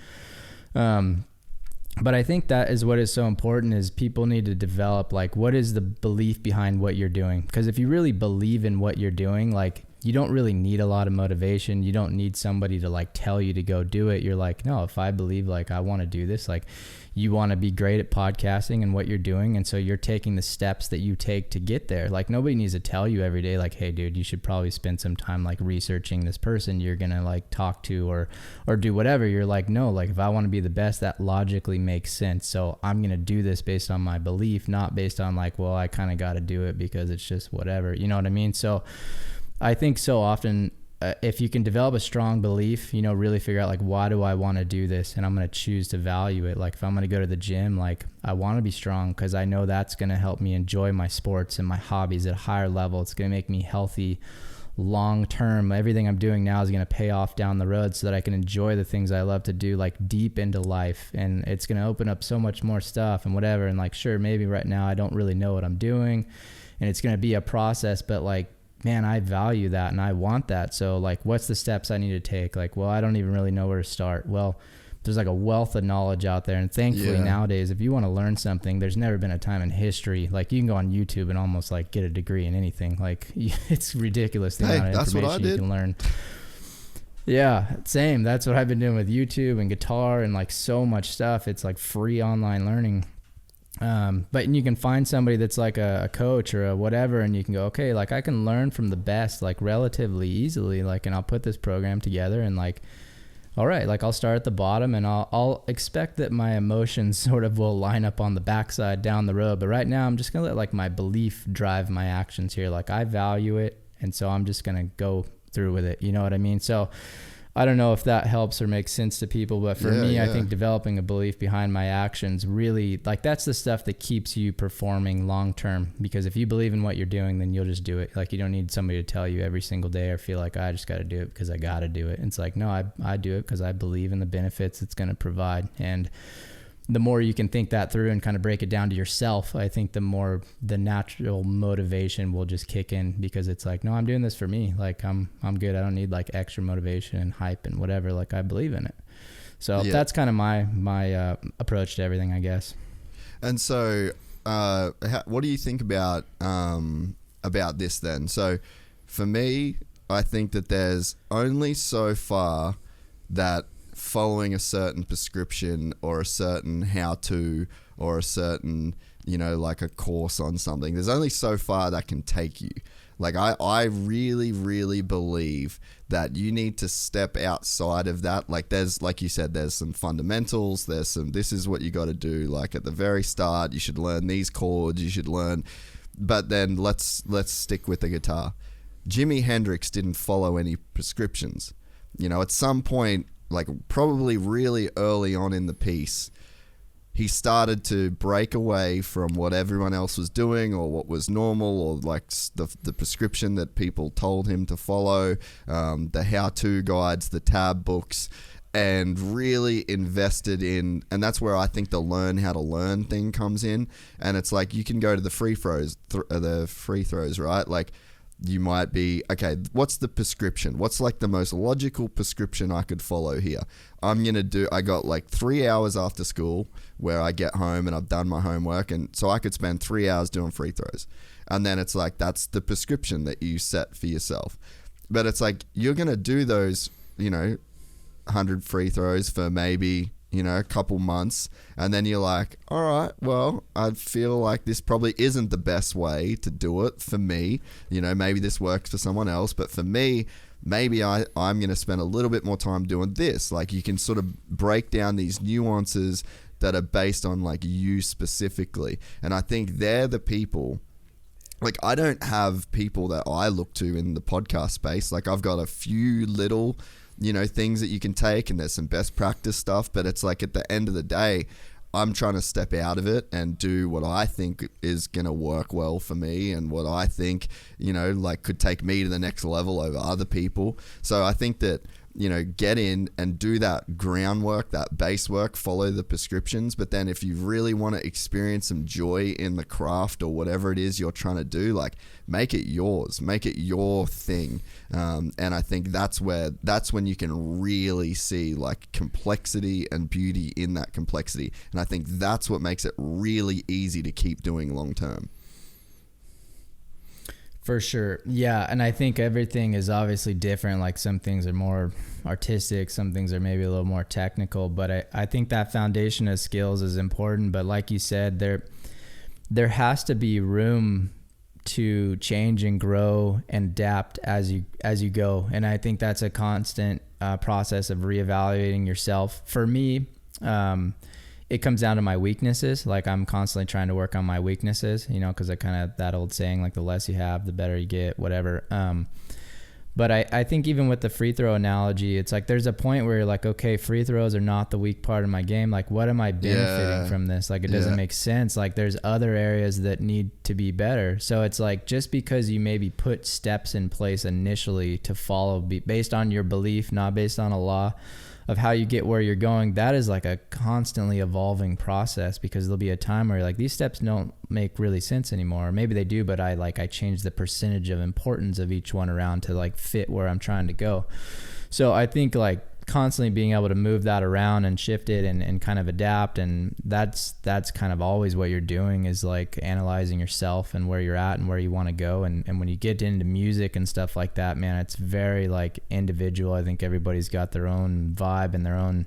But I think that is what is so important is people need to develop, like, what is the belief behind what you're doing? Because if you really believe in what you're doing, like, you don't really need a lot of motivation. You don't need somebody to like tell you to go do it. You're like, no, if I believe like I want to do this, like you want to be great at podcasting and what you're doing. And so you're taking the steps that you take to get there. Like nobody needs to tell you every day, like, hey dude, you should probably spend some time like researching this person you're going to like talk to or do whatever. You're like, no, like if I want to be the best, that logically makes sense. So I'm going to do this based on my belief, not based on like, well, I kind of got to do it because it's just whatever, you know what I mean? So I think so often if you can develop a strong belief, you know, really figure out like, why do I want to do this? And I'm going to choose to value it. Like if I'm going to go to the gym, like I want to be strong because I know that's going to help me enjoy my sports and my hobbies at a higher level. It's going to make me healthy long term. Everything I'm doing now is going to pay off down the road so that I can enjoy the things I love to do, like deep into life. And it's going to open up so much more stuff and whatever. And like, sure, maybe right now I don't really know what I'm doing and it's going to be a process, but like, man, I value that and I want that. So like, what's the steps I need to take? Like, well, I don't even really know where to start. Well, there's like a wealth of knowledge out there. And thankfully nowadays, if you want to learn something, there's never been a time in history. Like you can go on YouTube and almost like get a degree in anything. Like it's ridiculous the amount of information you can learn. Yeah, same. That's what I've been doing with YouTube and guitar and like so much stuff. It's like free online learning. But you can find somebody that's like a coach or a whatever, and you can go, okay, like I can learn from the best, like relatively easily, like, and I'll put this program together and like, all right, like I'll start at the bottom and I'll expect that my emotions sort of will line up on the backside down the road. But right now I'm just going to let like my belief drive my actions here. Like I value it. And so I'm just going to go through with it. You know what I mean? So I don't know if that helps or makes sense to people, but for me, I think developing a belief behind my actions really, like that's the stuff that keeps you performing long term. Because if you believe in what you're doing, then you'll just do it. Like you don't need somebody to tell you every single day or feel like I just got to do it because I got to do it. It's like, no, I do it because I believe in the benefits it's going to provide. And the more you can think that through and kind of break it down to yourself, I think the more the natural motivation will just kick in because it's like, no, I'm doing this for me. Like I'm good. I don't need like extra motivation and hype and whatever. Like I believe in it. So that's kind of my approach to everything, I guess. And so, what do you think about this then? So for me, I think that there's only so far that following a certain prescription or a certain how-to or a certain, you know, like a course on something, there's only so far that can take you. Like I really, really believe that you need to step outside of that. Like there's, like you said, there's some fundamentals, there's some, this is what you got to do. Like at the very start, you should learn these chords, you should learn, but then let's stick with the guitar. Jimi Hendrix didn't follow any prescriptions. You know, at some point, like probably really early on in the piece, he started to break away from what everyone else was doing or what was normal or like the prescription that people told him to follow, the how-to guides, the tab books, and really invested in, and that's where I think the learn how to learn thing comes in. And it's like you can go to the free throws, right? Like you might be, okay, what's the prescription? What's like the most logical prescription I could follow here? I got like 3 hours after school where I get home and I've done my homework. And so I could spend 3 hours doing free throws. And then it's like, that's the prescription that you set for yourself. But it's like, you're going to do those, you know, 100 free throws for maybe, you know, a couple months, and then you're like, all right, well, I feel like this probably isn't the best way to do it for me. You know, maybe this works for someone else, but for me, maybe I'm going to spend a little bit more time doing this. Like you can sort of break down these nuances that are based on like you specifically. And I think they're the people like I don't have people that I look to in the podcast space. Like I've got a few little, things that you can take, and there's some best practice stuff, but it's like at the end of the day, I'm trying to step out of it and do what I think is going to work well for me, and what I think, like could take me to the next level over other people. So I think that, get in and do that groundwork, that base work, follow the prescriptions. But then if you really want to experience some joy in the craft or whatever it is you're trying to do, like make it yours, make it your thing. And I think that's when you can really see like complexity and beauty in that complexity. And I think that's what makes it really easy to keep doing long term. For sure. Yeah. And I think everything is obviously different. Like some things are more artistic, some things are maybe a little more technical, but I think that foundation of skills is important. But like you said, there has to be room to change and grow and adapt as you go. And I think that's a constant process of reevaluating yourself. For me, it comes down to my weaknesses. Like I'm constantly trying to work on my weaknesses, because I kind of, that old saying, like the less you have, the better you get, whatever. But I think even with the free throw analogy, it's like there's a point where you're like, okay, free throws are not the weak part of my game. Like what am I benefiting from this? Like it doesn't make sense. Like there's other areas that need to be better. So it's like just because you maybe put steps in place initially to follow based on your belief, not based on a law of how you get where you're going, that is like a constantly evolving process, because there'll be a time where you're like, these steps don't make really sense anymore. Or maybe they do, but I change the percentage of importance of each one around to like fit where I'm trying to go. So I think like constantly being able to move that around and shift it and kind of adapt, and that's kind of always what you're doing, is like analyzing yourself and where you're at and where you want to go. And when you get into music and stuff like that, man, it's very like individual. I think everybody's got their own vibe and their own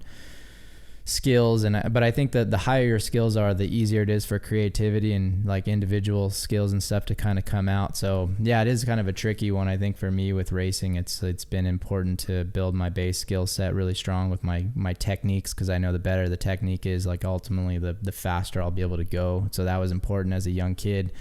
skills, but I think that the higher your skills are, the easier it is for creativity and like individual skills and stuff to kind of come out. So yeah, it is kind of a tricky one. I think for me with racing, it's been important to build my base skill set really strong with my techniques, because I know the better the technique is, like ultimately the faster I'll be able to go. So that was important as a young kid.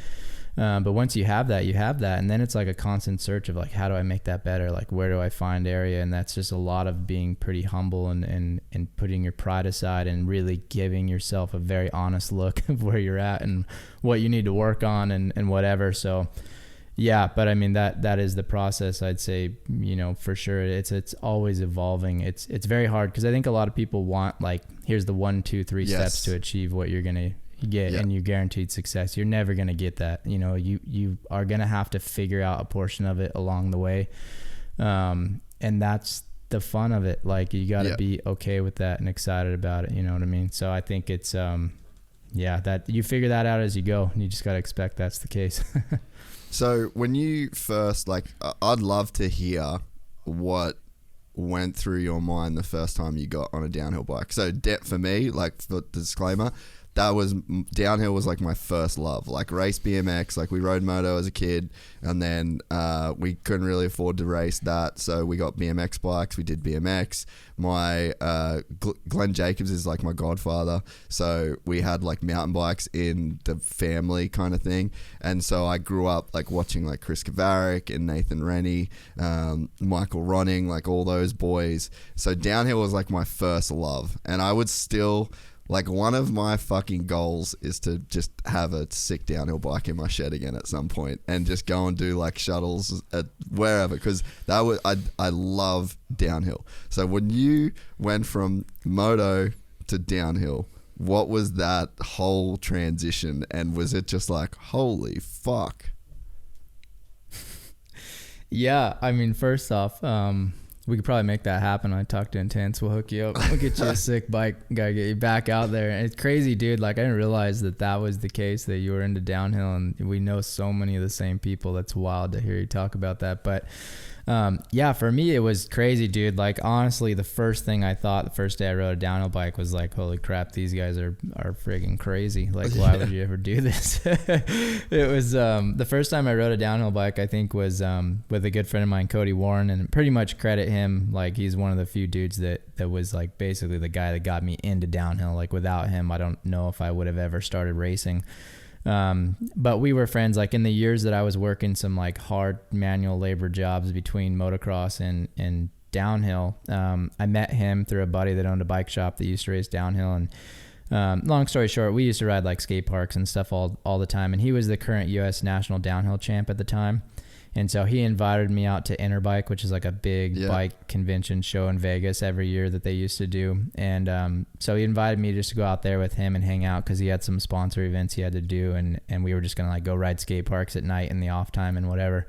But once you have that, and then it's like a constant search of like, how do I make that better? Like, where do I find area? And that's just a lot of being pretty humble and putting your pride aside and really giving yourself a very honest look of where you're at and what you need to work on and whatever. So yeah, but I mean, that is the process. I'd say, for sure. It's always evolving. It's very hard, because I think a lot of people want like, here's the 1, 2, 3 steps to achieve what you're going to get and you guaranteed success. You're never going to get that. You are going to have to figure out a portion of it along the way. And that's the fun of it. Like you got to be okay with that and excited about it. You know what I mean? So I think it's, that you figure that out as you go, and you just got to expect that's the case. So when you first, like, I'd love to hear what went through your mind the first time you got on a downhill bike. So for me, like, for the disclaimer, downhill was like my first love. Like race BMX, like we rode moto as a kid, and then we couldn't really afford to race that, so we got BMX bikes. We did BMX. My Glenn Jacobs is like my godfather, so we had like mountain bikes in the family kind of thing. And so I grew up like watching like Chris Kavaric and Nathan Rennie, Michael Ronning, like all those boys. So downhill was like my first love, and I would still, like, one of my fucking goals is to just have a sick downhill bike in my shed again at some point and just go and do like shuttles at wherever, because I love downhill. So when you went from moto to downhill, what was that whole transition, and was it just like, holy fuck? Yeah, I mean, first off, we could probably make that happen. I talked to Intense. We'll hook you up. We'll get you a sick bike. Gotta get you back out there. And it's crazy, dude. Like, I didn't realize that was the case, that you were into downhill. And we know so many of the same people. That's wild to hear you talk about that. But yeah, for me, it was crazy, dude. Like, honestly, the first thing I thought the first day I rode a downhill bike was like, holy crap, these guys are friggin' crazy. Like, why would you ever do this? It was the first time I rode a downhill bike, I think, was with a good friend of mine, Cody Warren, and pretty much credit him. Like, he's one of the few dudes that was like basically the guy that got me into downhill. Like, without him, I don't know if I would have ever started racing. But we were friends like in the years that I was working some like hard manual labor jobs between motocross and downhill. I met him through a buddy that owned a bike shop that used to race downhill. And long story short, we used to ride like skate parks and stuff all the time. And he was the current U.S. national downhill champ at the time. And so he invited me out to Interbike, which is like a big bike convention show in Vegas every year that they used to do. And so he invited me just to go out there with him and hang out because he had some sponsor events he had to do. And we were just going to like go ride skate parks at night in the off time and whatever.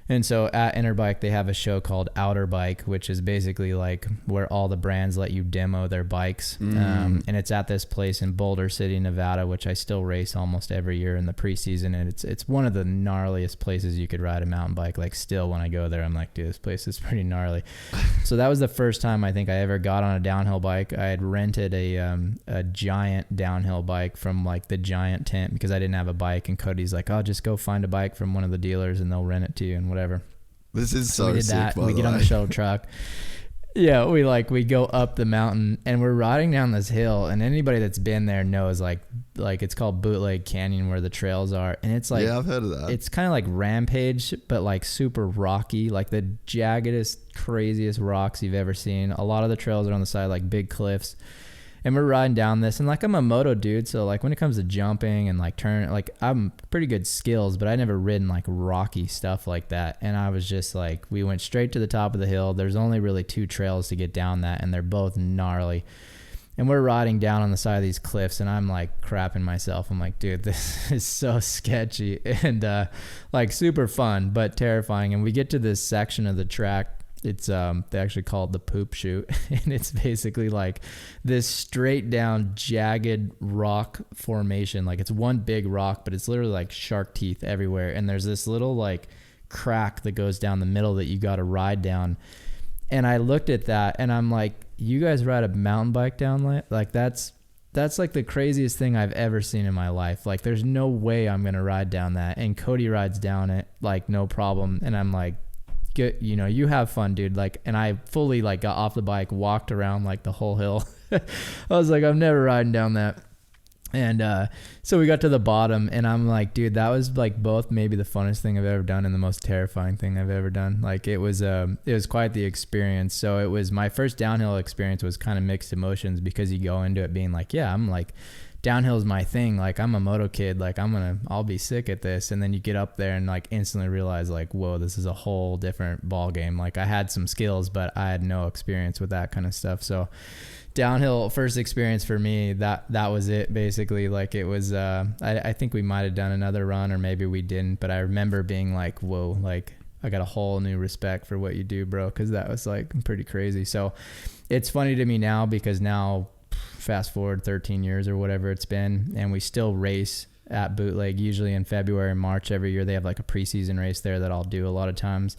And so at Interbike, they have a show called Outer Bike, which is basically like where all the brands let you demo their bikes. And it's at this place in Boulder City, Nevada, which I still race almost every year in the preseason. And it's one of the gnarliest places you could ride a mountain bike. Like still when I go there, I'm like, dude, this place is pretty gnarly. So that was the first time I think I ever got on a downhill bike. I had rented a giant downhill bike from like the Giant tent because I didn't have a bike. And Cody's like, oh, just go find a bike from one of the dealers and they'll rent it to you and whatever. This is so we did sick, that. by We the get on way. the shuttle truck. Yeah, we go up the mountain and we're riding down this hill, and anybody that's been there knows like it's called Bootleg Canyon where the trails are, and it's like, yeah, I've heard of that. it's kind of like Rampage but like super rocky, like the jaggedest, craziest rocks you've ever seen. A lot of the trails are on the side like big cliffs. And we're riding down this, and like I'm a moto dude, so like when it comes to jumping and like turning, like I'm pretty good skills, but I never ridden like rocky stuff like that. And I was just like, we went straight to the top of the hill. There's only really 2 trails to get down that, and they're both gnarly. And we're riding down on the side of these cliffs, and I'm like crapping myself. I'm like, dude, this is so sketchy and like super fun, but terrifying. And we get to this section of the track. It's they actually call it the poop chute, and it's basically like this straight down jagged rock formation. Like it's one big rock, but it's literally like shark teeth everywhere, and there's this little like crack that goes down the middle that you got to ride down. And I looked at that and I'm like, you guys ride a mountain bike down like that's like the craziest thing I've ever seen in my life. Like there's no way I'm gonna ride down that. And Cody rides down it like no problem, and I'm like, good, you know, you have fun, dude. Like, and I fully like got off the bike, walked around like the whole hill. I was like, I'm never riding down that. And so we got to the bottom, and I'm like, dude, that was like both maybe the funnest thing I've ever done and the most terrifying thing I've ever done. Like it was quite the experience. So it was my first downhill experience, was kind of mixed emotions, because you go into it being like, yeah, I'm like, downhill is my thing. Like I'm a moto kid. Like I'll be sick at this. And then you get up there and like instantly realize like, whoa, this is a whole different ball game. Like I had some skills, but I had no experience with that kind of stuff. So downhill first experience for me, that was it basically. Like it was, I think we might've done another run or maybe we didn't, but I remember being like, whoa, like I got a whole new respect for what you do, bro. Cause that was like pretty crazy. So it's funny to me now, because now, fast forward 13 years or whatever it's been, and we still race at Bootleg, usually in February and March every year. They have like a preseason race there that I'll do a lot of times.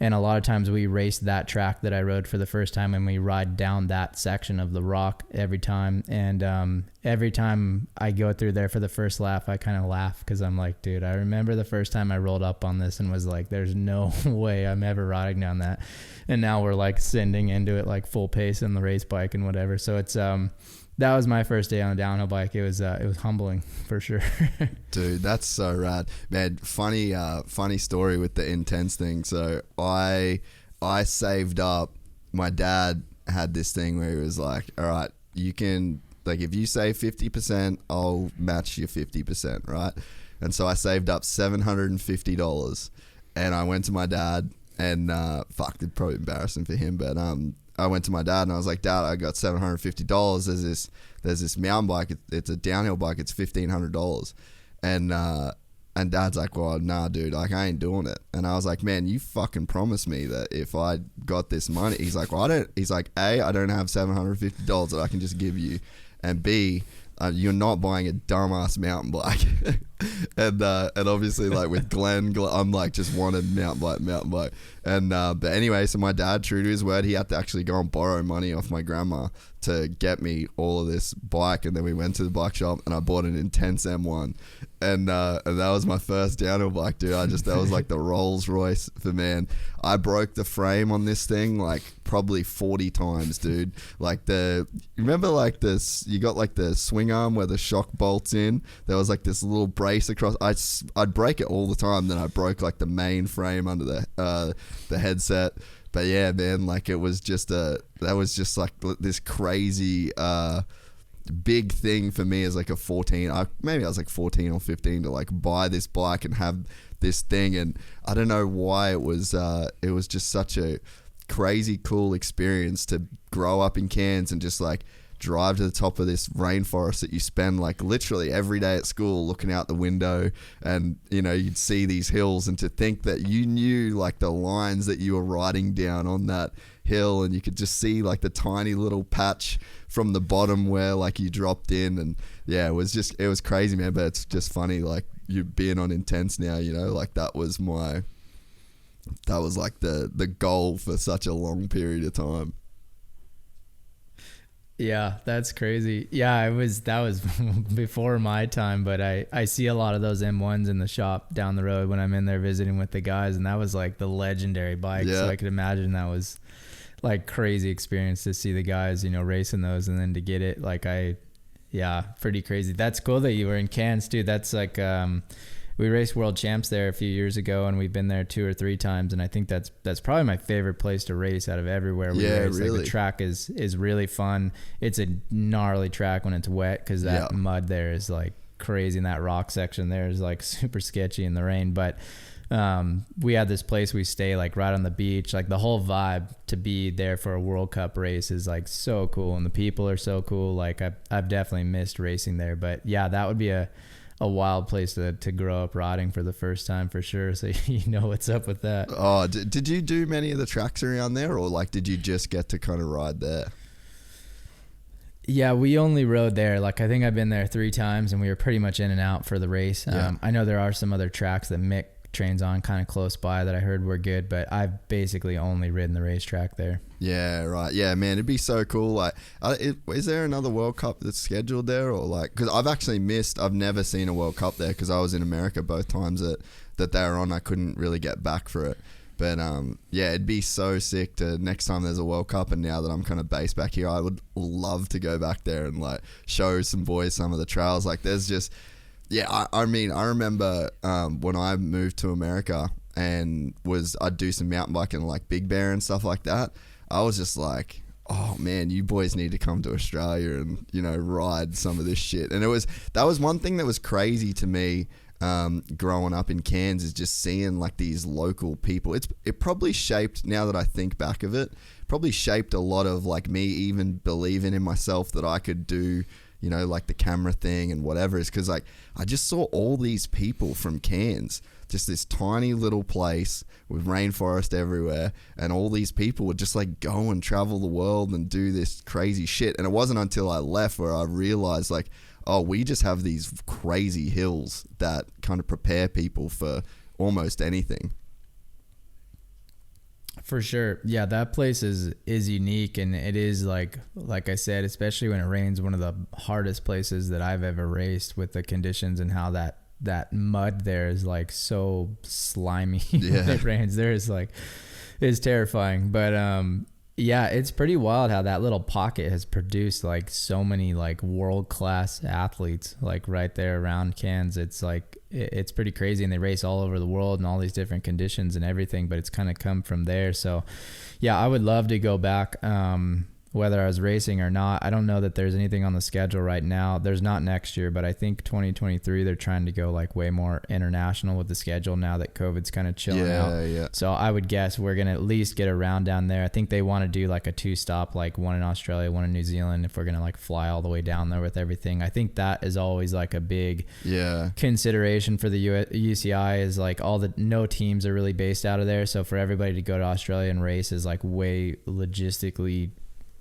And a lot of times we race that track that I rode for the first time, and we ride down that section of the rock every time. And every time I go through there for the first lap, I kind of laugh, because I'm like, dude, I remember the first time I rolled up on this and was like, there's no way I'm ever riding down that. And now we're like sending into it like full pace in the race bike and whatever. So it's that was my first day on a downhill bike. It was humbling for sure. Dude, that's so rad, man. Funny story with the intense thing. So I saved up. My dad had this thing where he was like, all right, you can, like, if you say 50%, I'll match your 50%, right? And so I saved up $750, and I went to my dad, and it's probably embarrassing for him, but I went to my dad and I was like, Dad, I got $750. There's this mountain bike. It's a downhill bike. It's $1,500. And Dad's like, well, nah, dude, like I ain't doing it. And I was like, man, you fucking promised me that if I got this money, he's like, well, he's like, A, I don't have $750 that I can just give you. And B, you're not buying a dumbass mountain bike. And obviously like with Glenn, I'm like just wanted mountain bike. And but anyway, so my dad, true to his word, he had to actually go and borrow money off my grandma to get me all of this bike. And then we went to the bike shop and I bought an Intense M1, and that was my first downhill bike, dude. That was like the Rolls Royce for me. And I broke the frame on this thing like probably 40 times, dude. Like remember like this, you got like the swing arm where the shock bolts in, there was like this little brace across. I'd break it all the time. Then I broke like the main frame under the headset. But yeah, man, like that was just like this crazy big thing for me as like a 14. Maybe I was like 14 or 15 to like buy this bike and have this thing. And I don't know why it was just such a crazy cool experience to grow up in Cairns and just like drive to the top of this rainforest that you spend like literally every day at school looking out the window, and you know, you'd see these hills, and to think that you knew like the lines that you were riding down on that hill, and you could just see like the tiny little patch from the bottom where like you dropped in. And yeah, it was crazy, man. But it's just funny, like you being on Intense now, you know, like that was like the goal for such a long period of time. Yeah, that's crazy. Yeah, that was before my time, but I see a lot of those M1s in the shop down the road when I'm in there visiting with the guys, and that was like the legendary bike. Yeah. So I could imagine that was like crazy experience to see the guys, you know, racing those, and then to get it like pretty crazy. That's cool that you were in Cairns too. That's like we raced world champs there a few years ago, and we've been there 2 or 3 times. And I think that's probably my favorite place to race out of everywhere we race. Really. Like the track is really fun. It's a gnarly track when it's wet, because that mud there is like crazy, and that rock section there is like super sketchy in the rain. But we had this place we stay like right on the beach. Like the whole vibe to be there for a World Cup race is like so cool, and the people are so cool. Like I've definitely missed racing there. But yeah, that would be a wild place to grow up riding for the first time for sure. So you know what's up with that. Oh, did you do many of the tracks around there, or like did you just get to kind of ride there? Yeah, we only rode there. Like I think I've been there 3 times, and we were pretty much in and out for the race. I know there are some other tracks that Mick trains on kind of close by that I heard were good, but I've basically only ridden the racetrack there. Yeah, right. Yeah, man, it'd be so cool. Like, is there another World Cup that's scheduled there, or like? Because I've never seen a World Cup there, because I was in America both times that they were on. I couldn't really get back for it, but yeah, it'd be so sick to next time there's a World Cup. And now that I'm kind of based back here, I would love to go back there and like show some boys some of the trails. Like, there's just. Yeah, I mean, I remember when I moved to America and I'd do some mountain biking like Big Bear and stuff like that. I was just like, oh man, you boys need to come to Australia and, you know, ride some of this shit. And that was one thing that was crazy to me growing up in Cairns, is just seeing like these local people. It probably shaped, now that I think back of it, probably shaped a lot of like me even believing in myself that I could do, you know, like the camera thing and whatever, is because like I just saw all these people from Cairns, just this tiny little place with rainforest everywhere, and all these people would just like go and travel the world and do this crazy shit. And it wasn't until I left where I realized like, oh, we just have these crazy hills that kind of prepare people for almost anything. For sure. Yeah, that place is unique, and it is like I said, especially when it rains, one of the hardest places that I've ever raced, with the conditions and how that mud there is like so slimy when it rains. There is like, it's terrifying. But yeah, it's pretty wild how that little pocket has produced like so many like world-class athletes like right there around Cairns. It's like, it's pretty crazy, and they race all over the world in all these different conditions and everything, but it's kind of come from there. So yeah, I would love to go back. Whether I was racing or not, I don't know that there's anything on the schedule right now. There's not next year, but I think 2023, they're trying to go like way more international with the schedule now that COVID's kind of chilling out. Yeah. So I would guess we're going to at least get a round down there. I think they want to do like a 2-stop, like one in Australia, one in New Zealand, if we're going to like fly all the way down there with everything. I think that is always like a big consideration for the UCI, is like no teams are really based out of there. So for everybody to go to Australia and race is like way logistically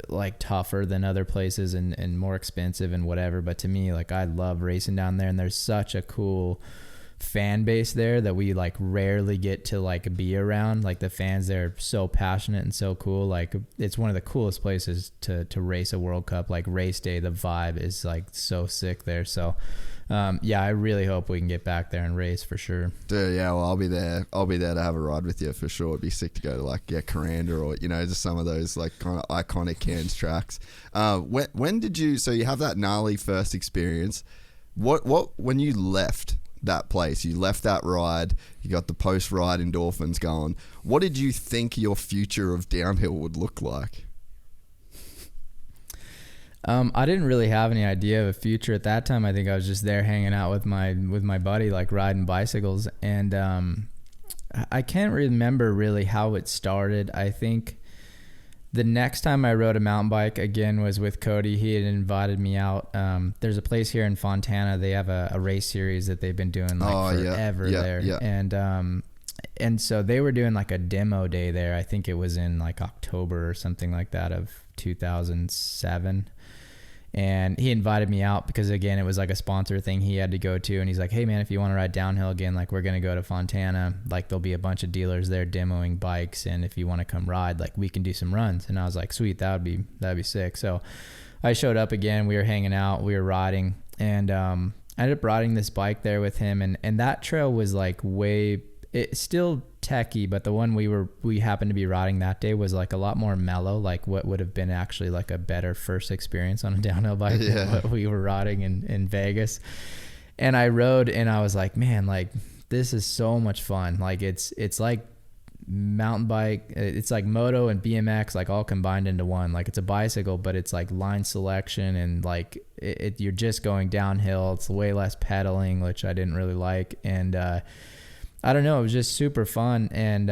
like tougher than other places and more expensive and whatever. But to me, like, I love racing down there, and there's such a cool fan base there that we like rarely get to like be around. Like the fans there are so passionate and so cool. Like it's one of the coolest places to race a World Cup. Like race day, the vibe is like so sick there. So yeah, I really hope we can get back there and race for sure. Dude, yeah, well, I'll be there to have a ride with you for sure. It'd be sick to go to like Coranda or, you know, just some of those like kind of iconic Cairns tracks. When did you, so you have that gnarly first experience, what when you left that place, you left that ride, you got the post-ride endorphins going, what did you think your future of downhill would look like? I didn't really have any idea of a future at that time. I think I was just there hanging out with my buddy, like riding bicycles. And I can't remember really how it started. I think the next time I rode a mountain bike again was with Cody. He had invited me out. There's a place here in Fontana. They have a race series that they've been doing like forever there. Yeah. And so they were doing like a demo day there. I think it was in like October or something like that of 2007. And he invited me out because, again, it was like a sponsor thing he had to go to. And he's like, hey, man, if you want to ride downhill again, like, we're going to go to Fontana. Like, there'll be a bunch of dealers there demoing bikes. And if you want to come ride, like, we can do some runs. And I was like, sweet, that'd be sick. So I showed up again. We were hanging out. We were riding. And I ended up riding this bike there with him. And that trail was, like, it's still techie, but the one we happened to be riding that day was like a lot more mellow, like what would have been actually like a better first experience on a downhill bike than what we were riding in Vegas. And I rode and I was like, man, like this is so much fun. Like it's like mountain bike, it's like moto and BMX like all combined into one. Like it's a bicycle, but it's like line selection and like you're just going downhill. It's way less pedaling, which I didn't really like. And I don't know, it was just super fun. And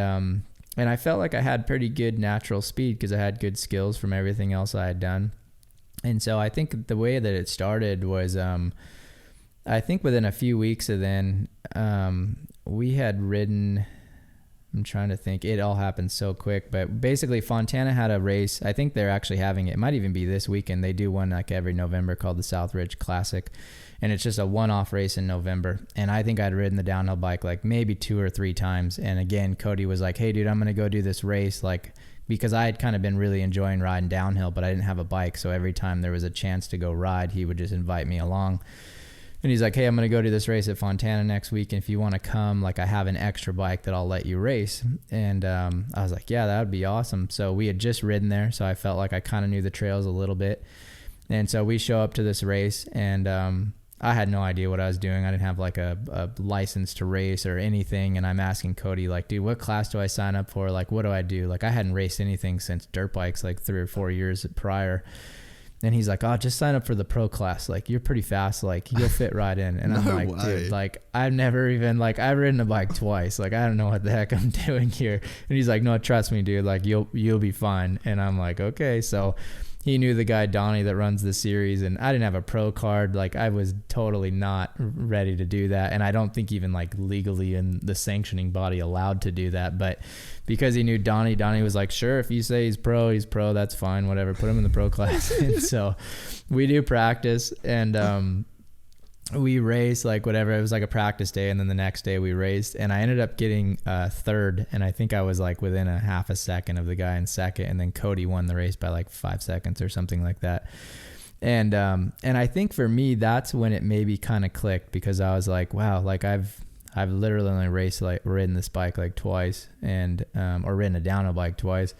I felt like I had pretty good natural speed because I had good skills from everything else I had done. And so I think the way that it started was, I think within a few weeks of then, we had ridden, I'm trying to think, it all happened so quick, but basically Fontana had a race. I think they're actually having it might even be this weekend. They do one like every November called the South Ridge Classic. And it's just a one-off race in November. And I think I'd ridden the downhill bike like maybe 2 or 3 times. And again, Cody was like, hey dude, I'm going to go do this race. Like, because I had kind of been really enjoying riding downhill, but I didn't have a bike. So every time there was a chance to go ride, he would just invite me along. And he's like, hey, I'm going to go do this race at Fontana next week. And if you want to come, like I have an extra bike that I'll let you race. And I was like, yeah, that would be awesome. So we had just ridden there. So I felt like I kind of knew the trails a little bit. And so we show up to this race and I had no idea what I was doing. I didn't have like a license to race or anything. And I'm asking Cody, like, dude, what class do I sign up for? Like, what do I do? Like, I hadn't raced anything since dirt bikes, like 3 or 4 years prior. And he's like, oh, just sign up for the pro class. Like, you're pretty fast. Like, you'll fit right in. And I'm like, dude, like, I've never even, like, I've ridden a bike twice. Like, I don't know what the heck I'm doing here. And he's like, no, trust me, dude. Like, you'll be fine. And I'm like, okay. So he knew the guy, Donnie, that runs the series, and I didn't have a pro card. Like, I was totally not ready to do that. And I don't think even like legally in the sanctioning body allowed to do that. But because he knew Donnie was like, sure, if you say he's pro, that's fine, whatever, put him in the pro class. And so we do practice and, we raced like whatever. It was like a practice day. And then the next day we raced and I ended up getting third. And I think I was like within a half a second of the guy in second. And then Cody won the race by like 5 seconds or something like that. And I think for me, that's when it maybe kind of clicked because I was like, wow, like I've literally only ridden this bike like twice and, or ridden a downhill bike twice.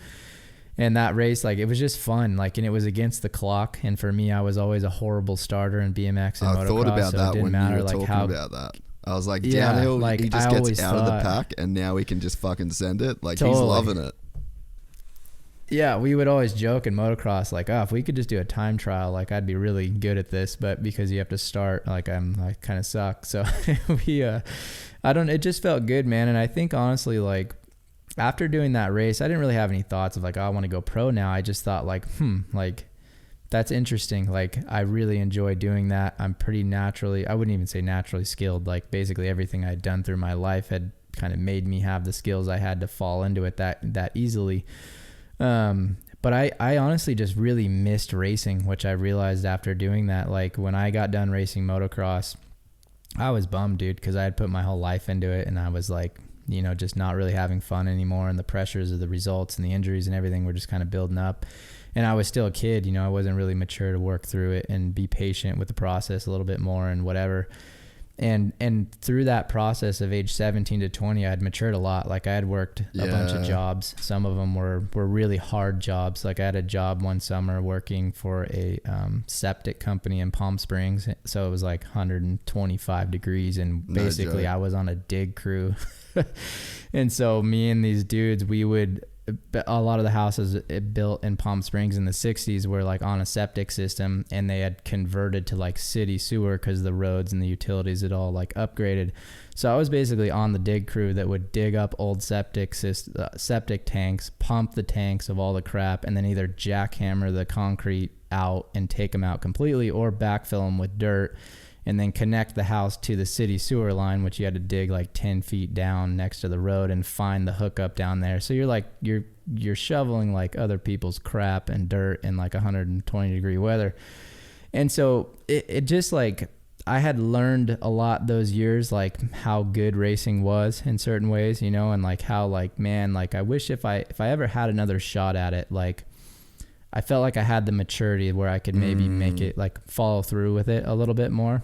And that race, like, it was just fun. Like, and it was against the clock. And for me, I was always a horrible starter in BMX and motocross. I thought about that when you were talking about that. I was like, downhill, like, he just gets out of the pack, and now we can just fucking send it. Like, totally. He's loving it. Yeah, we would always joke in motocross, like, oh, if we could just do a time trial, like, I'd be really good at this. But because you have to start, like, I kind of suck. So it just felt good, man. And I think, honestly, like, after doing that race, I didn't really have any thoughts of like, oh, I want to go pro now. I just thought like, like that's interesting. Like I really enjoy doing that. I'm pretty naturally, I wouldn't even say naturally skilled. Like basically everything I'd done through my life had kind of made me have the skills I had to fall into it that easily. But I honestly just really missed racing, which I realized after doing that. Like when I got done racing motocross, I was bummed, dude, because I had put my whole life into it, and I was like, you know, just not really having fun anymore, and the pressures of the results and the injuries and everything were just kind of building up. And I was still a kid, you know, I wasn't really mature to work through it and be patient with the process a little bit more and whatever. And through that process of age 17 to 20, I had matured a lot. Like I had worked a bunch of jobs. Some of them were really hard jobs. Like I had a job one summer working for a septic company in Palm Springs. So it was like 125 degrees, and basically I was on a dig crew. And so me and these dudes, a lot of the houses built in Palm Springs in the 60s were like on a septic system, and they had converted to like city sewer because the roads and the utilities had all like upgraded. So I was basically on the dig crew that would dig up old septic tanks, pump the tanks of all the crap, and then either jackhammer the concrete out and take them out completely, or backfill them with dirt and then connect the house to the city sewer line, which you had to dig like 10 feet down next to the road and find the hookup down there. So you're like, you're shoveling like other people's crap and dirt in like 120 degree weather. And so it just like, I had learned a lot those years, like how good racing was in certain ways, you know, and like how like, man, like I wish if I ever had another shot at it, like I felt like I had the maturity where I could maybe make it like follow through with it a little bit more.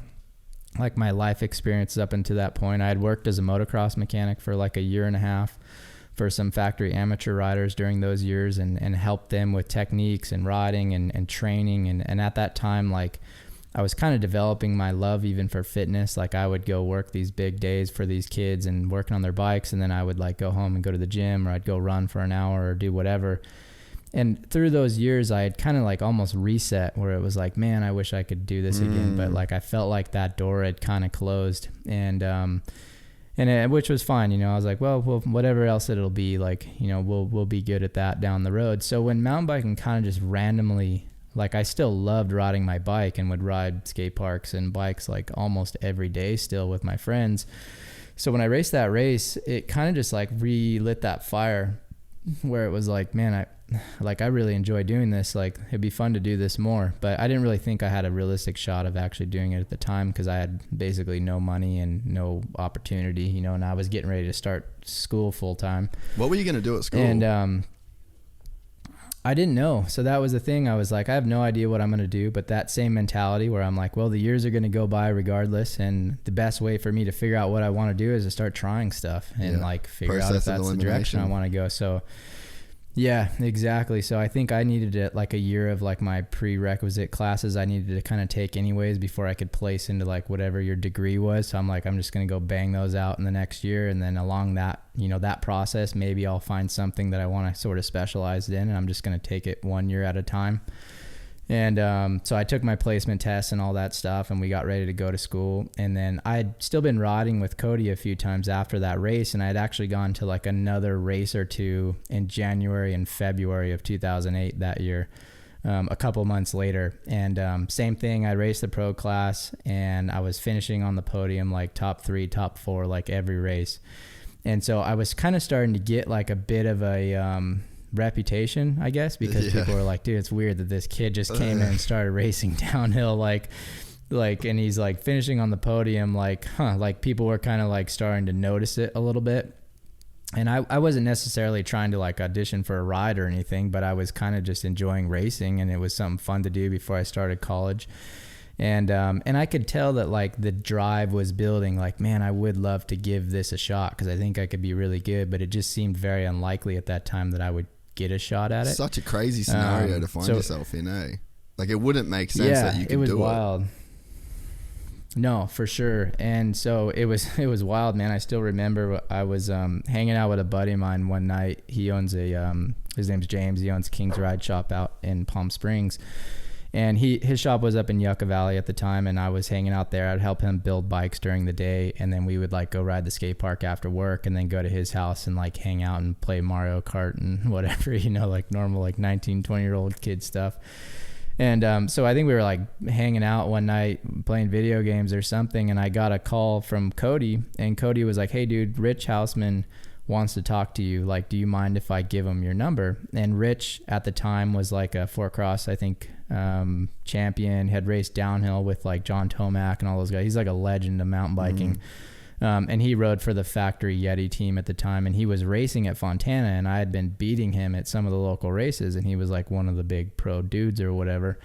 Like my life experience up until that point, I had worked as a motocross mechanic for like a year and a half for some factory amateur riders during those years, and helped them with techniques and riding and training. And at that time, like I was kind of developing my love even for fitness. Like I would go work these big days for these kids and working on their bikes. And then I would like go home and go to the gym, or I'd go run for an hour or do whatever. And through those years, I had kind of like almost reset, where it was like, man, I wish I could do this again. But like, I felt like that door had kind of closed, which was fine. You know, I was like, well, whatever else it'll be, like, you know, we'll be good at that down the road. So when mountain biking kind of just randomly, like I still loved riding my bike and would ride skate parks and bikes like almost every day still with my friends. So when I raced that race, it kind of just like relit that fire, where it was like, man, I really enjoy doing this. Like it'd be fun to do this more, but I didn't really think I had a realistic shot of actually doing it at the time, because I had basically no money and no opportunity, you know, and I was getting ready to start school full time. What were you going to do at school? And I didn't know. So that was the thing. I was like, I have no idea what I'm going to do, but that same mentality where I'm like, well, the years are going to go by regardless, and the best way for me to figure out what I want to do is to start trying stuff and like figure out if that's the direction I want to go. So yeah, exactly. So I think I needed like a year of like my prerequisite classes I needed to kind of take anyways before I could place into like whatever your degree was. So I'm like, I'm just going to go bang those out in the next year. And then along that, you know, that process, maybe I'll find something that I want to sort of specialize in, and I'm just going to take it 1 year at a time. And so I took my placement tests and all that stuff, and we got ready to go to school. And then I'd still been riding with Cody a few times after that race, and I'd actually gone to like another race or two in January and February of 2008 that year, a couple months later. And same thing, I raced the pro class, and I was finishing on the podium like top 3, top 4, like every race. And so I was kind of starting to get like a bit of a reputation, I guess, because people were like, dude, it's weird that this kid just came in and started racing downhill, like and he's like finishing on the podium, like people were kind of like starting to notice it a little bit. And I wasn't necessarily trying to like audition for a ride or anything, but I was kind of just enjoying racing, and it was something fun to do before I started college. And I could tell that like the drive was building, like, man, I would love to give this a shot, because I think I could be really good, but it just seemed very unlikely at that time that I would get a shot at it. Such a crazy scenario to find yourself in, eh? Like it wouldn't make sense that you could do it. It was wild. No, for sure. And so it was wild, man. I still remember I was hanging out with a buddy of mine one night. He owns his name's James. He owns King's Ride Shop out in Palm Springs. And his shop was up in Yucca Valley at the time, and I was hanging out there. I'd help him build bikes during the day, and then we would like go ride the skate park after work, and then go to his house and like hang out and play Mario Kart and whatever, you know, like normal like 19, 20-year-old kid stuff. And so I think we were like hanging out one night playing video games or something, and I got a call from Cody, and Cody was like, hey dude, Rich Houseman wants to talk to you. Like, do you mind if I give him your number? And Rich at the time was like a four cross, I think, champion, had raced downhill with like John Tomac and all those guys. He's like a legend of mountain biking. And he rode for the factory Yeti team at the time, and he was racing at Fontana, and I had been beating him at some of the local races, and he was like one of the big pro dudes or whatever.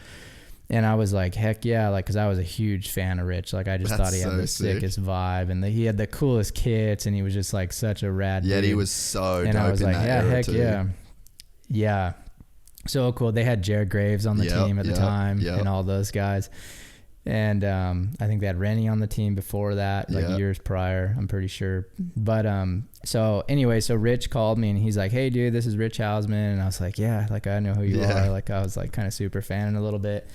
And I was like, heck yeah, like, cause I was a huge fan of Rich. Like, I just thought he had the sickest vibe, and he had the coolest kits, and he was just like such a rad dude. He was so and dope. I was like, yeah, heck too. yeah. So cool. They had Jared Graves on the team at the time and all those guys. And I think they had Rennie on the team before that, like years prior, I'm pretty sure. But so anyway, so Rich called me and he's like, hey dude, this is Rich Hausman. And I was like, yeah, like I know who you are. Like I was like kind of super fanning a little bit.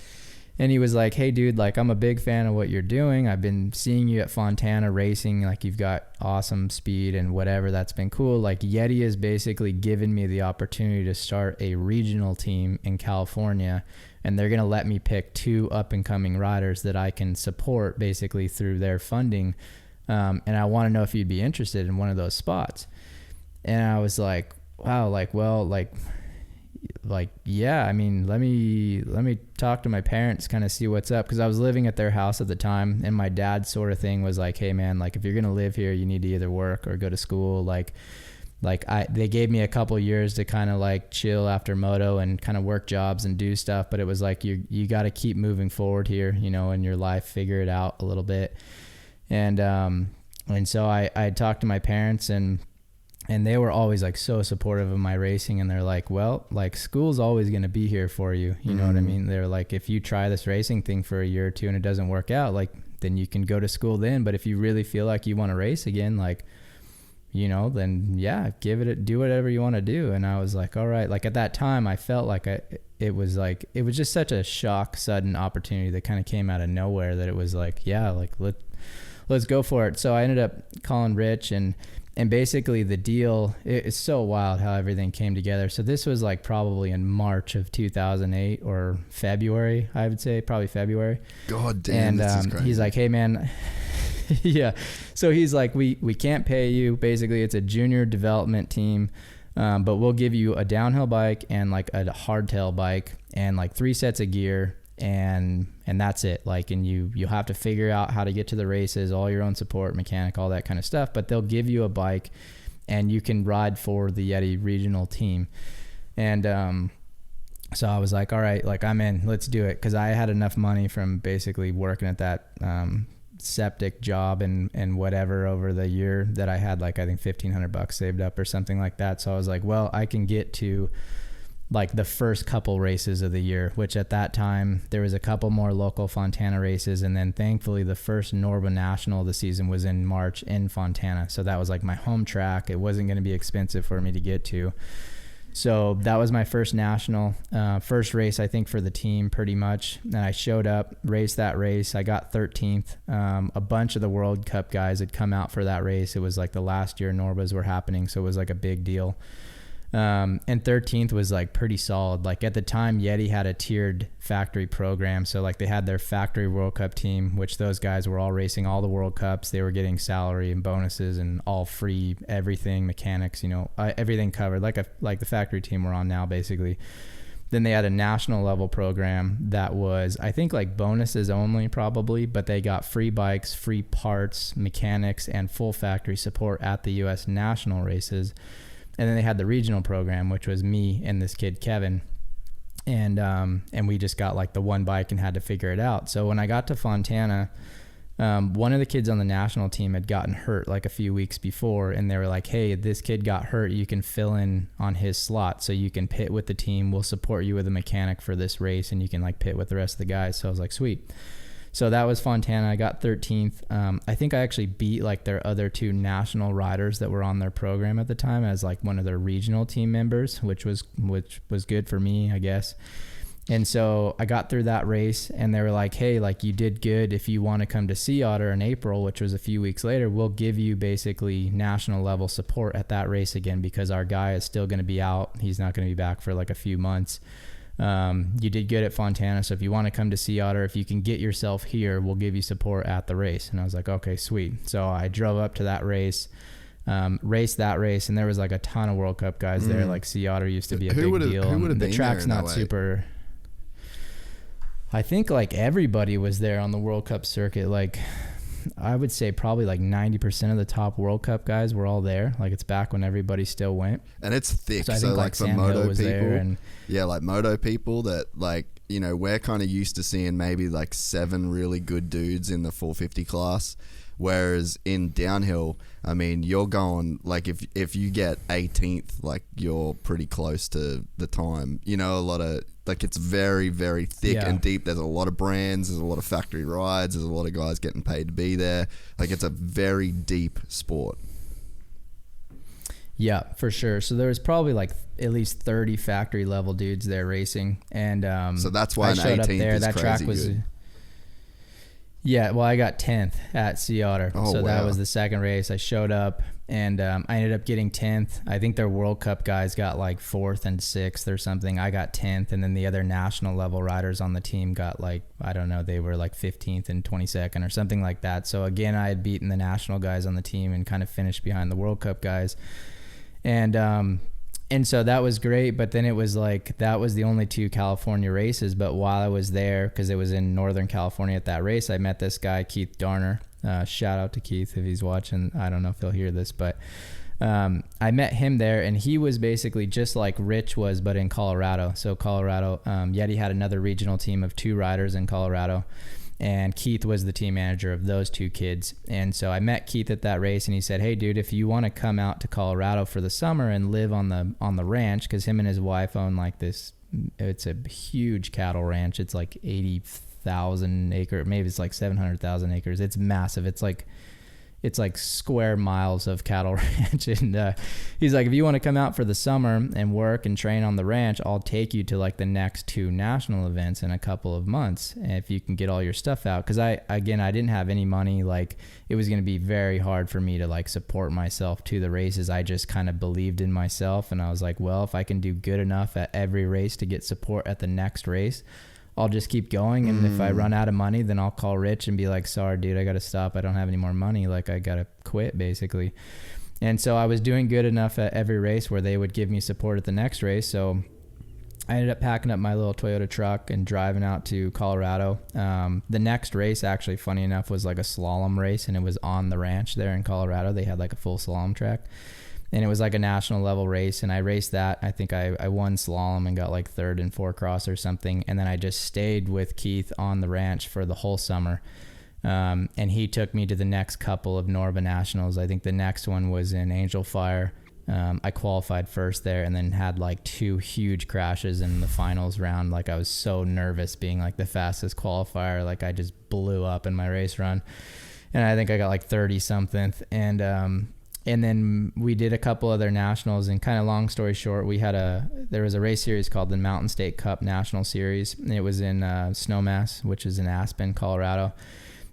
And he was like, hey dude, like I'm a big fan of what you're doing. I've been seeing you at Fontana racing. Like you've got awesome speed and whatever. That's been cool. Like Yeti has basically given me the opportunity to start a regional team in California. And they're going to let me pick 2 up and coming riders that I can support basically through their funding. And I want to know if you'd be interested in one of those spots. And I was like, wow, like, well, like, yeah, I mean, let me talk to my parents, kind of see what's up. Cause I was living at their house at the time, and my dad's sort of thing was like, hey man, like if you're going to live here, you need to either work or go to school. They gave me a couple years to kind of like chill after moto and kind of work jobs and do stuff. But it was like, you got to keep moving forward here, you know, in your life, figure it out a little bit. And so I talked to my parents, and they were always like so supportive of my racing. And they're like, well, like school's always going to be here for you. You know what I mean? They're like, if you try this racing thing for a year or two and it doesn't work out, like then you can go to school then. But if you really feel like you want to race again, like, you know, then yeah, do whatever you want to do. And I was like, all right. Like at that time I felt like it was just such a sudden opportunity that kind of came out of nowhere that it was like, yeah, like let's go for it. So I ended up calling Rich, and basically the deal, it's so wild how everything came together. So this was like probably in March of 2008 or February, I would say, probably February. God damn, this is crazy. He's like, hey man, yeah. So he's like, we can't pay you. Basically, it's a junior development team, but we'll give you a downhill bike and like a hardtail bike and like 3 sets of gear, and that's it. Like, and you'll have to figure out how to get to the races, all your own support, mechanic, all that kind of stuff. But they'll give you a bike, and you can ride for the Yeti regional team. And so I was like, all right, like I'm in. Let's do it, because I had enough money from basically working at that septic job and whatever over the year that I had, like I think $1,500 saved up or something like that. So I was like, well, I can get to like the first couple races of the year, which at that time there was a couple more local Fontana races, and then thankfully the first Norba National of the season was in March in Fontana. So that was like my home track. It wasn't going to be expensive for me to get to. So that was my first national, first race, I think, for the team pretty much. And I showed up, raced that race. I got 13th. A bunch of the World Cup guys had come out for that race. It was like the last year Norbas were happening, so it was like a big deal. And 13th was like pretty solid. Like at the time, Yeti had a tiered factory program. So like they had their factory World Cup team, which those guys were all racing all the World Cups. They were getting salary and bonuses and all free, everything, mechanics, you know, everything covered, like the factory team we're on now, basically. Then they had a national level program that was, I think, like bonuses only probably, but they got free bikes, free parts, mechanics, and full factory support at the U.S. national races. And then they had the regional program, which was me and this kid, Kevin. And we just got like the one bike and had to figure it out. So when I got to Fontana, one of the kids on the national team had gotten hurt like a few weeks before. And they were like, hey, this kid got hurt. You can fill in on his slot so you can pit with the team. We'll support you with a mechanic for this race, and you can like pit with the rest of the guys. So I was like, sweet. So that was Fontana. I got 13th. I think I actually beat like their other 2 national riders that were on their program at the time as like one of their regional team members, which was good for me, I guess. And so I got through that race, and they were like, hey, like you did good. If you want to come to Sea Otter in April, which was a few weeks later, we'll give you basically national level support at that race again, because our guy is still going to be out. He's not going to be back for like a few months. You did good at Fontana, so if you want to come to Sea Otter, if you can get yourself here, we'll give you support at the race. And I was like, okay, sweet. So I drove up to that race. raced that race, and there was like a ton of World Cup guys there. Like Sea Otter used to be a big deal. Who would have The been track's there in not 08? super. I think like everybody was there on the World Cup circuit. Like I would say probably like 90% of the top World Cup guys were all there. Like it's back when everybody still went. And it's thick. So I think like for Sam moto Hill was people, there, and yeah, like moto people that like, you know, we're kind of used to seeing maybe like 7 really good dudes in the 450 class. Whereas in downhill, I mean, you're going like if you get 18th, like you're pretty close to the time. You know, a lot of like it's very, very thick and deep. There's a lot of brands. There's a lot of factory rides. There's a lot of guys getting paid to be there. Like it's a very deep sport. Yeah, for sure. So there was probably like at least 30 factory level dudes there racing, and so that's why I an showed 18th up there. is That crazy track was. good. Yeah, well, I got 10th at Sea Otter. Oh, so that wow. was the second race. I showed up, and I ended up getting 10th. I think their World Cup guys got like 4th and 6th or something. I got 10th, and then the other national level riders on the team got like, I don't know, they were like 15th and 22nd or something like that. So again, I had beaten the national guys on the team and kind of finished behind the World Cup guys. And so that was great, but then it was like that was the only 2 California races. But while I was there, because it was in Northern California at that race, I met this guy, Keith Darner. Shout out to Keith if he's watching. I don't know if he'll hear this, but I met him there, and he was basically just like Rich was, but in Colorado. So Colorado, Yeti had another regional team of 2 riders in Colorado, and Keith was the team manager of those 2 kids. And so I met Keith at that race, and he said, hey dude, if you want to come out to Colorado for the summer and live on the ranch, because him and his wife own like this, it's a huge cattle ranch. It's like 80,000 acre, maybe it's like 700,000 acres. It's massive. It's like square miles of cattle ranch. And he's like, if you want to come out for the summer and work and train on the ranch, I'll take you to like the next 2 national events in a couple of months, and if you can get all your stuff out. Because I didn't have any money. Like it was going to be very hard for me to like support myself to the races. I just kind of believed in myself, and I was like, well, if I can do good enough at every race to get support at the next race, I'll just keep going. And if I run out of money, then I'll call Rich and be like, sorry, dude, I got to stop. I don't have any more money. Like I got to quit basically. And so I was doing good enough at every race where they would give me support at the next race. So I ended up packing up my little Toyota truck and driving out to Colorado. The next race, actually, funny enough, was like a slalom race, and it was on the ranch there in Colorado. They had like a full slalom track. And it was like a national level race, and I raced that. I think I won slalom and got like 3rd in 4 cross or something. And then I just stayed with Keith on the ranch for the whole summer. And he took me to the next couple of Norba Nationals. I think the next one was in Angel Fire. I qualified first there, and then had like 2 huge crashes in the finals round. Like I was so nervous being like the fastest qualifier. Like I just blew up in my race run. And I think I got like 30 something. And then we did a couple other nationals, and kind of long story short, there was a race series called the Mountain State Cup National Series. It was in Snowmass, which is in Aspen, Colorado.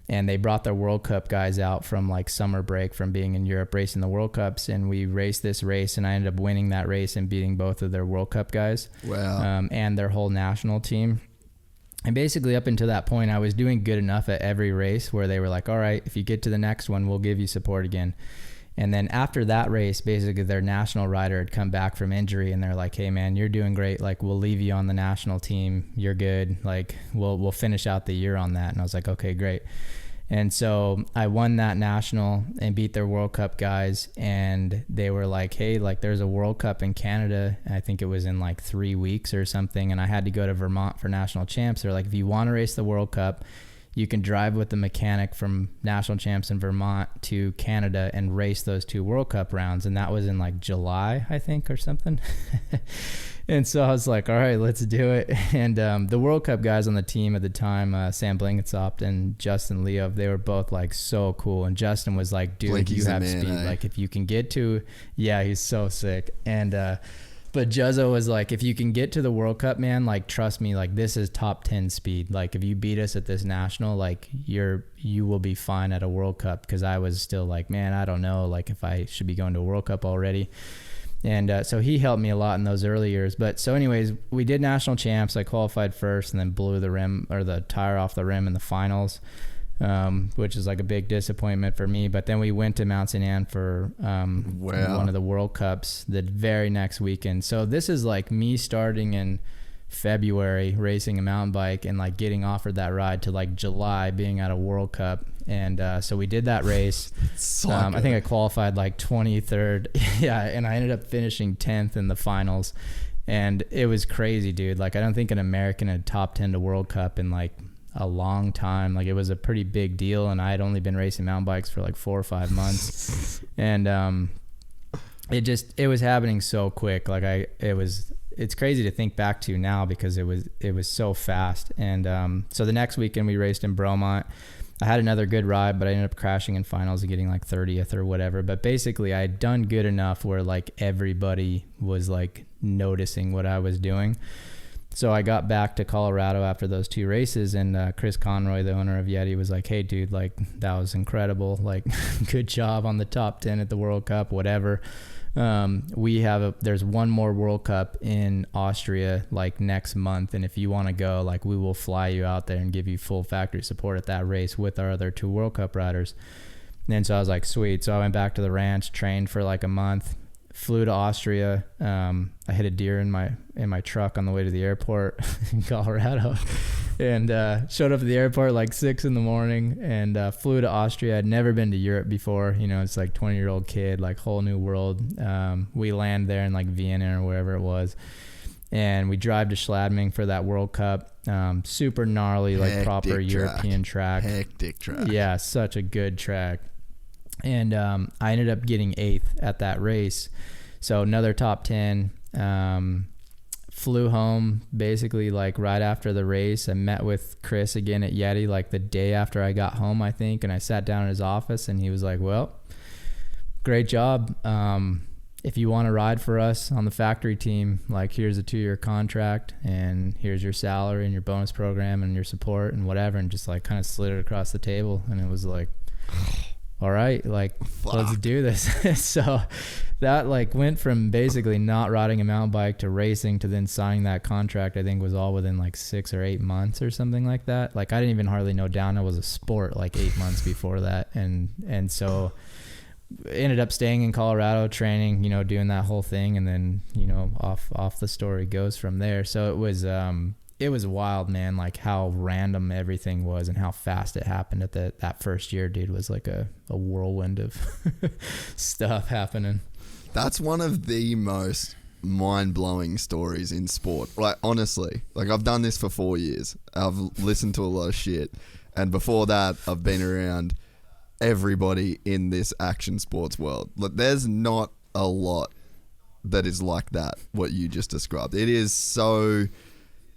And they brought their World Cup guys out from like summer break from being in Europe racing the World Cups. And we raced this race, and I ended up winning that race and beating both of their World Cup guys. Wow. And their whole national team. And basically up until that point, I was doing good enough at every race where they were like, all right, if you get to the next one, we'll give you support again. And then after that race, basically their national rider had come back from injury, and they're like, hey man, you're doing great. Like we'll leave you on the national team. You're good. Like we'll finish out the year on that. And I was like, okay, great. And so I won that national and beat their World Cup guys. And they were like, hey, like there's a World Cup in Canada. I think it was in like 3 weeks or something. And I had to go to Vermont for national champs. They're like, if you want to race the World Cup, you can drive with the mechanic from national champs in Vermont to Canada and race those 2 World Cup rounds. And that was in like July, I think, or something. And so I was like, all right, let's do it. And the World Cup guys on the team at the time, Sam Blinkensopt and Justin Leo, they were both like so cool. And Justin was like, dude, Blinky's you have man, speed. eh? Like if you can get to, yeah, he's so sick. And, but Juzzo was like, if you can get to the World Cup, man, like, trust me, like, this is top 10 speed. Like, if you beat us at this national, like, you will be fine at a World Cup. Because I was still like, man, I don't know, like, if I should be going to a World Cup already. And so he helped me a lot in those early years. But so anyways, we did national champs. I qualified first and then blew the rim or the tire off the rim in the finals. which is like a big disappointment for me. But then we went to Mount St. Anne for one of the World Cups the very next weekend. So this is like me starting in February racing a mountain bike and like getting offered that ride to like July being at a World Cup. And so we did that race. I think I qualified like 23rd. Yeah, and I ended up finishing 10th in the finals. And it was crazy, dude. Like, I don't think an American had top 10 to World Cup in like a long time. Like, it was a pretty big deal, and I had only been racing mountain bikes for like 4 or 5 months. And it was happening so quick. Like, it's crazy to think back to now because it was so fast. And so the next weekend we raced in Bromont. I had another good ride, but I ended up crashing in finals and getting like 30th or whatever. But basically I had done good enough where like everybody was like noticing what I was doing. So I got back to Colorado after those 2 races, and Chris Conroy, the owner of Yeti, was like, "Hey dude, like that was incredible. Like good job on the top 10 at the World Cup, whatever. There's one more World Cup in Austria like next month, and if you want to go, like we will fly you out there and give you full factory support at that race with our other 2 World Cup riders." And so I was like, sweet. So I went back to the ranch, trained for like a month, flew to Austria. I hit a deer in my truck on the way to the airport in Colorado, and showed up at the airport like 6 in the morning, and flew to Austria. I'd never been to Europe before. You know, it's like 20-year-old kid, like whole new world. We land there in like Vienna or wherever it was, and we drive to Schladming for that World Cup. Super gnarly, like proper European track. Hectic track. Yeah, such a good track. And I ended up getting 8th at that race. So another top 10. Flew home basically like right after the race. I met with Chris again at Yeti like the day after I got home, I think. And I sat down in his office and he was like, "Well, great job. If you want to ride for us on the factory team, like here's a 2-year contract and here's your salary and your bonus program and your support and whatever." And just like kind of slid it across the table. And it was like, all right, like let's do this. So that like went from basically not riding a mountain bike to racing to then signing that contract. I think was all within like 6 or 8 months or something like that. Like I didn't even hardly know downhill was a sport like 8 months before that. And so ended up staying in Colorado, training, you know, doing that whole thing. And then, you know, off the story goes from there. So it was wild, man, like how random everything was and how fast it happened at that first year, dude. Was like a whirlwind of stuff happening. That's one of the most mind-blowing stories in sport. Like, honestly, like I've done this for 4 years. I've listened to a lot of shit. And before that, I've been around everybody in this action sports world. Like, there's not a lot that is like that, what you just described. It is so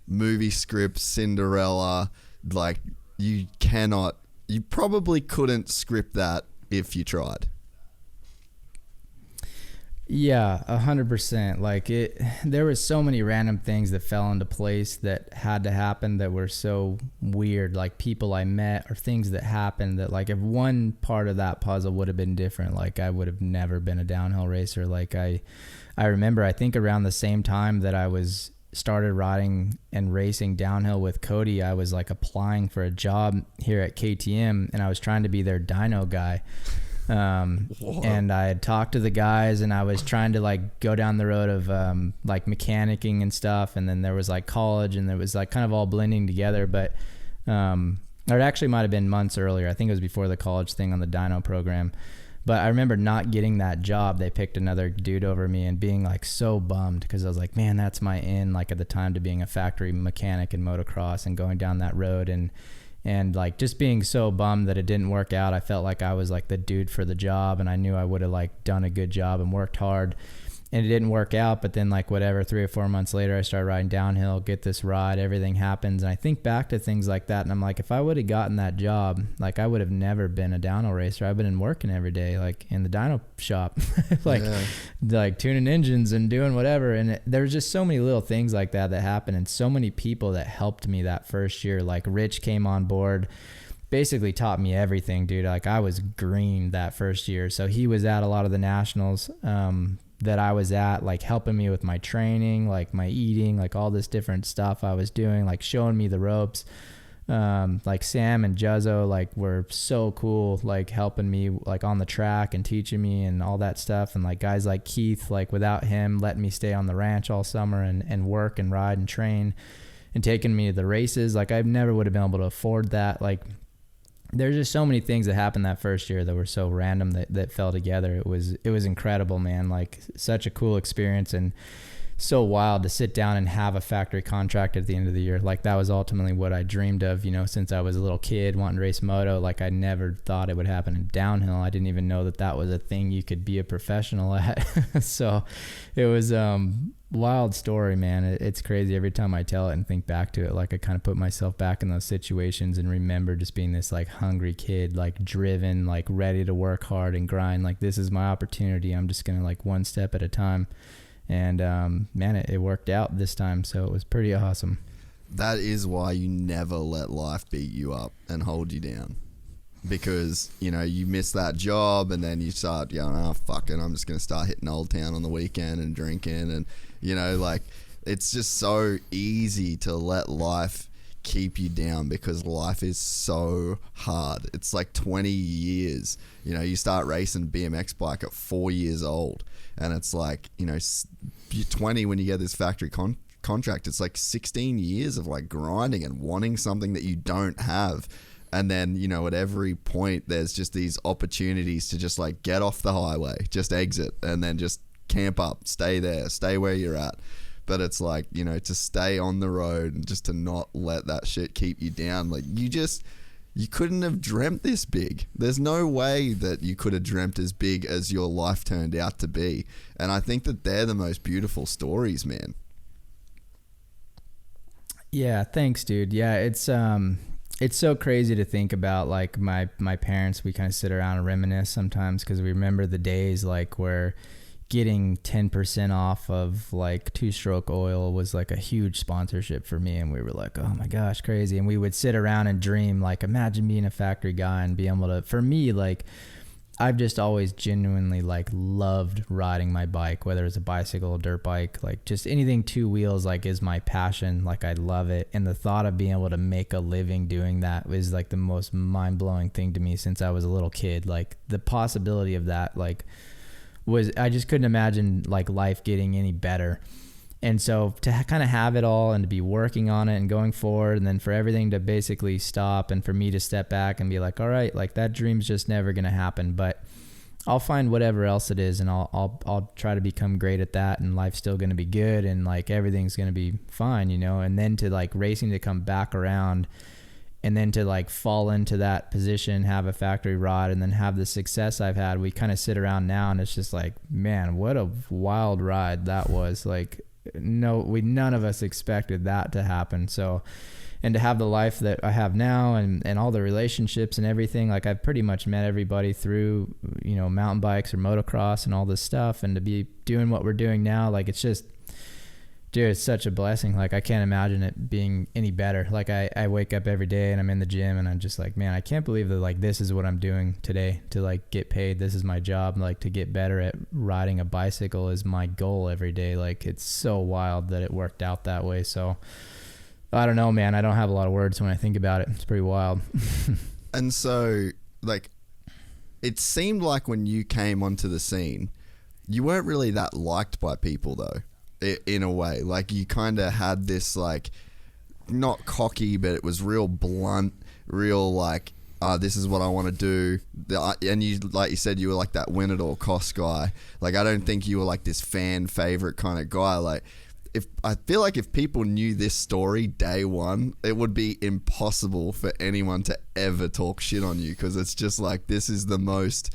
movie script, Cinderella, like you probably couldn't script that if you tried. Yeah, 100%. Like there was so many random things that fell into place that had to happen that were so weird. Like people I met or things that happened that like if one part of that puzzle would have been different, like I would have never been a downhill racer. Like I remember, I think around the same time that I started riding and racing downhill with Cody, I was like applying for a job here at KTM and I was trying to be their dyno guy. And I had talked to the guys and I was trying to like go down the road of like mechanicking and stuff, and then there was like college and there was like kind of all blending together. But or it actually might have been months earlier. I think it was before the college thing on the dyno program. But I remember not getting that job. They picked another dude over me and being like so bummed because I was like, man, that's my in like at the time to being a factory mechanic in motocross and going down that road and like just being so bummed that it didn't work out. I felt like I was like the dude for the job and I knew I would have like done a good job and worked hard, and it didn't work out. But then like whatever, 3 or 4 months later, I started riding downhill, get this ride, everything happens. And I think back to things like that and I'm like, if I would have gotten that job, like I would have never been a downhill racer. I've been working every day, like in the dyno shop, like tuning engines and doing whatever. And there was just so many little things like that happened, and so many people that helped me that first year. Like Rich came on board, basically taught me everything, dude. Like I was green that first year. So he was at a lot of the nationals, that I was at, like helping me with my training, like my eating, like all this different stuff I was doing, like showing me the ropes. Like Sam and Juzzo, like, were so cool, like helping me like on the track and teaching me and all that stuff. And like guys like Keith, like without him letting me stay on the ranch all summer and work and ride and train and taking me to the races, like I never would have been able to afford that. Like there's just so many things that happened that first year that were so random that fell together. It was incredible, man. Like such a cool experience and so wild to sit down and have a factory contract at the end of the year. Like that was ultimately what I dreamed of, you know, since I was a little kid wanting to race moto. Like I never thought it would happen in downhill. I didn't even know that was a thing you could be a professional at. So it was wild story, man. It's crazy every time I tell it and think back to it. Like I kind of put myself back in those situations and remember just being this like hungry kid, like driven, like ready to work hard and grind. Like this is my opportunity. I'm just gonna like one step at a time. And man, it worked out this time, so it was pretty awesome. That is why you never let life beat you up and hold you down, because you know you miss that job and then you start going, oh fuck it, I'm just gonna start hitting Old Town on the weekend and drinking, and you know, like it's just so easy to let life keep you down because life is so hard. It's like 20 years. You know, you start racing BMX bike at 4 years old. And it's like, you know, you're 20 when you get this factory contract. It's like 16 years of like grinding and wanting something that you don't have. And then, you know, at every point, there's just these opportunities to just like get off the highway, just exit, and then just camp up, stay there, stay where you're at. But it's like, you know, to stay on the road and just to not let that shit keep you down. Like you couldn't have dreamt this big. There's no way that you could have dreamt as big as your life turned out to be. And I think that they're the most beautiful stories, man. Yeah, thanks, dude. Yeah, it's so crazy to think about. Like my parents, we kind of sit around and reminisce sometimes because we remember the days like where getting 10% off of like two-stroke oil was like a huge sponsorship for me, and we were like, oh my gosh, crazy. And we would sit around and dream, like imagine being a factory guy and being able to, for me, like I've just always genuinely like loved riding my bike, whether it's a bicycle, a dirt bike, like just anything two wheels, like is my passion. Like I love it. And the thought of being able to make a living doing that was like the most mind-blowing thing to me since I was a little kid. Like the possibility of that, like I just couldn't imagine like life getting any better. And so to kind of have it all and to be working on it and going forward, and then for everything to basically stop and for me to step back and be like, all right, like that dream's just never going to happen, but I'll find whatever else it is and I'll try to become great at that, and life's still going to be good and like everything's going to be fine, you know. And then to like racing to come back around and then to like fall into that position, have a factory rod, and then have the success I've had, we kind of sit around now and it's just like, man, what a wild ride that was. Like, none of us expected that to happen. So, and to have the life that I have now and all the relationships and everything, like I've pretty much met everybody through, you know, mountain bikes or motocross and all this stuff, and to be doing what we're doing now, like it's just, dude, it's such a blessing. Like I can't imagine it being any better. Like I wake up every day and I'm in the gym and I'm just like, man, I can't believe that like this is what I'm doing today to like get paid. This is my job. Like to get better at riding a bicycle is my goal every day. Like it's so wild that it worked out that way. So I don't know, man. I don't have a lot of words when I think about it. It's pretty wild. And so like it seemed like when you came onto the scene, you weren't really that liked by people though. In a way, like you kind of had this like not cocky, but it was real blunt, real like this is what I want to do. And you, like you said, you were like that win at all cost guy. Like I don't think you were like this fan favorite kind of guy. Like I feel like if people knew this story day one, it would be impossible for anyone to ever talk shit on you, because it's just like this is the most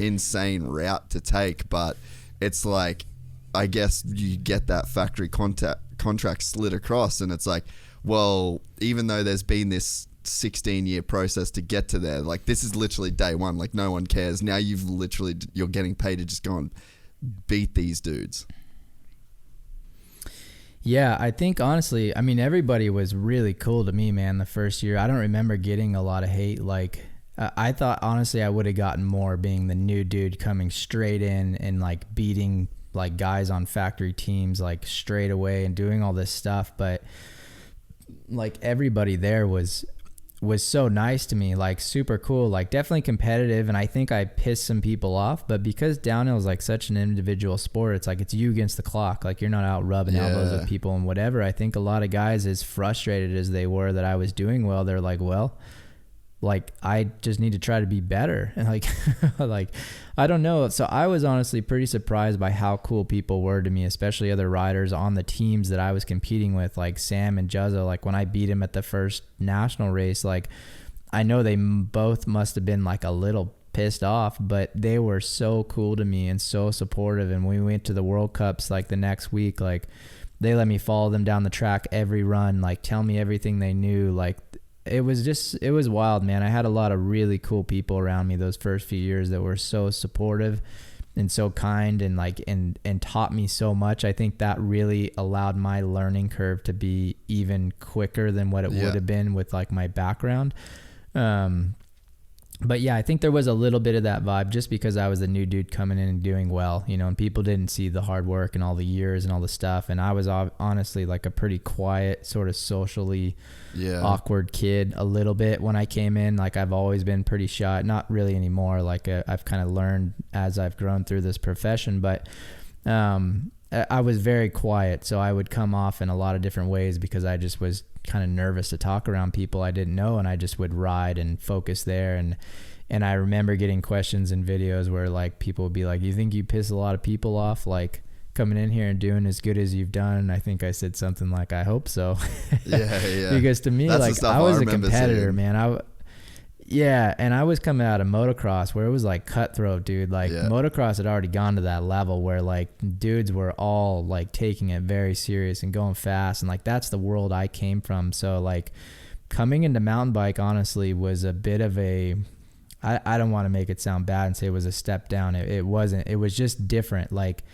insane route to take. But it's like, I guess you get that factory contract slid across, and it's like, well, even though there's been this 16-year process to get to there, like this is literally day one. Like no one cares. Now you're getting paid to just go and beat these dudes. Yeah, I think honestly, I mean, everybody was really cool to me, man, the first year. I don't remember getting a lot of hate. Like I thought honestly I would have gotten more being the new dude coming straight in and like beating like guys on factory teams like straight away and doing all this stuff. But like everybody there was was so nice to me, like super cool, like definitely competitive. And I think I pissed some people off, but because downhill is like such an individual sport, it's like it's you against the clock. Like you're not out rubbing elbows with people and whatever. I think a lot of guys, as frustrated as they were that I was doing well, they're like, well, like I just need to try to be better. And like, like, I don't know. So I was honestly pretty surprised by how cool people were to me, especially other riders on the teams that I was competing with, like Sam and Juzzo. Like when I beat him at the first national race, like I know they both must have been like a little pissed off, but they were so cool to me and so supportive. And when we went to the World Cups, like the next week, like they let me follow them down the track every run, like tell me everything they knew. Like, it was wild, man. I had a lot of really cool people around me those first few years that were so supportive and so kind and like, and taught me so much. I think that really allowed my learning curve to be even quicker than what it would have been with like my background. But yeah, I think there was a little bit of that vibe just because I was a new dude coming in and doing well, you know, and people didn't see the hard work and all the years and all the stuff. And I was honestly like a pretty quiet, sort of socially awkward kid a little bit when I came in. Like I've always been pretty shy, not really anymore. Like I've kind of learned as I've grown through this profession, but I was very quiet. So I would come off in a lot of different ways because I just was kind of nervous to talk around people I didn't know, and I just would ride and focus there. And I remember getting questions in videos where like people would be like, you think you piss a lot of people off like coming in here and doing as good as you've done? And I think I said something like, I hope so. Yeah. Because to me, that's like I was a competitor, man. Yeah, and I was coming out of motocross where it was like cutthroat, dude. Like motocross had already gone to that level where like dudes were all like taking it very serious and going fast, and like that's the world I came from. So like coming into mountain bike honestly was a bit of a, I don't want to make it sound bad and say it was a step down. It wasn't. It was just different. Like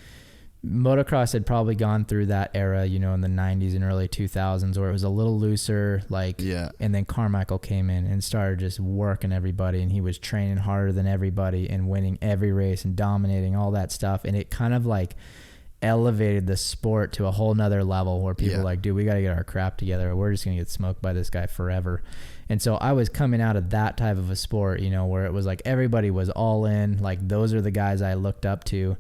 motocross had probably gone through that era, you know, in the 90s and early 2000s where it was a little looser, like, and then Carmichael came in and started just working everybody, and he was training harder than everybody and winning every race and dominating all that stuff. And it kind of like elevated the sport to a whole nother level where people were like, dude, we got to get our crap together or we're just going to get smoked by this guy forever. And so I was coming out of that type of a sport, you know, where it was like everybody was all in, like those are the guys I looked up to.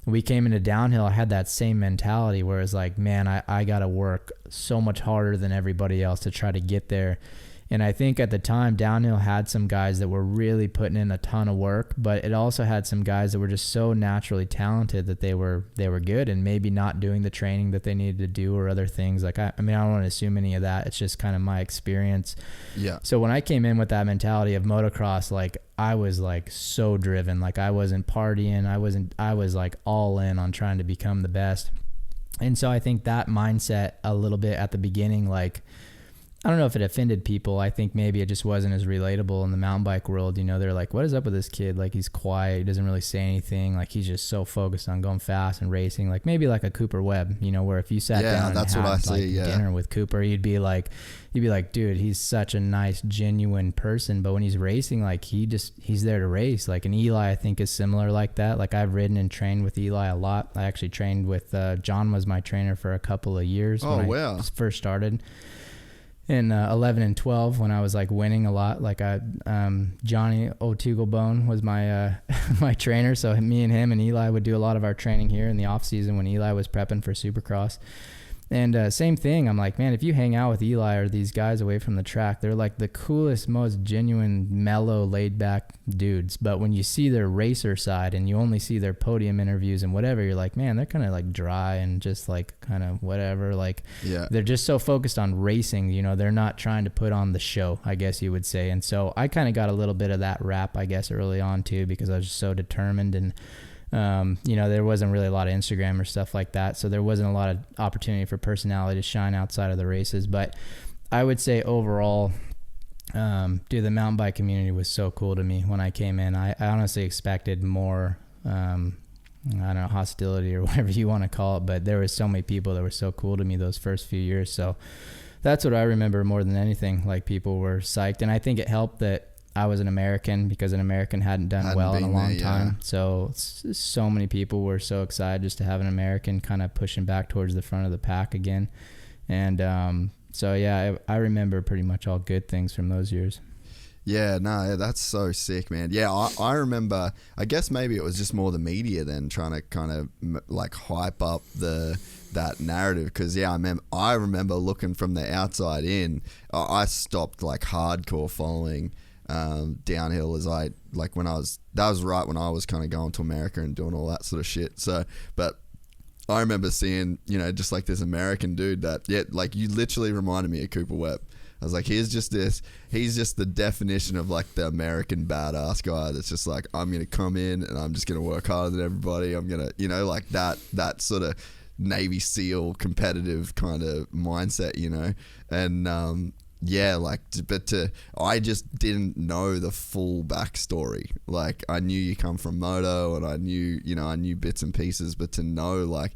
We came into downhill, I had that same mentality where it's like, man, I got to work so much harder than everybody else to try to get there. And I think at the time, downhill had some guys that were really putting in a ton of work, but it also had some guys that were just so naturally talented that they were good and maybe not doing the training that they needed to do or other things. Like, I mean, I don't want to assume any of that. It's just kind of my experience. Yeah. So when I came in with that mentality of motocross, like I was like so driven, like I wasn't partying. I was like all in on trying to become the best. And so I think that mindset a little bit at the beginning, like, I don't know if it offended people. I think maybe it just wasn't as relatable in the mountain bike world. You know, they're like, what is up with this kid? Like, he's quiet. He doesn't really say anything. Like, he's just so focused on going fast and racing. Like, maybe like a Cooper Webb, you know, where if you sat down and had like dinner with Cooper, you'd be like, dude, he's such a nice, genuine person. But when he's racing, like, he's there to race. Like, and Eli, I think, is similar like that. Like, I've ridden and trained with Eli a lot. I actually trained with, John was my trainer for a couple of years when I first started. In 11 and 12 when I was like winning a lot, like Johnny O'Tugelbone was my my trainer, so me and him and Eli would do a lot of our training here in the off season when Eli was prepping for Supercross. And same thing, I'm like, man, if you hang out with Eli or these guys away from the track, they're like the coolest, most genuine, mellow, laid back dudes. But when you see their racer side and you only see their podium interviews and whatever, you're like, man, they're kind of like dry and just like kind of whatever. Like, they're just so focused on racing, you know, they're not trying to put on the show, I guess you would say. And so I kind of got a little bit of that rap, I guess, early on too, because I was just so determined. And you know, there wasn't really a lot of Instagram or stuff like that, so there wasn't a lot of opportunity for personality to shine outside of the races. But I would say overall, dude, the mountain bike community was so cool to me when I came in. I honestly expected more, I don't know, hostility or whatever you want to call it, but there was so many people that were so cool to me those first few years. So that's what I remember more than anything. Like, people were psyched, and I think it helped that I was an American, because an American hadn't done well in a long time. So many people were so excited just to have an American kind of pushing back towards the front of the pack again. And So yeah, I remember pretty much all good things from those years. Yeah, no, that's so sick, man. Yeah, I remember, I guess maybe it was just more the media then trying to kind of like hype up that narrative, because yeah, I remember looking from the outside in. I stopped like hardcore following downhill as I, like when I was, that was right when I was kind of going to America and doing all that sort of shit. So, but I remember seeing, you know, just like this American dude that, yeah, like you literally reminded me of Cooper Webb. I was like, he's just the definition of like the American badass guy that's just like, I'm going to come in and I'm just going to work harder than everybody. I'm going to, you know, like that sort of Navy SEAL competitive kind of mindset, you know? And, yeah, like, I just didn't know the full backstory. Like, I knew you come from moto and I knew bits and pieces, but to know like,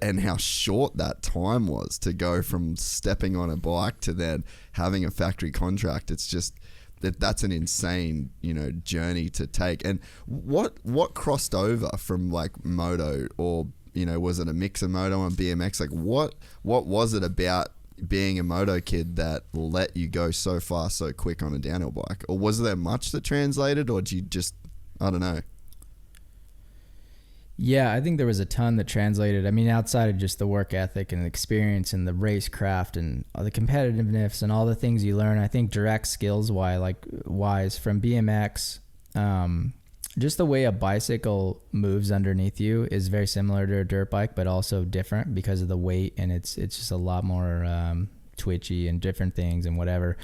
and how short that time was to go from stepping on a bike to then having a factory contract. It's just that's an insane, you know, journey to take. And what crossed over from like moto, or, you know, was it a mix of moto and BMX? Like what was it about being a moto kid that let you go so far so quick on a downhill bike? Or was there much that translated, or did you just, I don't know? Yeah, I think there was a ton that translated. I mean, outside of just the work ethic and the experience and the racecraft and all the competitiveness and all the things you learn, I think direct skills wise from BMX, just the way a bicycle moves underneath you is very similar to a dirt bike, but also different because of the weight, and it's just a lot more twitchy and different things and whatever.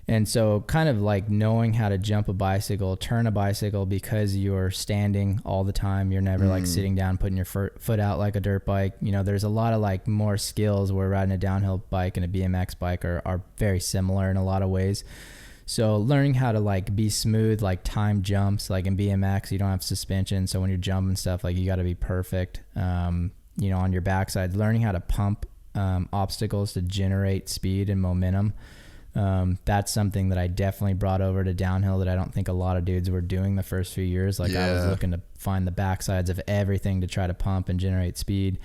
And so kind of like knowing how to jump a bicycle, turn a bicycle, because you're standing all the time. You're never like sitting down, putting your foot out like a dirt bike. You know, there's a lot of like more skills where riding a downhill bike and a BMX bike are very similar in a lot of ways. So learning how to like be smooth, like time jumps, like in BMX, you don't have suspension. So when you're jumping stuff, like you got to be perfect, you know, on your backside. Learning how to pump obstacles to generate speed and momentum. That's something that I definitely brought over to downhill that I don't think a lot of dudes were doing the first few years. Like I was looking to find the backsides of everything to try to pump and generate speed.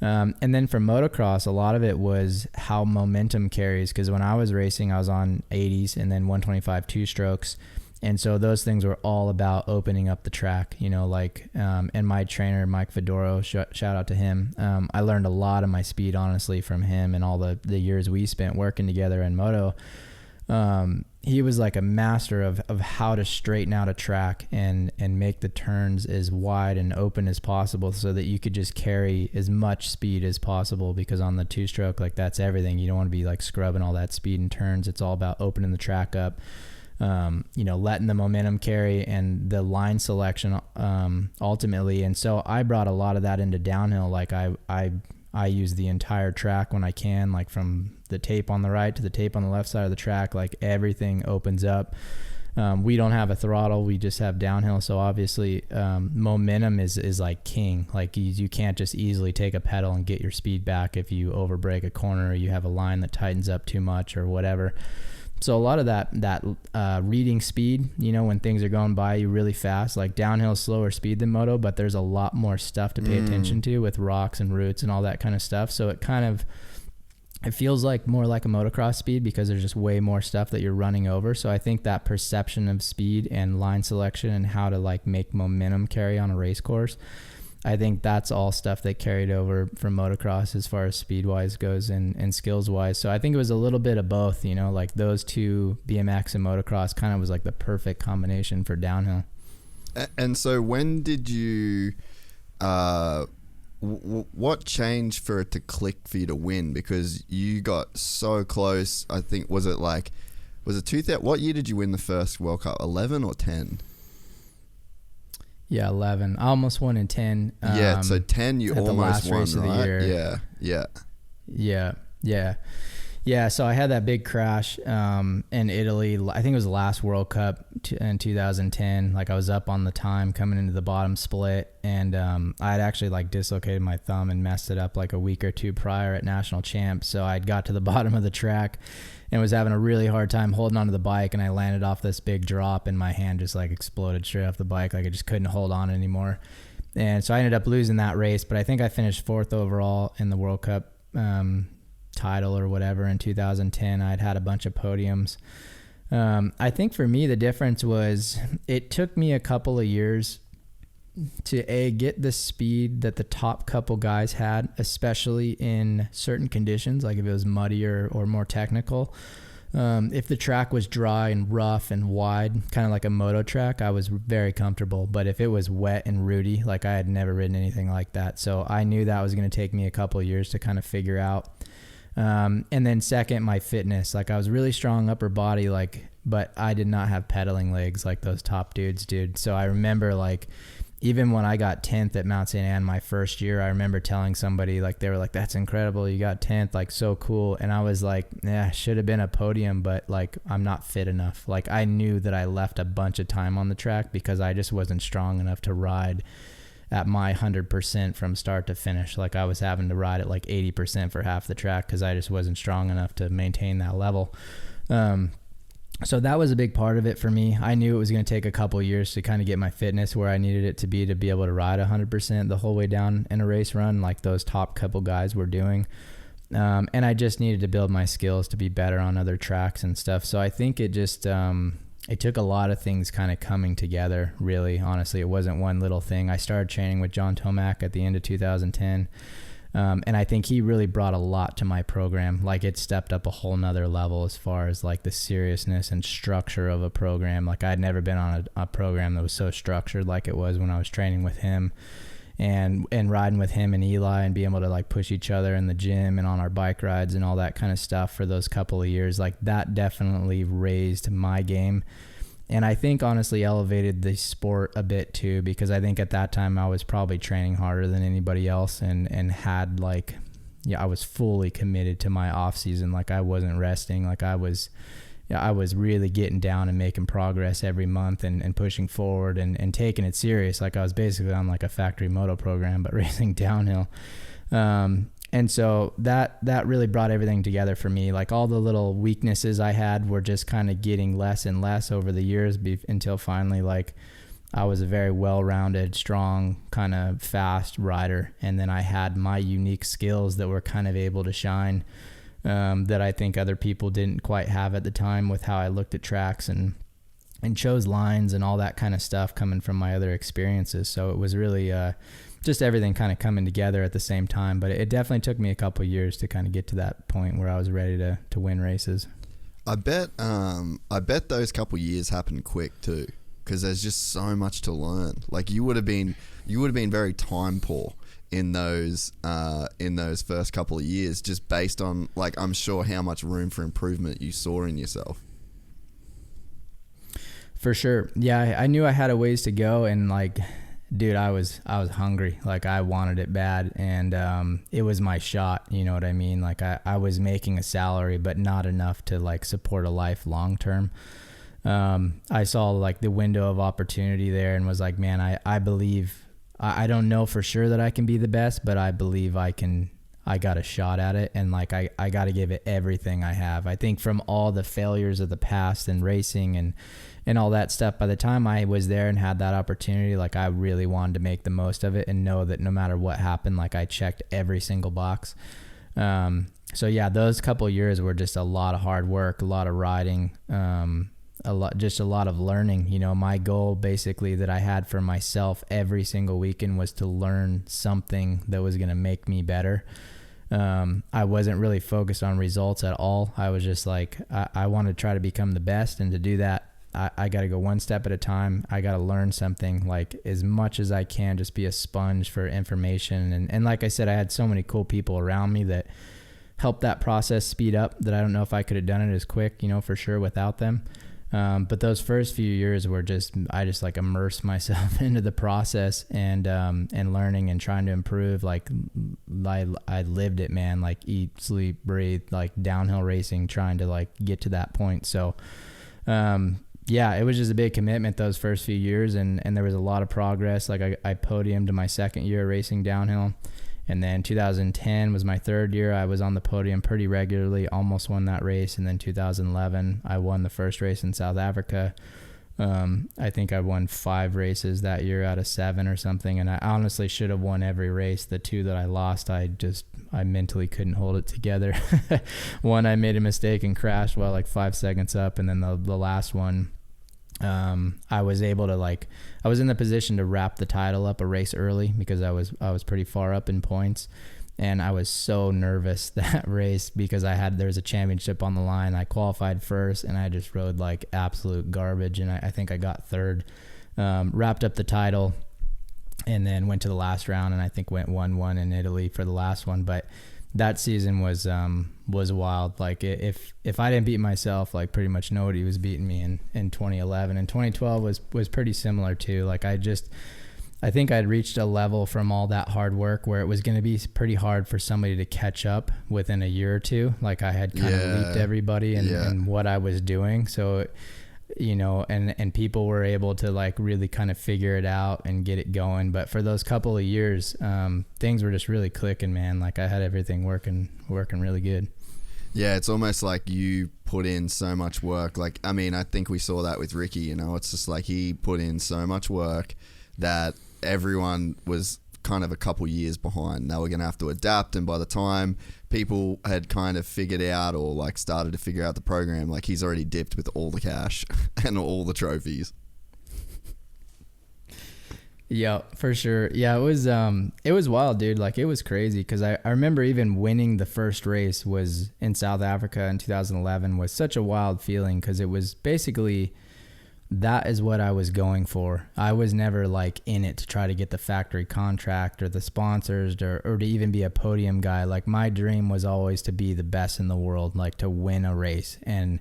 And then for motocross, a lot of it was how momentum carries. Because when I was racing, I was on 80s and then 125 two-strokes. And so those things were all about opening up the track, you know, like, and my trainer, Mike Fedoro, shout out to him. I learned a lot of my speed, honestly, from him and all the years we spent working together in moto. He was like a master of how to straighten out a track and make the turns as wide and open as possible so that you could just carry as much speed as possible, because on the two-stroke, like that's everything. You don't want to be like scrubbing all that speed in turns. It's all about opening the track up. You know, letting the momentum carry and the line selection, ultimately. And so I brought a lot of that into downhill. Like I use the entire track when I can, like from the tape on the right to the tape on the left side of the track, like everything opens up. We don't have a throttle. We just have downhill. So obviously, momentum is like king. Like you can't just easily take a pedal and get your speed back if you overbreak a corner or you have a line that tightens up too much or whatever. So a lot of that reading speed, you know, when things are going by you really fast, like downhill slower speed than moto, but there's a lot more stuff to pay attention to with rocks and roots and all that kind of stuff. So it feels like more like a motocross speed because there's just way more stuff that you're running over. So I think that perception of speed and line selection and how to like make momentum carry on a race course, I think that's all stuff that carried over from motocross as far as speed wise goes and skills wise. So I think it was a little bit of both, you know, like those two, BMX and motocross, kind of was like the perfect combination for downhill. And so when did you, what changed for it to click for you to win? Because you got so close. I think, was it 2000? What year did you win the first World Cup? 11 or 10? Yeah, 11. I almost won in 10. Yeah, so 10 you almost won, race of the right? year. Yeah, so I had that big crash in Italy. I think it was the last World Cup in 2010. Like I was up on the time coming into the bottom split, and I had actually like dislocated my thumb and messed it up like a week or two prior at National Champs. So I got to the bottom of the track and was having a really hard time holding onto the bike, and I landed off this big drop and my hand just like exploded straight off the bike. Like I just couldn't hold on anymore. And so I ended up losing that race, but I think I finished 4th overall in the World Cup title or whatever in 2010. I'd had a bunch of podiums. I think for me, the difference was it took me a couple of years to get the speed that the top couple guys had, especially in certain conditions, like if it was muddier or more technical. If the track was dry and rough and wide, kind of like a moto track, I was very comfortable. But if it was wet and rooty, like I had never ridden anything like that. So I knew that was going to take me a couple of years to kind of figure out. And then second, my fitness. Like I was really strong upper body, but I did not have pedaling legs like those top dudes, dude. So I remember even when I got 10th at Mount St. Anne my first year, I remember telling somebody, they were like, that's incredible, you got 10th, so cool. And I was like, yeah, should have been a podium, but I'm not fit enough. I knew that I left a bunch of time on the track because I just wasn't strong enough to ride at my 100% from start to finish. I was having to ride at 80% for half the track because I just wasn't strong enough to maintain that level. So that was a big part of it for me. I knew it was going to take a couple of years to kind of get my fitness where I needed it to be able to ride 100% the whole way down in a race run like those top couple guys were doing. And I just needed to build my skills to be better on other tracks and stuff. So I think it just, it took a lot of things kind of coming together, really. Honestly, it wasn't one little thing. I started training with John Tomac at the end of 2010. And I think he really brought a lot to my program. It stepped up a whole nother level as far as the seriousness and structure of a program. I'd never been on a program that was so structured like it was when I was training with him and riding with him and Eli and being able to push each other in the gym and on our bike rides and all that kind of stuff for those couple of years. That definitely raised my game. And I think honestly elevated the sport a bit too, because I think at that time I was probably training harder than anybody else and had I was fully committed to my off season. I wasn't resting. I was really getting down and making progress every month and pushing forward and taking it serious. I was basically on a factory moto program, but racing downhill. And so that really brought everything together for me. All the little weaknesses I had were just kind of getting less and less over the years until finally, I was a very well-rounded, strong, kind of fast rider. And then I had my unique skills that were kind of able to shine, that I think other people didn't quite have at the time with how I looked at tracks and chose lines and all that kind of stuff coming from my other experiences. So it was really, just everything kind of coming together at the same time. But it definitely took me a couple of years to kind of get to that point where I was ready to win races. I bet those couple of years happened quick too, because there's just so much to learn. You would have been very time poor in those first couple of years, just based on I'm sure how much room for improvement you saw in yourself. For sure. Yeah, I knew I had a ways to go, and dude, I was hungry. I wanted it bad, and it was my shot, you know what I mean? I was making a salary, but not enough to support a life long term. I saw the window of opportunity there and was man, I believe, I don't know for sure that I can be the best, but I believe I got a shot at it, and I got to give it everything I have. I think from all the failures of the past and racing and all that stuff, by the time I was there and had that opportunity, I really wanted to make the most of it and know that no matter what happened, I checked every single box. So yeah, those couple of years were just a lot of hard work, a lot of riding, a lot of learning. My goal basically that I had for myself every single weekend was to learn something that was going to make me better. I wasn't really focused on results at all. I was just I want to try to become the best, and to do that, I got to go one step at a time. I got to learn something as much as I can, just be a sponge for information. And like I said, I had so many cool people around me that helped that process speed up that I don't know if I could have done it as quick, for sure without them. But those first few years were I just immersed myself into the process and learning and trying to improve. I lived it, man, eat, sleep, breathe, downhill racing, trying to get to that point. So, yeah, it was just a big commitment those first few years, and there was a lot of progress. I podiumed my second year racing downhill, and then 2010 was my third year. I was on the podium pretty regularly, almost won that race, and then 2011 I won the first race in South Africa. I think I won 5 races that year out of 7 or something. And I honestly should have won every race. The 2 that I lost, I mentally couldn't hold it together. One, I made a mistake and crashed while like 5 seconds up. And then the last one, I was able to I was in the position to wrap the title up a race early because I was pretty far up in points. And I was so nervous that race because there was a championship on the line. I qualified first and I just rode like absolute garbage. And I think I got 3rd, wrapped up the title, and then went to the last round and I think went 1-1 in Italy for the last one. But that season was wild. Like if I didn't beat myself, like pretty much nobody was beating me in 2011. And 2012 was pretty similar too. Like I think I'd reached a level from all that hard work where it was going to be pretty hard for somebody to catch up within a year or two. Like I had kind of leaped everybody and what I was doing. So, and people were able to like really kind of figure it out and get it going. But for those couple of years, things were just really clicking, man. Like I had everything working really good. Yeah, it's almost like you put in so much work. Like, I mean, I think we saw that with Ricky, it's just like he put in so much work that everyone was kind of a couple years behind. They were going to have to adapt, and by the time people had kind of figured out or like started to figure out the program, like he's already dipped with all the cash and all the trophies. Yeah, for sure. Yeah, it was wild, dude. Like it was crazy because I remember even winning the first race was in South Africa in 2011 was such a wild feeling because it was basically that is what I was going for. I was never like in it to try to get the factory contract or the sponsors or to even be a podium guy. Like my dream was always to be the best in the world, like to win a race. And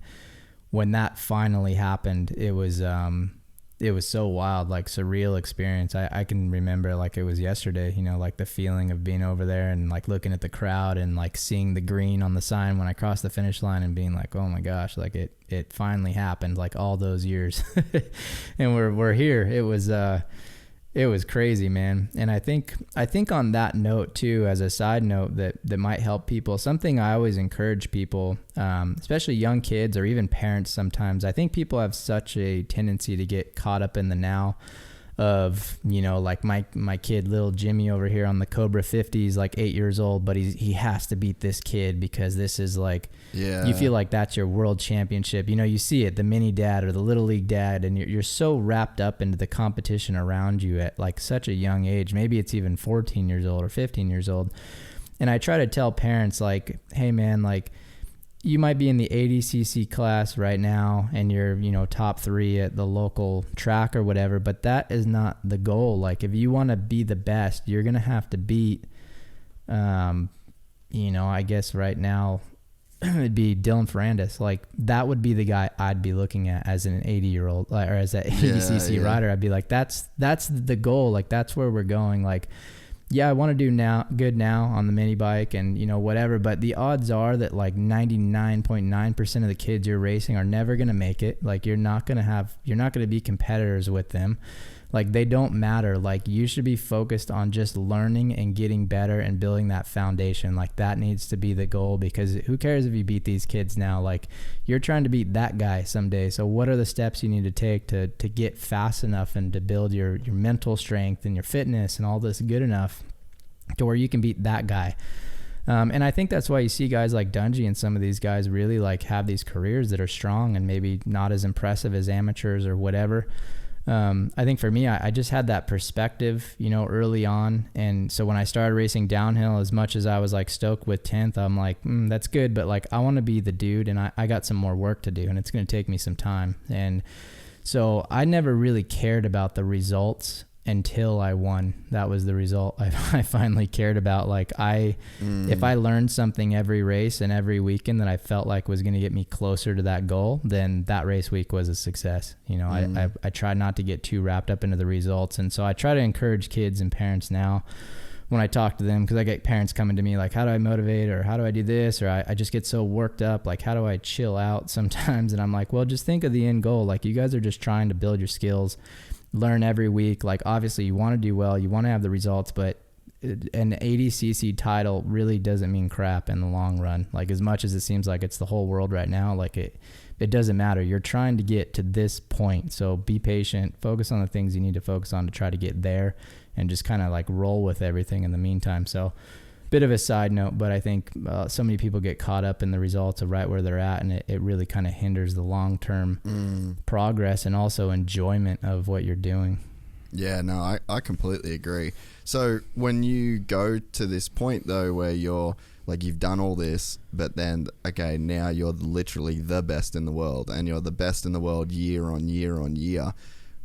when that finally happened, it was so wild, like surreal experience. I can remember like it was yesterday, like the feeling of being over there and like looking at the crowd and like seeing the green on the sign when I crossed the finish line and being like, oh my gosh, like it finally happened, like all those years. And we're here. It was crazy, man. And I think on that note too, as a side note that might help people, something I always encourage people, especially young kids or even parents sometimes, I think people have such a tendency to get caught up in the now of, like my kid, little Jimmy over here on the Cobra 50 is like 8 years old, but he has to beat this kid because this is like, you feel like that's your world championship. You see it, the mini dad or the little league dad, and you're so wrapped up into the competition around you at like such a young age. Maybe it's even 14 years old or 15 years old. And I try to tell parents like, hey man, like you might be in the 80cc class right now and you're, top 3 at the local track or whatever, but that is not the goal. Like if you want to be the best, you're going to have to beat, I guess right now it'd be Dylan Ferrandis. Like that would be the guy I'd be looking at as an 80-year-old or as an 80cc rider. I'd be like, that's the goal. Like that's where we're going. Like, yeah, I want to do good now on the mini bike and, whatever. But the odds are that like 99.9% of the kids you're racing are never going to make it. Like you're not going to be competitors with them. Like they don't matter. Like you should be focused on just learning and getting better and building that foundation. Like that needs to be the goal because who cares if you beat these kids now? Like you're trying to beat that guy someday. So what are the steps you need to take to get fast enough and to build your mental strength and your fitness and all this good enough to where you can beat that guy? And I think that's why you see guys like Dungey and some of these guys really like have these careers that are strong and maybe not as impressive as amateurs or whatever. I think for me, I just had that perspective, early on. And so when I started racing downhill, as much as I was like stoked with 10th, I'm like, that's good. But like, I want to be the dude and I got some more work to do and it's going to take me some time. And so I never really cared about the results until I won. That was the result I finally cared about. Like if I learned something every race and every weekend that I felt like was going to get me closer to that goal, then that race week was a success. I tried not to get too wrapped up into the results. And so I try to encourage kids and parents now when I talk to them, because I get parents coming to me like, how do I motivate, or how do I do this? Or I just get so worked up. Like, how do I chill out sometimes? And I'm like, well, just think of the end goal. Like you guys are just trying to build your skills, learn every week. Like obviously you want to do well, you want to have the results, but an 80cc title really doesn't mean crap in the long run. Like as much as it seems like it's the whole world right now, like it it doesn't matter. You're trying to get to this point. So be patient, focus on the things you need to focus on to try to get there, and just kind of like roll with everything in the meantime. So bit of a side note, but I think so many people get caught up in the results of right where they're at, and it really kind of hinders the long-term progress and also enjoyment of what you're doing. Yeah, no, I completely agree. So when you go to this point though, where you're like, you've done all this, but then, okay, now you're literally the best in the world, and you're the best in the world year on year on year.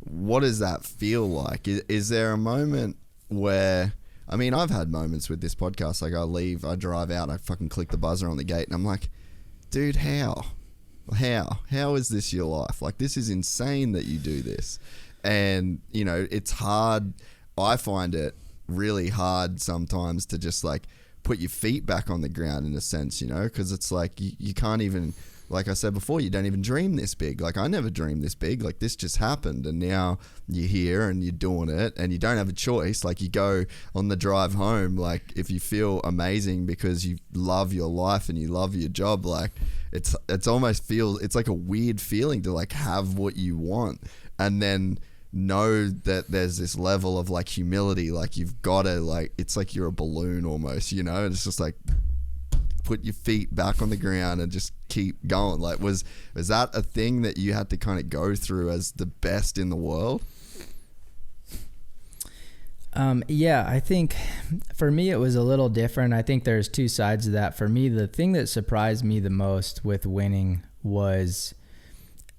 What does that feel like? Is there a moment where, I mean, I've had moments with this podcast, like I drive out, I fucking click the buzzer on the gate, and I'm like, dude, how is this your life? Like, this is insane that you do this. And, you know, it's hard. I find it really hard sometimes to just like put your feet back on the ground in a sense, you know, because it's like you can't even, like I said before, you don't even dream this big. Like, I never dreamed this big. Like, this just happened, and now you're here and you're doing it, and you don't have a choice. Like, you go on the drive home, like, if you feel amazing because you love your life and you love your job, like, it's like a weird feeling to like have what you want, and then know that there's this level of like humility, like you've got to, like, it's like you're a balloon almost, you know. It's just like, put your feet back on the ground and just keep going. Like, was that a thing that you had to kind of go through as the best in the world? Yeah, I think for me it was a little different. I think there's two sides to that. For me, the thing that surprised me the most with winning was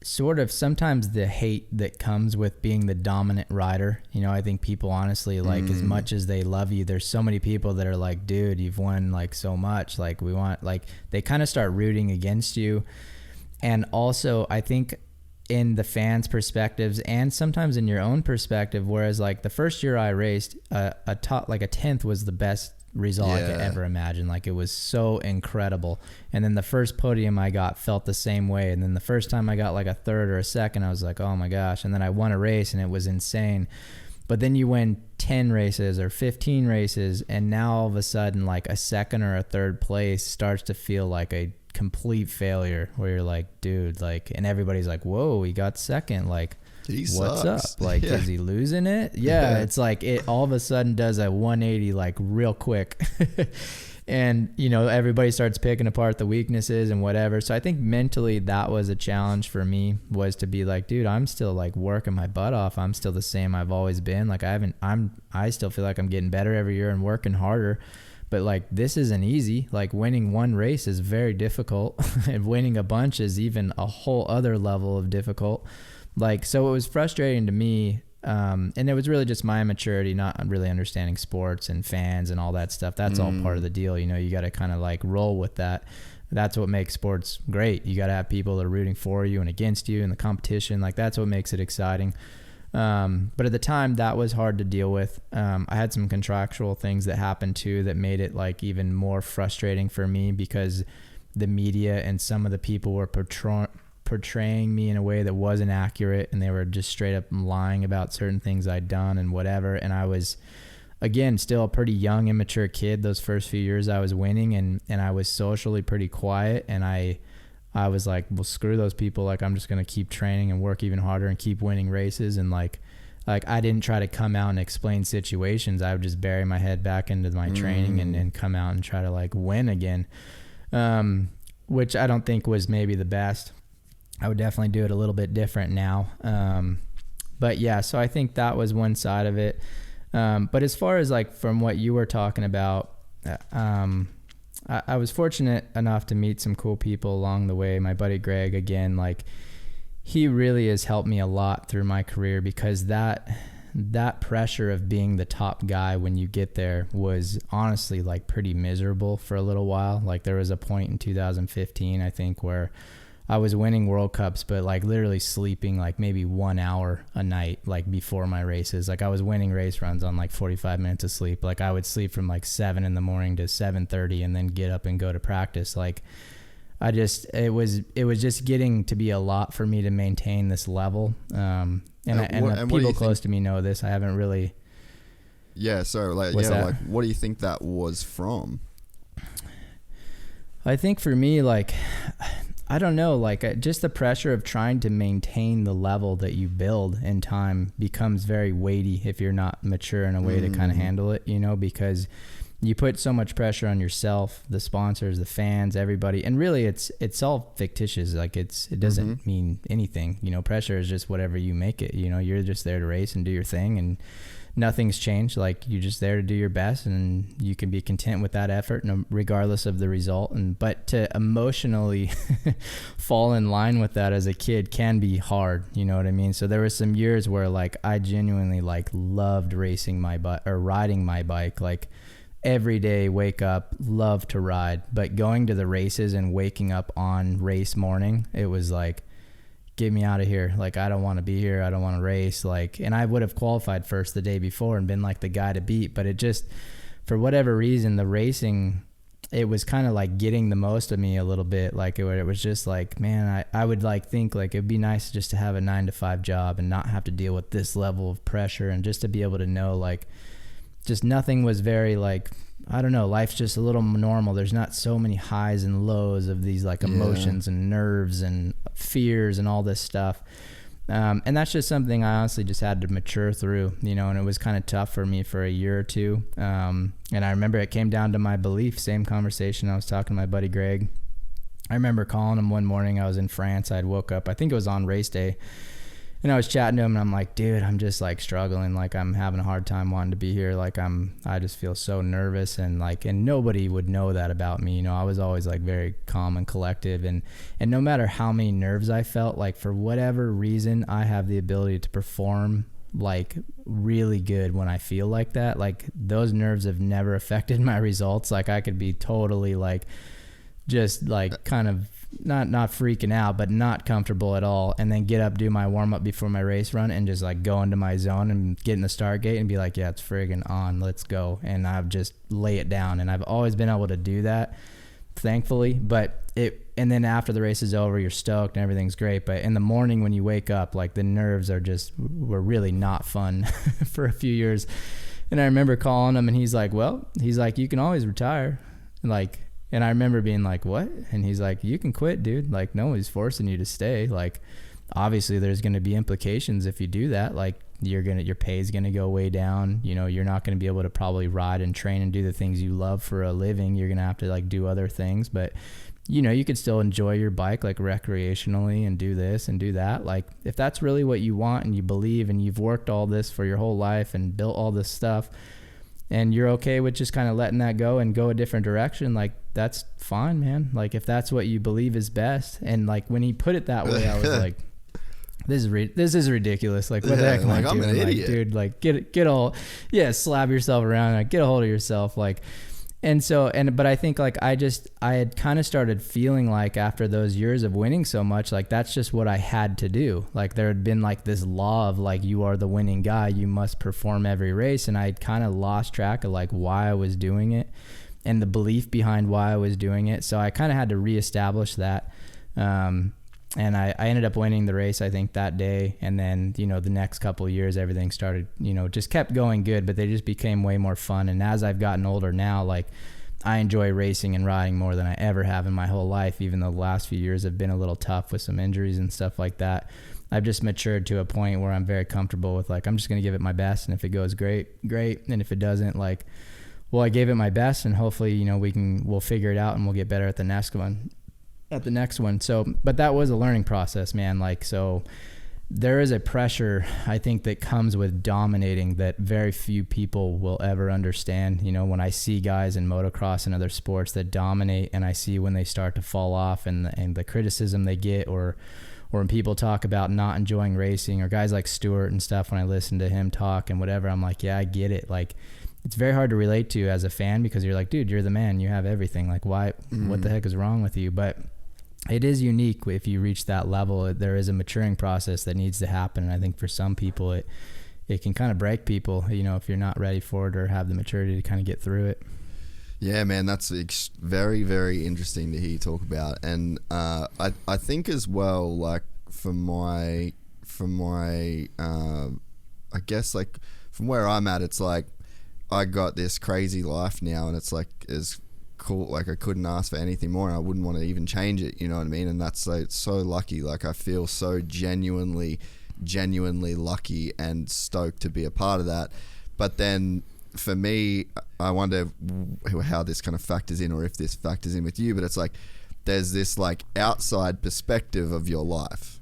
sort of sometimes the hate that comes with being the dominant rider. You know, I think people honestly, like, as much as they love you, there's so many people that are like, dude, you've won like so much, like, we want, like, they kind of start rooting against you. And also I think in the fans' perspectives and sometimes in your own perspective, whereas like the first year I raced, a 10th was the best result I could ever imagine. Like, it was so incredible. And then the first podium I got felt the same way. And then the first time I got like a third or a second, I was like, oh my gosh. And then I won a race and it was insane. But then you win 10 races or 15 races, and now all of a sudden, like, a second or a third place starts to feel like a complete failure, where you're like, dude, like, and everybody's like, whoa, he got second, like, what's up? Like, is he losing it? Yeah, it's like it all of a sudden does a 180 like real quick. And, you know, everybody starts picking apart the weaknesses and whatever. So I think mentally that was a challenge for me, was to be like, dude, I'm still like working my butt off. I'm still the same I've always been. Like, I still feel like I'm getting better every year and working harder. But like, this isn't easy. Like, winning one race is very difficult. And winning a bunch is even a whole other level of difficult. Like, so it was frustrating to me. And it was really just my immaturity, not really understanding sports and fans and all that stuff. That's all part of the deal. You know, you got to kind of like roll with that. That's what makes sports great. You got to have people that are rooting for you and against you in the competition. Like, that's what makes it exciting. But at the time that was hard to deal with. I had some contractual things that happened too that made it like even more frustrating for me, because the media and some of the people were portraying me in a way that wasn't accurate, and they were just straight up lying about certain things I'd done and whatever. And I was, again, still a pretty young, immature kid those first few years I was winning, and I was socially pretty quiet, and I was like, well, screw those people. Like, I'm just going to keep training and work even harder and keep winning races. And like I didn't try to come out and explain situations. I would just bury my head back into my training and come out and try to like win again. Which I don't think was maybe the best. I would definitely do it a little bit different now. But yeah, so I think that was one side of it. But as far as like from what you were talking about, I was fortunate enough to meet some cool people along the way. My buddy Greg, again, like, he really has helped me a lot through my career, because that pressure of being the top guy when you get there was honestly like pretty miserable for a little while. Like, there was a point in 2015, I think, where I was winning World Cups, but like literally sleeping like maybe 1 hour a night, like before my races. Like, I was winning race runs on like 45 minutes of sleep. Like, I would sleep from like 7 a.m. to 7:30 and then get up and go to practice. Like, it was just getting to be a lot for me to maintain this level. And people close to me know this. I haven't really. Yeah. So like, like, what do you think that was from? I think for me, like, I don't know, like just the pressure of trying to maintain the level that you build in time becomes very weighty if you're not mature in a way to kind of handle it, you know, because you put so much pressure on yourself, the sponsors, the fans, everybody. And really it's all fictitious. Like it doesn't mean anything, you know. Pressure is just whatever you make it, you know. You're just there to race and do your thing, and nothing's changed. Like you're just there to do your best, and you can be content with that effort, regardless of the result. But to emotionally fall in line with that as a kid can be hard, you know what I mean? So there were some years where like I genuinely like loved racing my bike or riding my bike, like every day, wake up, love to ride. But going to the races and waking up on race morning, it was like, get me out of here. Like, I don't want to be here. I don't want to race. Like, and I would have qualified first the day before and been like the guy to beat. But it just, for whatever reason, the racing, it was kind of like getting the most of me a little bit. Like it was just like, man, I would like think like it'd be nice just to have a 9-to-5 job and not have to deal with this level of pressure, and just to be able to know like just nothing was very like, I don't know, life's just a little normal. There's not so many highs and lows of these like emotions and nerves and fears and all this stuff. And that's just something I honestly just had to mature through, you know, and it was kind of tough for me for a year or two. And I remember it came down to my belief, same conversation. I was talking to my buddy Greg. I remember calling him one morning. I was in France. I'd woke up, I think it was on race day. And I was chatting to him, and I'm like, dude, I'm just like struggling. Like, I'm having a hard time wanting to be here. Like, I just feel so nervous, and like, and nobody would know that about me. You know, I was always like very calm and collective, and no matter how many nerves I felt, like for whatever reason, I have the ability to perform like really good when I feel like that. Like those nerves have never affected my results. Like I could be totally like, just like kind of, not freaking out, but not comfortable at all, and then get up, do my warm up before my race run, and just like go into my zone and get in the start gate and be like, yeah, it's friggin' on, let's go. And I've just lay it down, and I've always been able to do that, thankfully. But and then after the race is over, you're stoked and everything's great, but in the morning when you wake up, like the nerves were really not fun for a few years. And I remember calling him, and he's like, you can always retire. And I remember being like, what? And he's like, you can quit, dude. Like, nobody's forcing you to stay. Like, obviously there's going to be implications if you do that. Like, your pay is going to go way down. You know, you're not going to be able to probably ride and train and do the things you love for a living. You're going to have to like do other things, but you know, you could still enjoy your bike like recreationally and do this and do that. Like, if that's really what you want and you believe and you've worked all this for your whole life and built all this stuff, and you're okay with just kind of letting that go and go a different direction, like that's fine, man. Like if that's what you believe is best. And like when he put it that way, I was like, this is ridiculous. Like what the heck am I doing? I'm an idiot. Dude, like get all, slap yourself around, like get a hold of yourself. Like, but I think like I had kind of started feeling like after those years of winning so much, like that's just what I had to do. Like there had been like this law of like, you are the winning guy, you must perform every race. And I'd kind of lost track of like why I was doing it and the belief behind why I was doing it. So I kind of had to reestablish that. And I ended up winning the race, I think, that day. And then, you know, the next couple of years, everything started, you know, just kept going good, but they just became way more fun. And as I've gotten older now, like I enjoy racing and riding more than I ever have in my whole life, even though the last few years have been a little tough with some injuries and stuff like that. I've just matured to a point where I'm very comfortable with like, I'm just going to give it my best. And if it goes great, great. And if it doesn't, like, well, I gave it my best, and hopefully, you know, we'll figure it out and we'll get better at the next one. So, but that was a learning process, man. Like, so there is a pressure, I think, that comes with dominating that very few people will ever understand. You know, when I see guys in motocross and other sports that dominate, and I see when they start to fall off and the criticism they get, or when people talk about not enjoying racing, or guys like Stewart and stuff, when I listen to him talk and whatever, I'm like, yeah, I get it. Like, it's very hard to relate to as a fan, because you're like, dude, you're the man, you have everything. Like, why, what the heck is wrong with you? But it is unique if you reach that level. There is a maturing process that needs to happen. And I think for some people, it can kind of break people, you know, if you're not ready for it or have the maturity to kind of get through it. Yeah, man, that's very, very interesting to hear you talk about. And I think as well, like from my I guess like from where I'm at, it's like I got this crazy life now, and it's like as cool. Like I couldn't ask for anything more, and I wouldn't want to even change it. You know what I mean? And that's so lucky. Like I feel so genuinely lucky and stoked to be a part of that. But then for me, I wonder how this kind of factors in, or if this factors in with you. But it's like there's this like outside perspective of your life,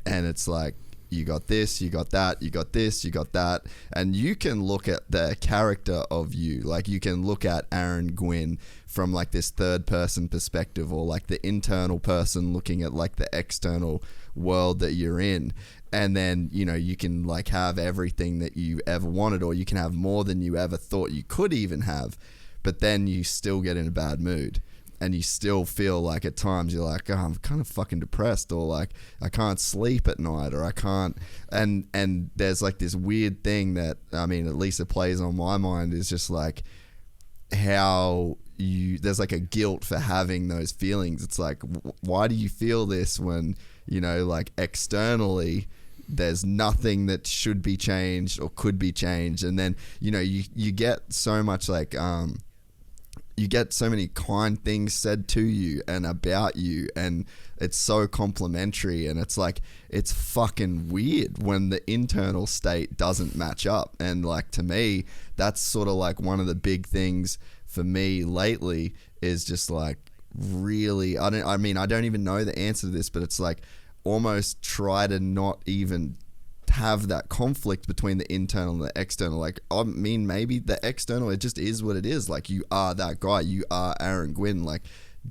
and it's like you got this, you got that, you got this, you got that, and you can look at the character of you. Like you can look at Aaron Gwin from like this third person perspective, or like the internal person looking at like the external world that you're in. And then, you know, you can like have everything that you ever wanted, or you can have more than you ever thought you could even have, but then you still get in a bad mood, and you still feel like at times you're like, oh, I'm kind of fucking depressed, or like I can't sleep at night, or I can't, and there's like this weird thing that, I mean, at least it plays on my mind, is just like how there's like a guilt for having those feelings. It's like, why do you feel this when, you know, like externally there's nothing that should be changed or could be changed? And then, you know, you get so much like you get so many kind things said to you and about you, and it's so complimentary, and it's like, it's fucking weird when the internal state doesn't match up. And like, to me, that's sort of like one of the big things for me lately, is just like really, I don't even know the answer to this, but it's like almost try to not even have that conflict between the internal and the external. Like, I mean, maybe the external, it just is what it is. Like, you are that guy, you are Aaron Gwin. Like,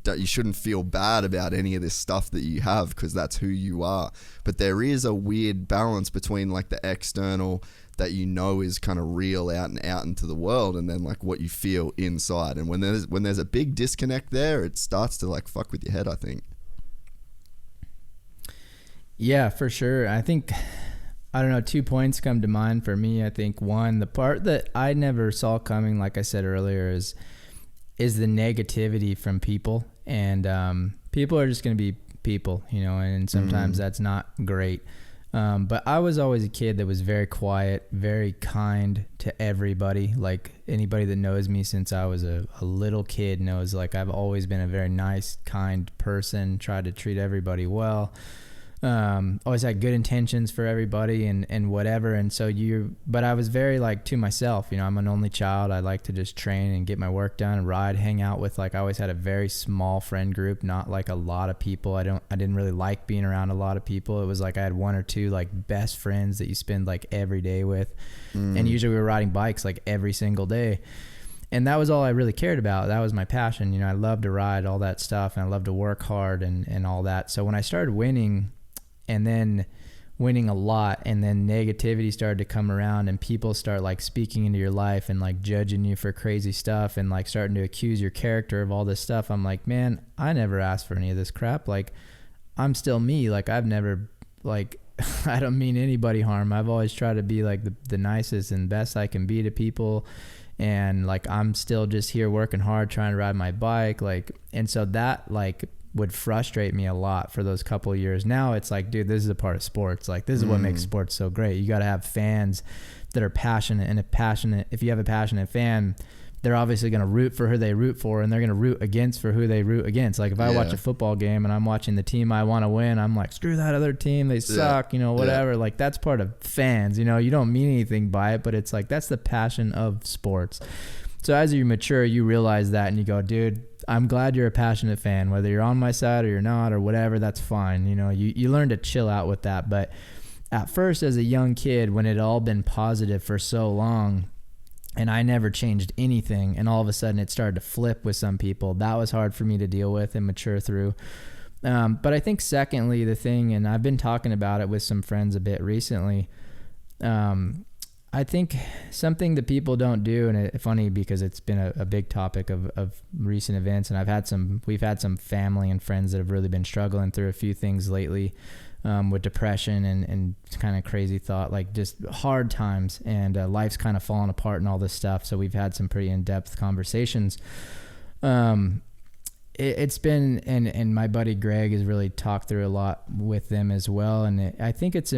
you shouldn't feel bad about any of this stuff that you have, because that's who you are. But there is a weird balance between like the external that you know is kind of real out into the world, and then like what you feel inside. And when there's a big disconnect there, it starts to like fuck with your head, I think. Yeah, for sure. I think, I don't know, 2 points come to mind for me. I think one, the part that I never saw coming, like I said earlier, is the negativity from people. And people are just going to be people, you know, and sometimes that's not great. But I was always a kid that was very quiet, very kind to everybody. Like, anybody that knows me since I was a little kid knows, like, I've always been a very nice, kind person, tried to treat everybody well. Always had good intentions for everybody and whatever. And so but I was very like to myself, you know, I'm an only child. I like to just train and get my work done and ride, hang out with, like, I always had a very small friend group, not like a lot of people. I didn't really like being around a lot of people. It was like I had one or two like best friends that you spend like every day with. And usually we were riding bikes like every single day. And that was all I really cared about. That was my passion. You know, I love to ride, all that stuff, and I love to work hard and all that. So when I started winning, and then winning a lot, and then negativity started to come around, and people start like speaking into your life and like judging you for crazy stuff, and like starting to accuse your character of all this stuff. I'm like, man, I never asked for any of this crap. Like, I'm still me. Like, I've never, like, I don't mean anybody harm. I've always tried to be like the nicest and best I can be to people. And like, I'm still just here working hard, trying to ride my bike. Like, and so that like would frustrate me a lot for those couple of years. Now it's like, dude, this is a part of sports. Like, this is what makes sports so great. You got to have fans that are passionate, and if you have a passionate fan, they're obviously going to root for who they root for, and they're going to root against for who they root against. Like, if I watch a football game and I'm watching the team I want to win, I'm like, screw that other team. They suck, you know, whatever. Like, that's part of fans, you know, you don't mean anything by it, but it's like, that's the passion of sports. So as you mature, you realize that, and you go, dude, I'm glad you're a passionate fan, whether you're on my side or you're not or whatever, that's fine. You know, you learn to chill out with that. But at first, as a young kid, when it had all been positive for so long and I never changed anything, and all of a sudden it started to flip with some people, that was hard for me to deal with and mature through. But I think secondly, the thing, and I've been talking about it with some friends a bit recently, I think something that people don't do, and it's funny because it's been a big topic of recent events, and we've had some family and friends that have really been struggling through a few things lately, with depression and kind of crazy thought, like just hard times, and life's kind of falling apart and all this stuff. So we've had some pretty in-depth conversations. It's been, and my buddy Greg has really talked through a lot with them as well. And I think it's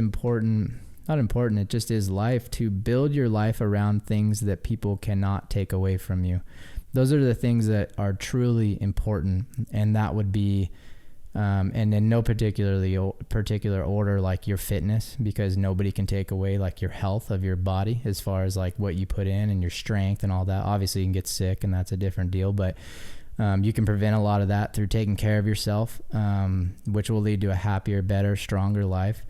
not important, it just is life, to build your life around things that people cannot take away from you. those are the things that are truly important. And that would be, and in no particular order, like your fitness, because nobody can take away like your health of your body as far as like what you put in and your strength and all that. Obviously you can get sick and that's a different deal, but you can prevent a lot of that through taking care of yourself, which will lead to a happier, better, stronger life.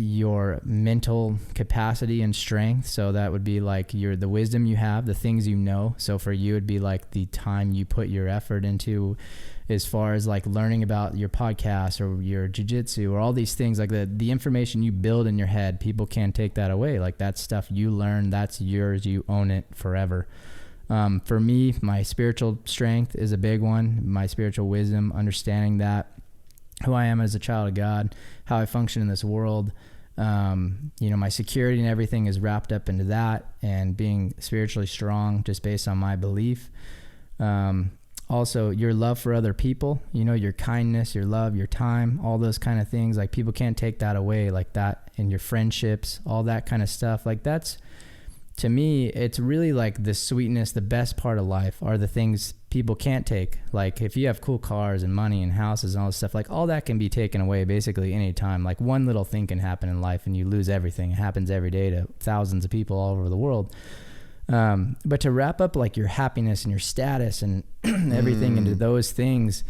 Your mental capacity and strength. So that would be like the wisdom you have, the things you know. So for you, it'd be like the time you put your effort into as far as like learning about your podcast or your jiu-jitsu or all these things, like the information you build in your head, people can't take that away. Like that's stuff you learn, that's yours, you own it forever. For me, my spiritual strength is a big one. My spiritual wisdom, understanding that who I am as a child of God, how I function in this world, my security and everything is wrapped up into that, and being spiritually strong just based on my belief. Also your love for other people, your kindness, your love, your time, all those kind of things, like people can't take that away, like that, and your friendships, all that kind of stuff. Like that's, to me, it's really like the sweetness, the best part of life are the things people can't take. Like if you have cool cars and money and houses and all this stuff, like all that can be taken away basically any time. Like one little thing can happen in life and you lose everything. It happens every day to thousands of people all over the world. But to wrap up like your happiness and your status and everything into those things,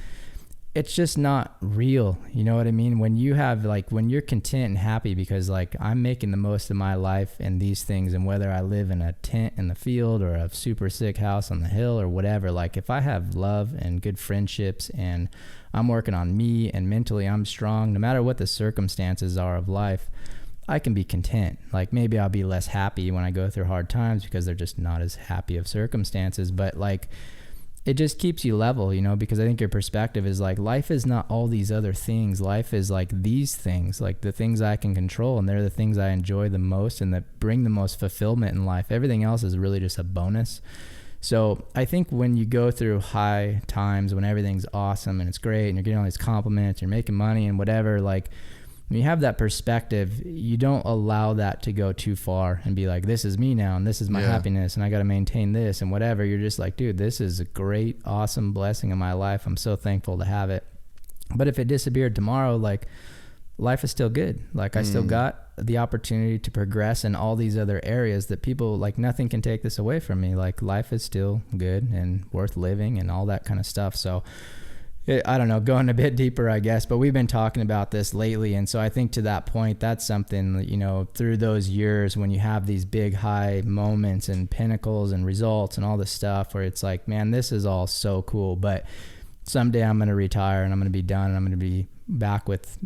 it's just not real. You know what I mean? When you have when you're content and happy because like I'm making the most of my life and these things, and whether I live in a tent in the field or a super sick house on the hill or whatever, like if I have love and good friendships and I'm working on me and mentally I'm strong, no matter what the circumstances are of life, I can be content. Like maybe I'll be less happy when I go through hard times because they're just not as happy of circumstances, but like it just keeps you level, because I think your perspective is like life is not all these other things. Life is like these things, like the things I can control, and they're the things I enjoy the most and that bring the most fulfillment in life. Everything else is really just a bonus. So I think when you go through high times, when everything's awesome and it's great and you're getting all these compliments, you're making money and whatever, like when you have that perspective, you don't allow that to go too far and be like, this is me now and this is my happiness and I got to maintain this and whatever. You're just like, dude, this is a great, awesome blessing in my life. I'm so thankful to have it. But if it disappeared tomorrow, like life is still good. Like I still got the opportunity to progress in all these other areas that people, like nothing can take this away from me. Like life is still good and worth living and all that kind of stuff. So I don't know, going a bit deeper, I guess, but we've been talking about this lately. And so I think to that point, that's something that, through those years when you have these big high moments and pinnacles and results and all this stuff where it's like, man, this is all so cool, but someday I'm going to retire and I'm going to be done and I'm going to be back with,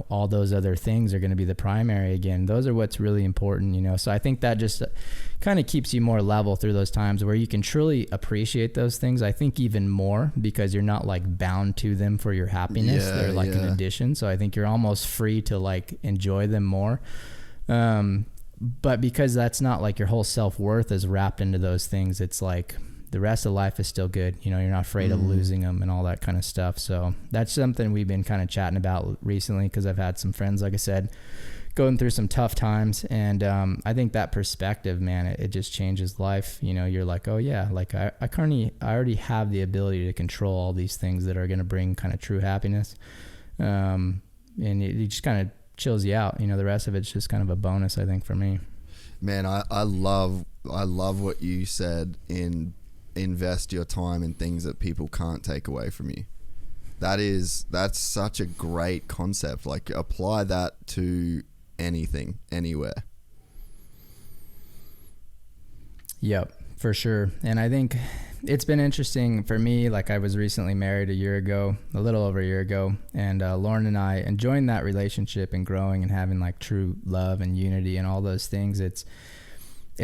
all those other things are going to be the primary again. Those are what's really important, so I think that just kind of keeps you more level through those times where you can truly appreciate those things. I think even more because you're not like bound to them for your happiness. They're like an addition. So I think you're almost free to like enjoy them more. But because that's not like your whole self-worth is wrapped into those things, it's like the rest of life is still good. You're not afraid of losing them and all that kind of stuff. So that's something we've been kind of chatting about recently because I've had some friends, like I said, going through some tough times. And I think that perspective, man, it just changes life. You're like, oh yeah, like I already have the ability to control all these things that are going to bring kind of true happiness. And it just kind of chills you out. The rest of it's just kind of a bonus, I think, for me. Man, I love what you said in invest your time in things that people can't take away from you. That's such a great concept. Like apply that to anything, anywhere. Yep, for sure. And I think it's been interesting for me. Like I was recently married a little over a year ago, and Lauren and I enjoying that relationship and growing and having like true love and unity and all those things. It's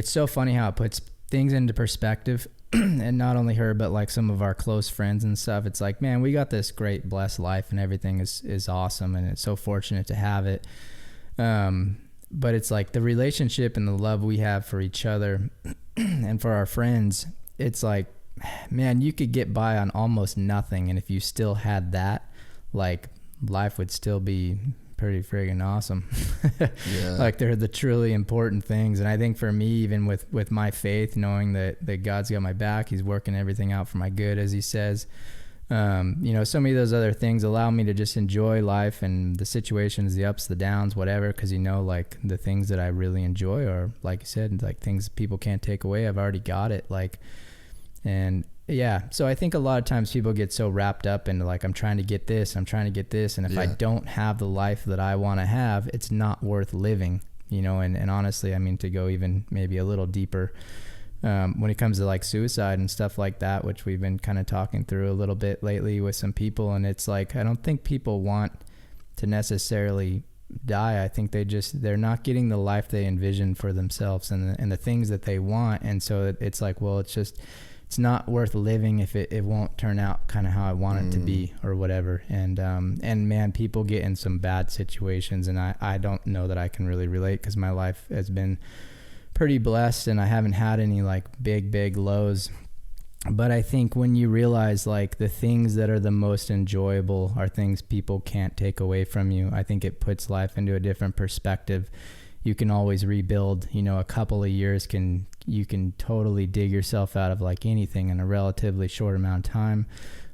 so funny how it puts things into perspective. And not only her, but like some of our close friends and stuff. It's like, man, we got this great blessed life and everything is awesome. And it's so fortunate to have it. But it's like the relationship and the love we have for each other and for our friends. It's like, man, you could get by on almost nothing. And if you still had that, like life would still be pretty friggin' awesome. Yeah. Like they're the truly important things. And I think for me, even with my faith, knowing that God's got my back, he's working everything out for my good, as he says, you know, so many of those other things allow me to just enjoy life and the situations, the ups, the downs, whatever. Cause you know, like the things that I really enjoy are, like you said, like things people can't take away. I've already got it. Like, and yeah. So I think a lot of times people get so wrapped up into like, I'm trying to get this. And if I don't have the life that I want to have, it's not worth living, you know? And honestly, I mean, to go even maybe a little deeper, when it comes to like suicide and stuff like that, which we've been kind of talking through a little bit lately with some people. And it's like, I don't think people want to necessarily die. I think they're not getting the life they envision for themselves and the things that they want. And so it's like, well, it's not worth living if it won't turn out kind of how I want it to be or whatever. And man, people get in some bad situations, and I don't know that I can really relate because my life has been pretty blessed and I haven't had any like big lows. But I think when you realize like the things that are the most enjoyable are things people can't take away from you, I think it puts life into a different perspective. You can always rebuild, you know, a couple of years you can totally dig yourself out of like anything in a relatively short amount of time.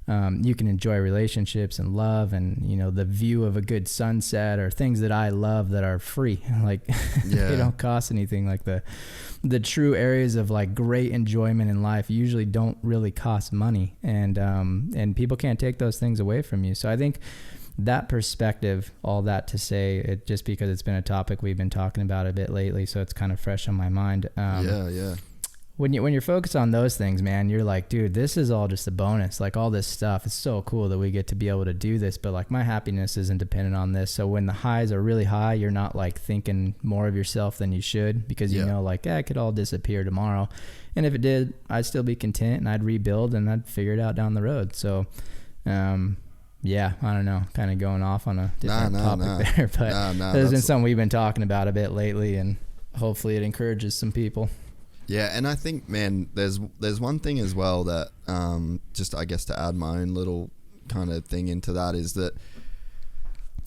You can enjoy relationships and love and, you know, the view of a good sunset or things that I love that are free. Like they don't cost anything. Like the true areas of like great enjoyment in life usually don't really cost money. And people can't take those things away from you. So I think that perspective, all that to say it, just because it's been a topic we've been talking about a bit lately. So it's kind of fresh on my mind. When you're focused on those things, man, you're like, dude, this is all just a bonus. Like all this stuff, it's so cool that we get to be able to do this, but like my happiness isn't dependent on this. So when the highs are really high, you're not like thinking more of yourself than you should, because you know, like, it could all disappear tomorrow. And if it did, I'd still be content and I'd rebuild and I'd figure it out down the road. So, yeah, I don't know, kind of going off on a different topic there, but there's been something we've been talking about a bit lately, and hopefully it encourages some people. Yeah, and I think, man, there's one thing as well that just, I guess, to add my own little kind of thing into that, is that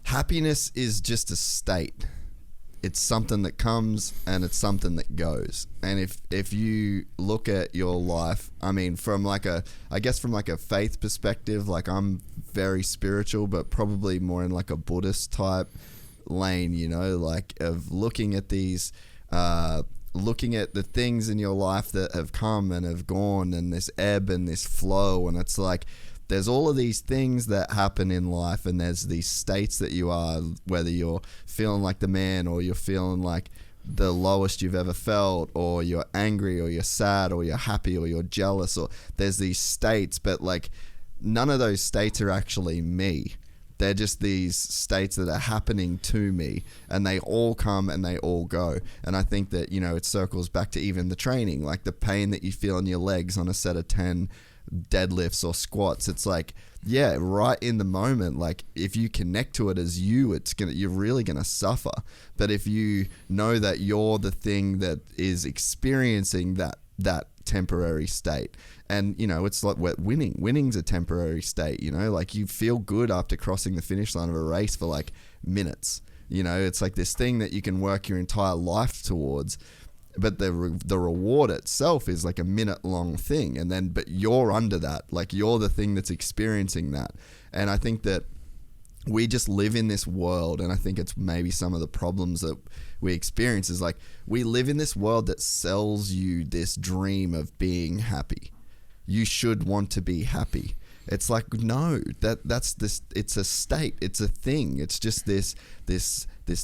happiness is just a state. It's something that comes and it's something that goes. And if you look at your life, I mean, from like a faith perspective, like I'm very spiritual, but probably more in like a Buddhist type lane, you know, like of looking at these looking at the things in your life that have come and have gone, and this ebb and this flow, and it's like there's all of these things that happen in life, and there's these states that you are, whether you're feeling like the man or you're feeling like the lowest you've ever felt, or you're angry or you're sad or you're happy or you're jealous, or there's these states, but like none of those states are actually me. They're just these states that are happening to me, and they all come and they all go. And I think that, you know, it circles back to even the training, like the pain that you feel in your legs on a set of 10 deadlifts or squats. It's like, yeah, right in the moment, like if you connect to it as you're really gonna suffer. But if you know that you're the thing that is experiencing that temporary state, and you know, it's like winning's a temporary state, you know, like you feel good after crossing the finish line of a race for like minutes, you know, it's like this thing that you can work your entire life towards, but the reward itself is like a minute long thing. And then, but you're under that, like you're the thing that's experiencing that. And I think that we just live in this world, and I think it's maybe some of the problems that we experience is like we live in this world that sells you this dream of being happy. You should want to be happy. It's like, no, that's this, it's a state, it's a thing. It's just this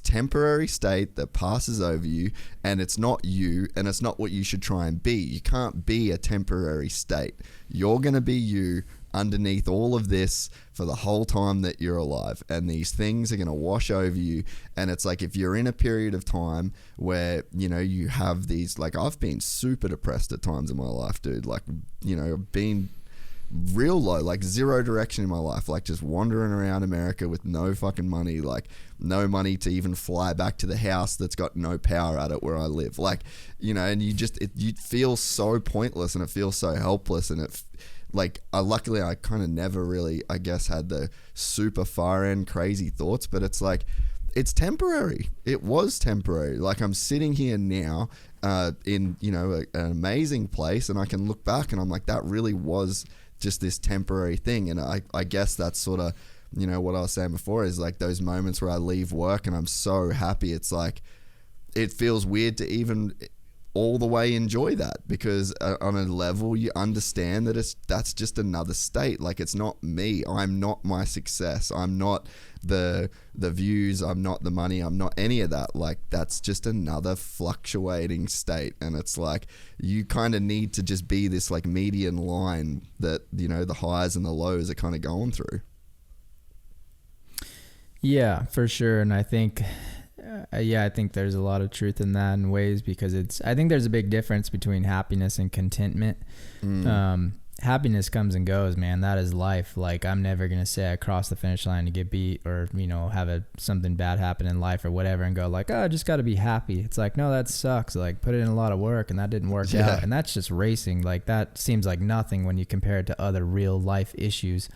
temporary state that passes over you, and it's not you, and it's not what you should try and be. You can't be a temporary state. You're going to be you underneath all of this for the whole time that you're alive, and these things are going to wash over you. And it's like, if you're in a period of time where, you know, you have these, like I've been super depressed at times in my life, dude, like, you know, been real low, like zero direction in my life, like just wandering around America with no fucking money, like no money to even fly back to the house that's got no power at it where I live, like, you know, and you feel so pointless, and it feels so helpless, and it like, luckily I kind of never really, I guess, had the super far end crazy thoughts, but it's like it's temporary. It was temporary. Like, I'm sitting here now in, you know, an amazing place, and I can look back and I'm like, that really was just this temporary thing. And I guess that's sort of, you know, what I was saying before is like those moments where I leave work and I'm so happy. It's like, it feels weird to even all the way enjoy that, because on a level you understand that that's just another state. Like, it's not me. I'm not my success. I'm not the views. I'm not the money. I'm not any of that. Like, that's just another fluctuating state. And it's like, you kind of need to just be this like median line that, you know, the highs and the lows are kind of going through. Yeah, for sure. And I think I think there's a lot of truth in that in ways, because I think there's a big difference between happiness and contentment. Happiness comes and goes, man. That is life. Like, I'm never going to say I crossed the finish line to get beat, or, you know, have something bad happen in life or whatever and go like, oh, I just got to be happy. It's like, no, that sucks. Like, put in a lot of work and that didn't work out. And that's just racing. Like, that seems like nothing when you compare it to other real life issues.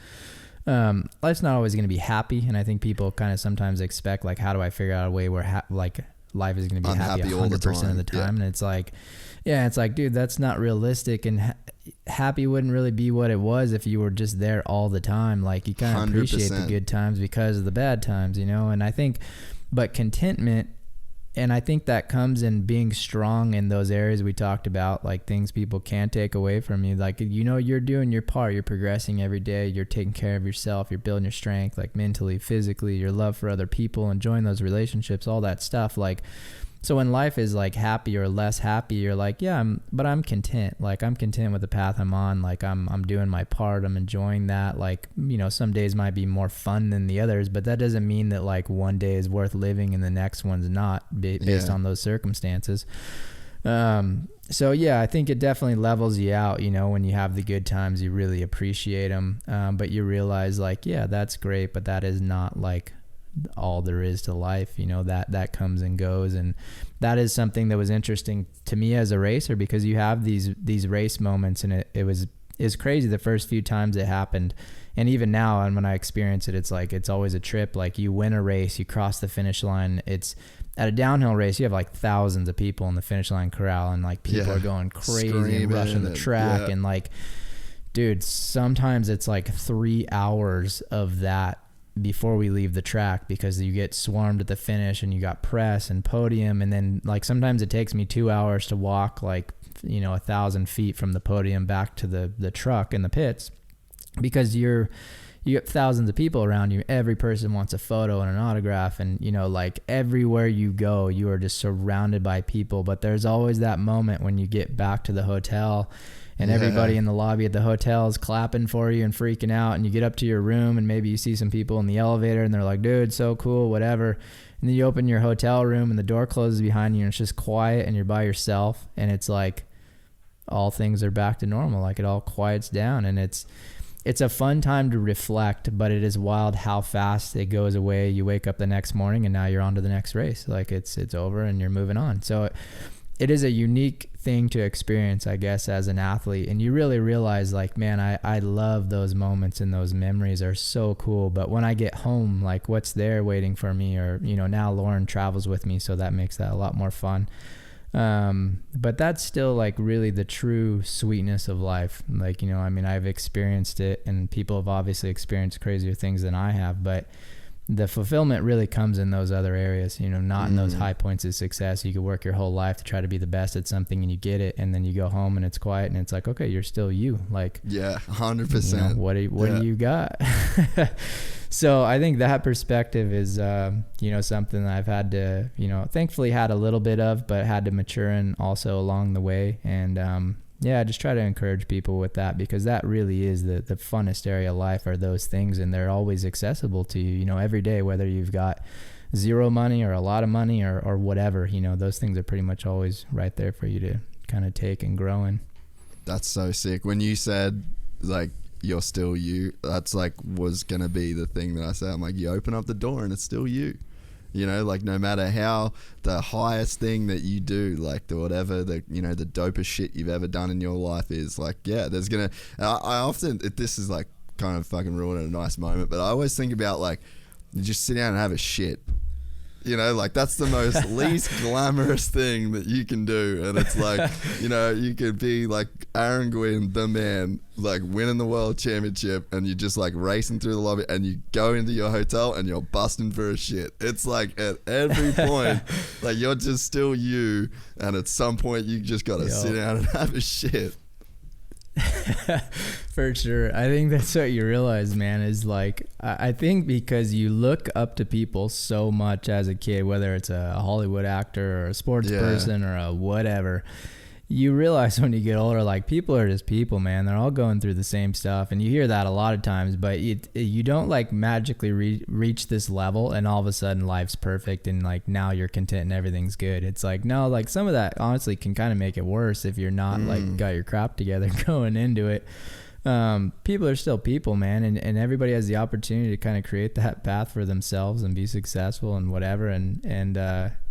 Life's not always going to be happy, and I think people kind of sometimes expect, like, how do I figure out a way where like life is going to be happy 100% of the time? And it's like, dude, that's not realistic. And happy wouldn't really be what it was if you were just there all the time. Like, you kind of appreciate the good times because of the bad times, you know. And I think, but contentment, and I think that comes in being strong in those areas we talked about, like things people can't take away from you. Like, you know, you're doing your part, you're progressing every day, you're taking care of yourself, you're building your strength, like mentally, physically, your love for other people, enjoying those relationships, all that stuff. Like, so when life is like happy or less happy, you're like, yeah, but I'm content. Like, I'm content with the path I'm on. Like, I'm doing my part. I'm enjoying that. Like, you know, some days might be more fun than the others, but that doesn't mean that like one day is worth living and the next one's not based on those circumstances. So yeah, I think it definitely levels you out. You know, when you have the good times, you really appreciate them. But you realize like, yeah, that's great, but that is not like all there is to life. You know, that comes and goes. And that is something that was interesting to me as a racer, because you have these race moments, and it's crazy the first few times it happened. And even now, and when I experience it, it's like, it's always a trip. Like, you win a race, you cross the finish line. It's at a downhill race, you have like thousands of people in the finish line corral, and like people are going crazy and rushing the track. And like, dude, sometimes it's like 3 hours of that before we leave the track, because you get swarmed at the finish and you got press and podium. And then like, sometimes it takes me 2 hours to walk like, you know, 1,000 feet from the podium back to the truck in the pits, because you get thousands of people around you. Every person wants a photo and an autograph, and you know, like everywhere you go, you are just surrounded by people. But there's always that moment when you get back to the hotel, and everybody in the lobby at the hotel is clapping for you and freaking out, and you get up to your room and maybe you see some people in the elevator and they're like, dude, so cool, whatever. And then you open your hotel room and the door closes behind you and it's just quiet and you're by yourself, and it's like all things are back to normal. Like, it all quiets down, and it's a fun time to reflect, but it is wild how fast it goes away. You wake up the next morning and now you're on to the next race. Like, it's over and you're moving on. So it is a unique thing to experience, I guess, as an athlete. And you really realize like, man, I love those moments, and those memories are so cool. But when I get home, like, what's there waiting for me? Or, you know, now Lauren travels with me, so that makes that a lot more fun. But that's still like really the true sweetness of life. Like, you know, I mean, I've experienced it, and people have obviously experienced crazier things than I have, but the fulfillment really comes in those other areas, you know, not in those high points of success. You could work your whole life to try to be the best at something, and you get it, and then you go home and it's quiet, and it's like, okay, you're still you. Like, 100%. You know, what do you got? So I think that perspective is, you know, something that I've had to, you know, thankfully had a little bit of, but had to mature in also along the way. And, I just try to encourage people with that, because that really is the funnest area of life, are those things. And they're always accessible to you, you know, every day, whether you've got zero money or a lot of money or whatever, you know, those things are pretty much always right there for you to kind of take and grow in. That's so sick. When you said like, you're still you, that's like was gonna be the thing that I said. I'm like, you open up the door and it's still you. You know, like, no matter how the highest thing that you do, like the whatever the, you know, the dopest shit you've ever done in your life is, like, yeah, there's gonna, I often, this is like kind of fucking ruining a nice moment, but I always think about like, you just sit down and have a shit, You know, like that's the most least glamorous thing that you can do. And it's like, you know, you could be like Aaron Gwin, the man, like winning the world championship, and you're just like racing through the lobby, and you go into your hotel and you're busting for a shit. It's like at every point, like you're just still you, and at some point you just got to sit down and have a shit. For sure. I think that's what you realize, man, is like, I think because you look up to people so much as a kid, whether it's a Hollywood actor or a sports person or a whatever, you realize when you get older, like people are just people, man. They're all going through the same stuff, and you hear that a lot of times, but you don't like magically reach this level and all of a sudden life's perfect and like now you're content and everything's good. It's like, no, like some of that honestly can kind of make it worse if you're not like got your crap together going into it. People are still people, man, and everybody has the opportunity to kind of create that path for themselves and be successful and whatever,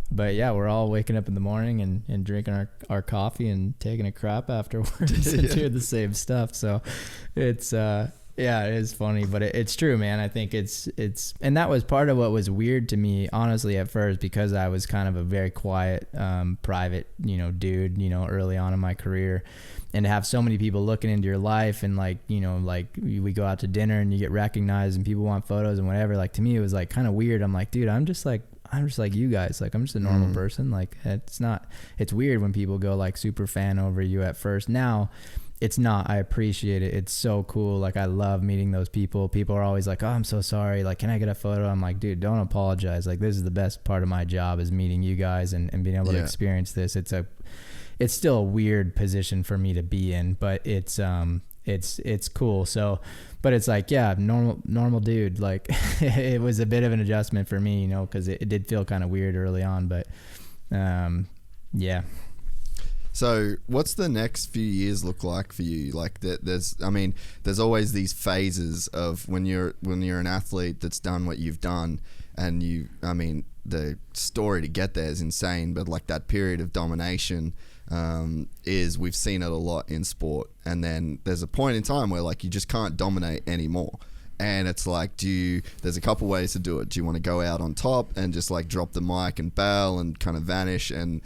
but yeah, we're all waking up in the morning and drinking our coffee and taking a crap afterwards and doing the same stuff. So it's, it is funny, but it's true, man. I think it's, and that was part of what was weird to me, honestly, at first, because I was kind of a very quiet, private, dude, early on in my career, and to have so many people looking into your life and like, like we go out to dinner and you get recognized and people want photos and whatever. Like to me, it was like kind of weird. I'm like, dude, I'm just like you guys. Like, I'm just a normal person. Like, it's weird when people go like super fan over you at first. Now it's not. I appreciate it. It's so cool. Like, I love meeting those people. People are always like, oh, I'm so sorry. Like, can I get a photo? I'm like, dude, don't apologize. Like, this is the best part of my job, is meeting you guys and being able to experience this. It's still a weird position for me to be in, but it's cool. So, but it's like, normal dude. Like it was a bit of an adjustment for me, cause it did feel kind of weird early on, but, yeah. So what's the next few years look like for you? Like there's always these phases of when you're an athlete that's done what you've done, and the story to get there is insane, but like that period of domination, we've seen it a lot in sport, and then there's a point in time where like you just can't dominate anymore, and it's like, there's a couple ways to do it. Do you want to go out on top and just like drop the mic and bail and kind of vanish and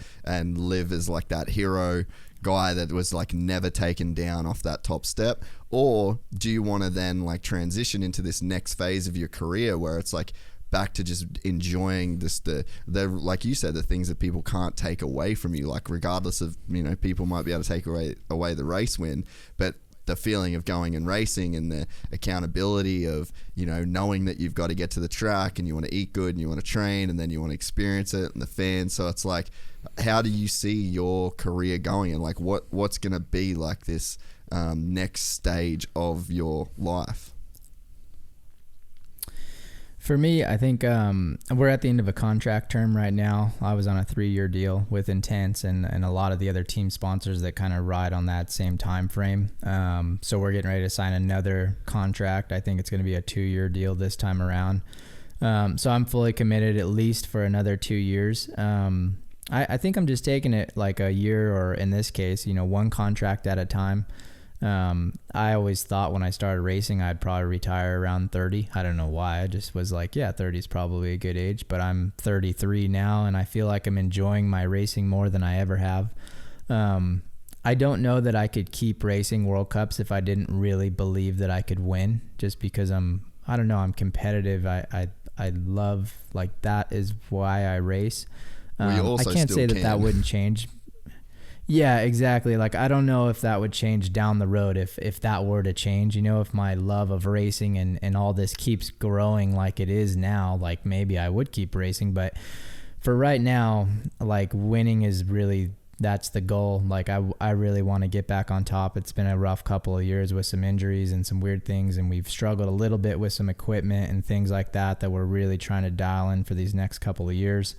live as like that hero guy that was like never taken down off that top step, or do you want to then like transition into this next phase of your career where it's like back to just enjoying this, the like you said, the things that people can't take away from you, like regardless of, people might be able to take away the race win, but the feeling of going and racing and the accountability of, knowing that you've got to get to the track and you want to eat good and you want to train and then you want to experience it, and the fans. So it's like, how do you see your career going, and like what's going to be like this next stage of your life? For me, I think we're at the end of a contract term right now. I was on a 3-year deal with Intense and a lot of the other team sponsors that kind of ride on that same time frame. So we're getting ready to sign another contract. I think it's going to be a 2-year deal this time around. So I'm fully committed at least for another 2 years. I think I'm just taking it like a year, or in this case, one contract at a time. I always thought when I started racing, I'd probably retire around 30. I don't know why. I just was like, 30 is probably a good age, but I'm 33 now and I feel like I'm enjoying my racing more than I ever have. I don't know that I could keep racing World Cups if I didn't really believe that I could win, just because I'm competitive. I love, like, that is why I race. I can't say that wouldn't change. Yeah, exactly. Like, I don't know if that would change down the road if that were to change, if my love of racing and all this keeps growing like it is now, like maybe I would keep racing. But for right now, like, winning is really, that's the goal. Like, I really want to get back on top. It's been a rough couple of years with some injuries and some weird things, and we've struggled a little bit with some equipment and things like that we're really trying to dial in for these next couple of years.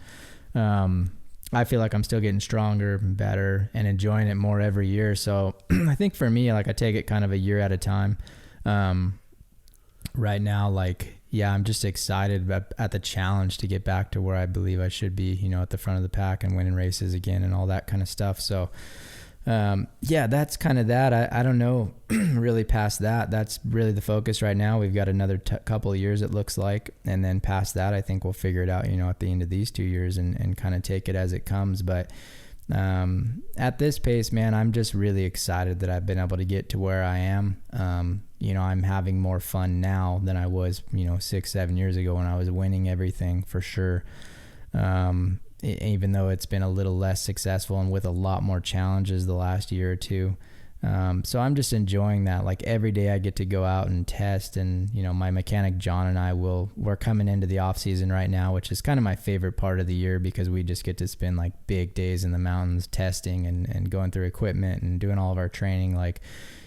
I feel like I'm still getting stronger and better and enjoying it more every year. So I think for me, like, I take it kind of a year at a time. Right now, like, I'm just excited at the challenge to get back to where I believe I should be, at the front of the pack and winning races again and all that kind of stuff. So Yeah, that's kind of that. I don't know really past that. That's really the focus right now. We've got another couple of years, it looks like. And then past that, I think we'll figure it out, at the end of these 2 years and kind of take it as it comes. But at this pace, man, I'm just really excited that I've been able to get to where I am. I'm having more fun now than I was, 6-7 years ago when I was winning everything for sure. Even though it's been a little less successful and with a lot more challenges the last year or two. So I'm just enjoying that. Like every day I get to go out and test, and my mechanic John and I we're coming into the off season right now, which is kind of my favorite part of the year because we just get to spend like big days in the mountains testing and going through equipment and doing all of our training. Like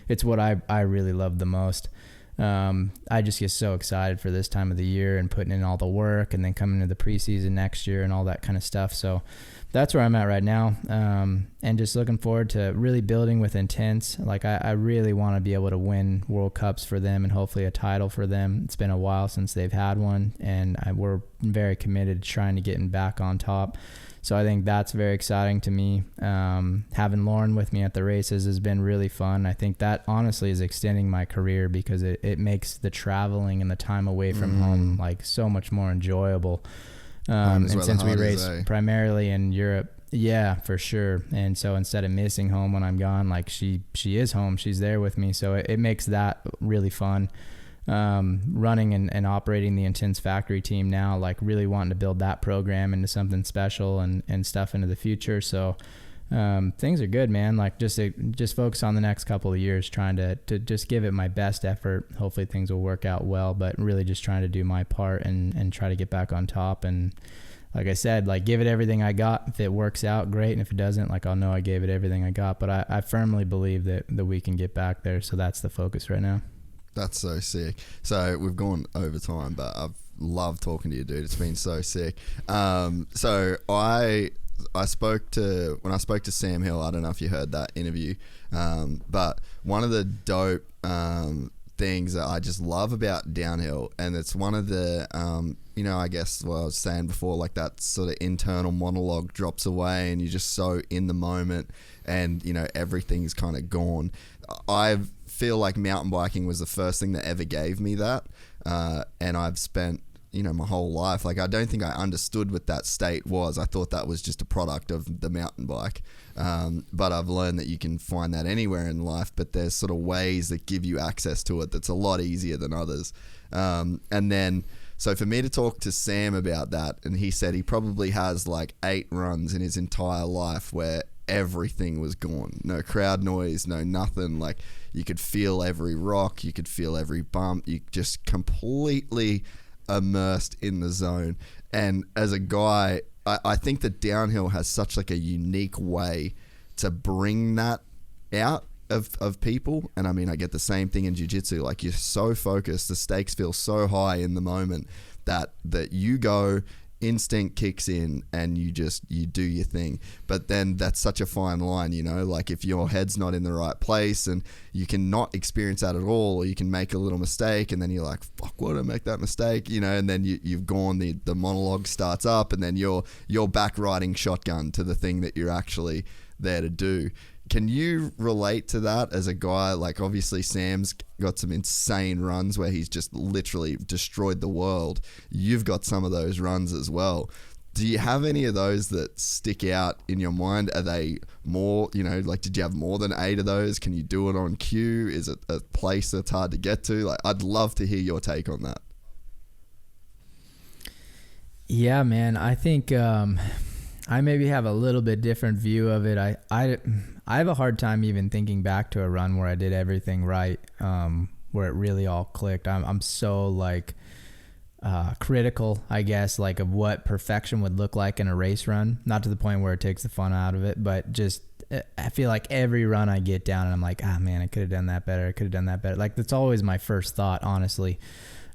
it's what I really love the most. I just get so excited for this time of the year and putting in all the work and then coming to the preseason next year and all that kind of stuff. So that's where I'm at right now. And just looking forward to really building with Intense. Like I really want to be able to win World Cups for them and hopefully a title for them. It's been a while since they've had one, and we're very committed to trying to getting back on top. So I think that's very exciting to me. Having Lauren with me at the races has been really fun. I think that honestly is extending my career because it makes the traveling and the time away from home like so much more enjoyable. And since we race primarily in Europe, yeah, for sure. And so instead of missing home when I'm gone, like she is home, she's there with me. So it makes that really fun. Running and operating the Intense factory team now, like really wanting to build that program into something special and stuff into the future. So things are good, man. Like just focus on the next couple of years, trying to just give it my best effort. Hopefully things will work out well, but really just trying to do my part and try to get back on top. And like I said, like give it everything I got. If it works out, great. And if it doesn't, like I'll know I gave it everything I got, but I firmly believe that we can get back there. So that's the focus right now. That's so sick. So we've gone over time, but I've loved talking to you, dude. It's been so sick. So when I spoke to Sam Hill, I don't know if you heard that interview, but one of the dope things that I just love about downhill, and it's one of the I guess what I was saying before, like that sort of internal monologue drops away and you're just so in the moment and everything's kind of gone. I feel like mountain biking was the first thing that ever gave me that, and I've spent my whole life, like I don't think I understood what that state was. I thought that was just a product of the mountain bike, but I've learned that you can find that anywhere in life, but there's sort of ways that give you access to it that's a lot easier than others. And then so for me to talk to Sam about that, and he said he probably has like 8 runs in his entire life where everything was gone, no crowd noise, no nothing. Like you could feel every rock, you could feel every bump, you just completely immersed in the zone. And as a guy, I think that downhill has such like a unique way to bring that out of people. And I mean, I get the same thing in jiu-jitsu. Like you're so focused, the stakes feel so high in the moment that you go, instinct kicks in and you do your thing. But then that's such a fine line, like if your head's not in the right place, and you can not experience that at all, or you can make a little mistake and then you're like, fuck, why did I make that mistake, and then you've gone, the monologue starts up, and then you're back riding shotgun to the thing that you're actually there to do. Can you relate to that as a guy? Like obviously Sam's got some insane runs where he's just literally destroyed the world. You've got some of those runs as well. Do you have any of those that stick out in your mind? Are they more, like did you have more than 8 of those? Can you do it on cue? Is it a place that's hard to get to? Like I'd love to hear your take on that. Yeah, man. I think I maybe have a little bit different view of it. I have a hard time even thinking back to a run where I did everything right, where it really all clicked. I'm so like critical, I guess, like of what perfection would look like in a race run. Not to the point where it takes the fun out of it, but just I feel like every run I get down and I'm like, man, I could have done that better. I could have done that better. Like that's always my first thought, honestly.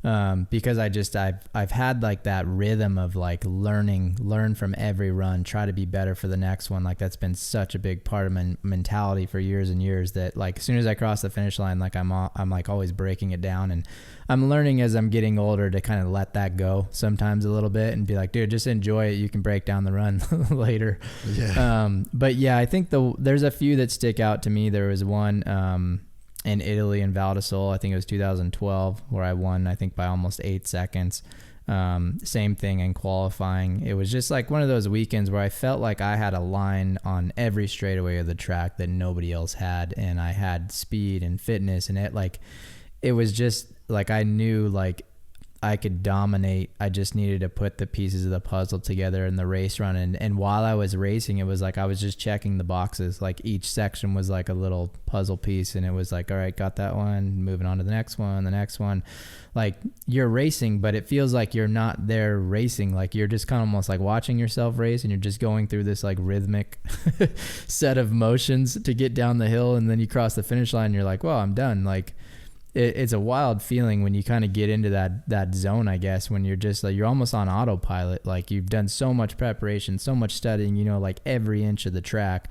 because I've had like that rhythm of like learn from every run, try to be better for the next one. Like that's been such a big part of my mentality for years and years, that like as soon as I cross the finish line, like I'm like always breaking it down, and I'm learning as I'm getting older to kind of let that go sometimes a little bit and be like, dude, just enjoy it. You can break down the run later. Yeah. But yeah, I think there's a few that stick out to me. There was one in Italy in Val di Sole, I think it was 2012, where I won, I think by almost 8 seconds. Same thing in qualifying. It was just like one of those weekends where I felt like I had a line on every straightaway of the track that nobody else had, and I had speed and fitness, and it was just like I knew like I could dominate. I just needed to put the pieces of the puzzle together in the race run. And while I was racing, it was like I was just checking the boxes. Like each section was like a little puzzle piece, and it was like, all right, got that one, moving on to the next one. Like you're racing, but it feels like you're not there racing. Like you're just kind of almost like watching yourself race, and you're just going through this like rhythmic set of motions to get down the hill, and then you cross the finish line and you're like, well, I'm done. Like it's a wild feeling when you kind of get into that zone, I guess, when you're just like, you're almost on autopilot. Like you've done so much preparation, so much studying, you know, like every inch of the track,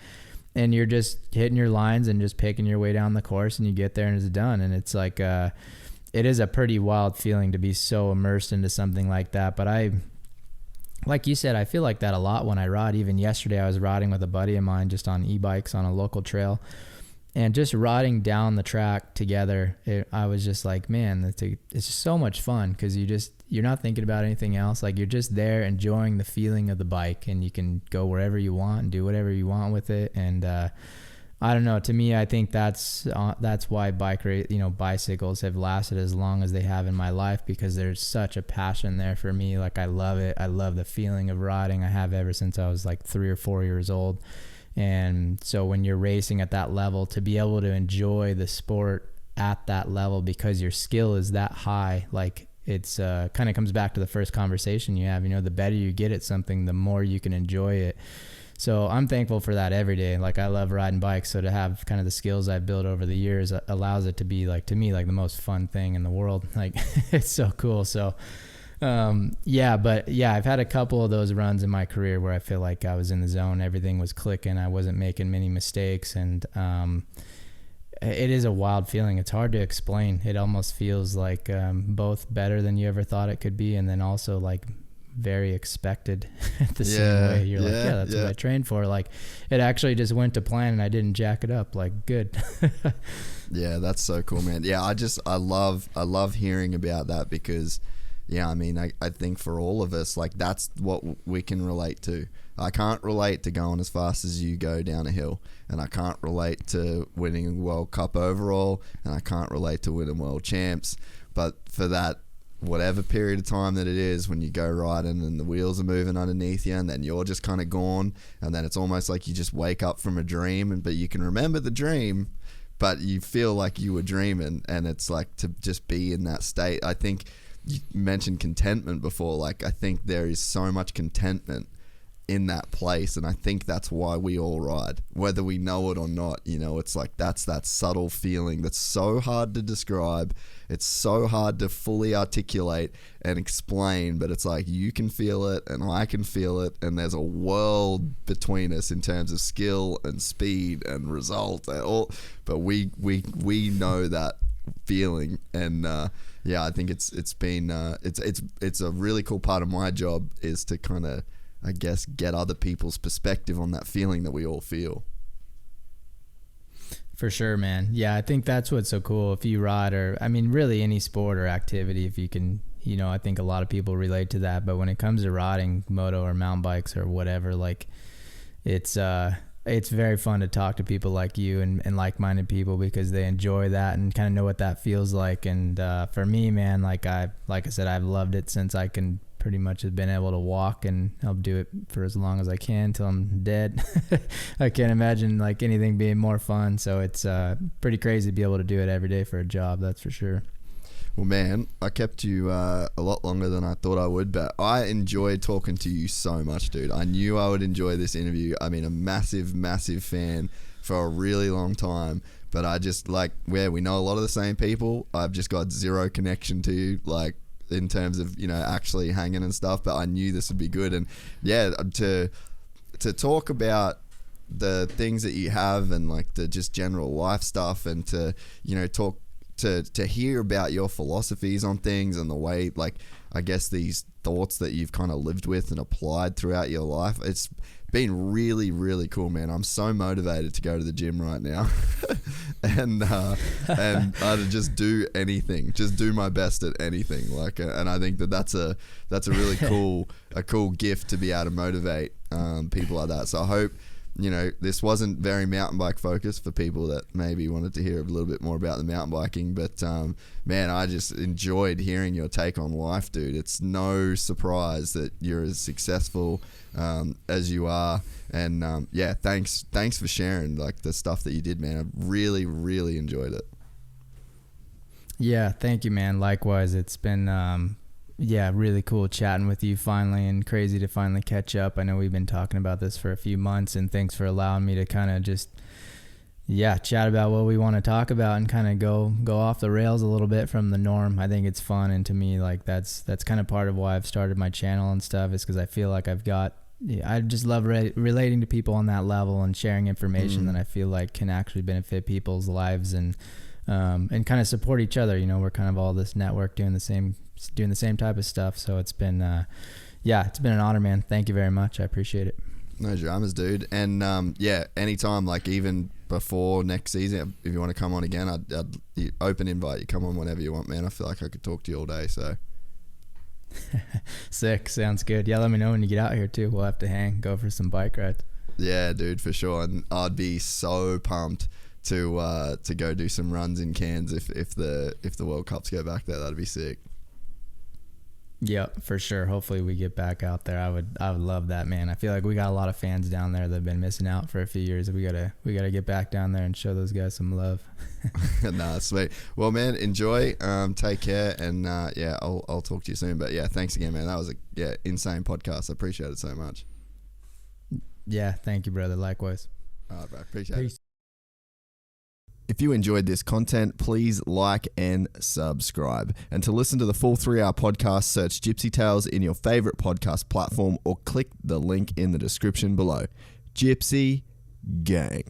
and you're just hitting your lines and just picking your way down the course, and you get there and it's done. And it's like, it is a pretty wild feeling to be so immersed into something like that. But like you said, I feel like that a lot when I ride. Even yesterday, I was riding with a buddy of mine just on e-bikes on a local trail. And just riding down the track together, I was just like, man, it's just so much fun, because you're not thinking about anything else. Like you're just there enjoying the feeling of the bike, and you can go wherever you want and do whatever you want with it. And I don't know. To me, I think that's why bicycles have lasted as long as they have in my life, because there's such a passion there for me. Like I love it. I love the feeling of riding. I have ever since I was like 3 or 4 years old. And so when you're racing at that level, to be able to enjoy the sport at that level because your skill is that high, like it's kind of comes back to the first conversation you have, you know, the better you get at something, the more you can enjoy it. So I'm thankful for that every day. Like I love riding bikes. So to have kind of the skills I've built over the years allows it to be like, to me, like the most fun thing in the world. Like it's so cool. So I've had a couple of those runs in my career where I feel like I was in the zone, everything was clicking, I wasn't making many mistakes, and it is a wild feeling. It's hard to explain. It almost feels like both better than you ever thought it could be, and then also like very expected at the same way. You're like, that's what I trained for. Like it actually just went to plan, and I didn't jack it up. Like good. Yeah, that's so cool, man. Yeah, I love hearing about that, because yeah, I mean, I think for all of us, like that's what we can relate to. I can't relate to going as fast as you go down a hill, and I can't relate to winning a World Cup overall, and I can't relate to winning world champs. But for that, whatever period of time that it is, when you go riding and the wheels are moving underneath you, and then you're just kind of gone, and then it's almost like you just wake up from a dream, but you can remember the dream, but you feel like you were dreaming, and it's like to just be in that state. I think you mentioned contentment before. Like I think there is so much contentment in that place, and I think that's why we all ride, whether we know it or not. You know, it's like that's that subtle feeling that's so hard to describe, it's so hard to fully articulate and explain, but it's like you can feel it and I can feel it, and there's a world between us in terms of skill and speed and result and all, but we know that feeling. And I think it's been it's a really cool part of my job, is to kind of, I guess, get other people's perspective on that feeling that we all feel. For sure, man. Yeah, I think that's what's so cool. If you ride, or I mean really any sport or activity, if you can, you know, I think a lot of people relate to that, but when it comes to riding moto or mountain bikes or whatever, like it's very fun to talk to people like you and like-minded people, because they enjoy that and kind of know what that feels like. And for me, man, like I said, I've loved it since I can pretty much have been able to walk, and I'll do it for as long as I can till I'm dead. I can't imagine like anything being more fun. So it's pretty crazy to be able to do it every day for a job. That's for sure. Well, man, I kept you a lot longer than I thought I would, but I enjoyed talking to you so much, dude. I knew I would enjoy this interview. I mean, a massive, massive fan for a really long time, but I just like where we know a lot of the same people. I've just got zero connection to you, like in terms of, you know, actually hanging and stuff, but I knew this would be good. And yeah, to talk about the things that you have and like the just general life stuff, and to, you know, talk to hear about your philosophies on things and the way, like, I guess these thoughts that you've kind of lived with and applied throughout your life. It's been really, really cool, man. I'm so motivated to go to the gym right now and just do anything, just do my best at anything. Like, and I think that's a really cool gift to be able to motivate people like that. So I hope, you know, this wasn't very mountain bike focused for people that maybe wanted to hear a little bit more about the mountain biking, but man, I just enjoyed hearing your take on life, dude. It's no surprise that you're as successful as you are, and yeah, thanks for sharing like the stuff that you did, man. I really, really enjoyed it. Yeah, thank you, man. Likewise, it's been yeah, really cool chatting with you finally, and crazy to finally catch up. I know we've been talking about this for a few months, and thanks for allowing me to kind of just, yeah, chat about what we want to talk about and kind of go off the rails a little bit from the norm. I think it's fun, and to me, like that's kind of part of why I've started my channel and stuff, is because I feel like I just love relating to people on that level and sharing information that I feel like can actually benefit people's lives, and kind of support each other. You know, we're kind of all this network doing the same type of stuff. So it's been, yeah, it's been an honor, man. Thank you very much. I appreciate it. No dramas, dude. And yeah, anytime, like even before next season, if you want to come on again, I'd open invite. You come on whenever you want, man. I feel like I could talk to you all day. So sick. Sounds good. Yeah, let me know when you get out here too. We'll have to go for some bike rides. Yeah, dude, for sure. And I'd be so pumped to go do some runs in Cairns if the World Cups go back there. That'd be sick. Yeah, for sure. Hopefully we get back out there. I would love that, man. I feel like we got a lot of fans down there that have been missing out for a few years. We gotta get back down there and show those guys some love. Nah, sweet. Well, man, enjoy. Take care, and yeah, I'll talk to you soon. But yeah, thanks again, man. That was a insane podcast. I appreciate it so much. Yeah, thank you, brother. Likewise. All right, bro. Appreciate it. If you enjoyed this content, please like and subscribe. And to listen to the full 3-hour podcast, search Gypsy Tales in your favorite podcast platform or click the link in the description below. Gypsy Gang.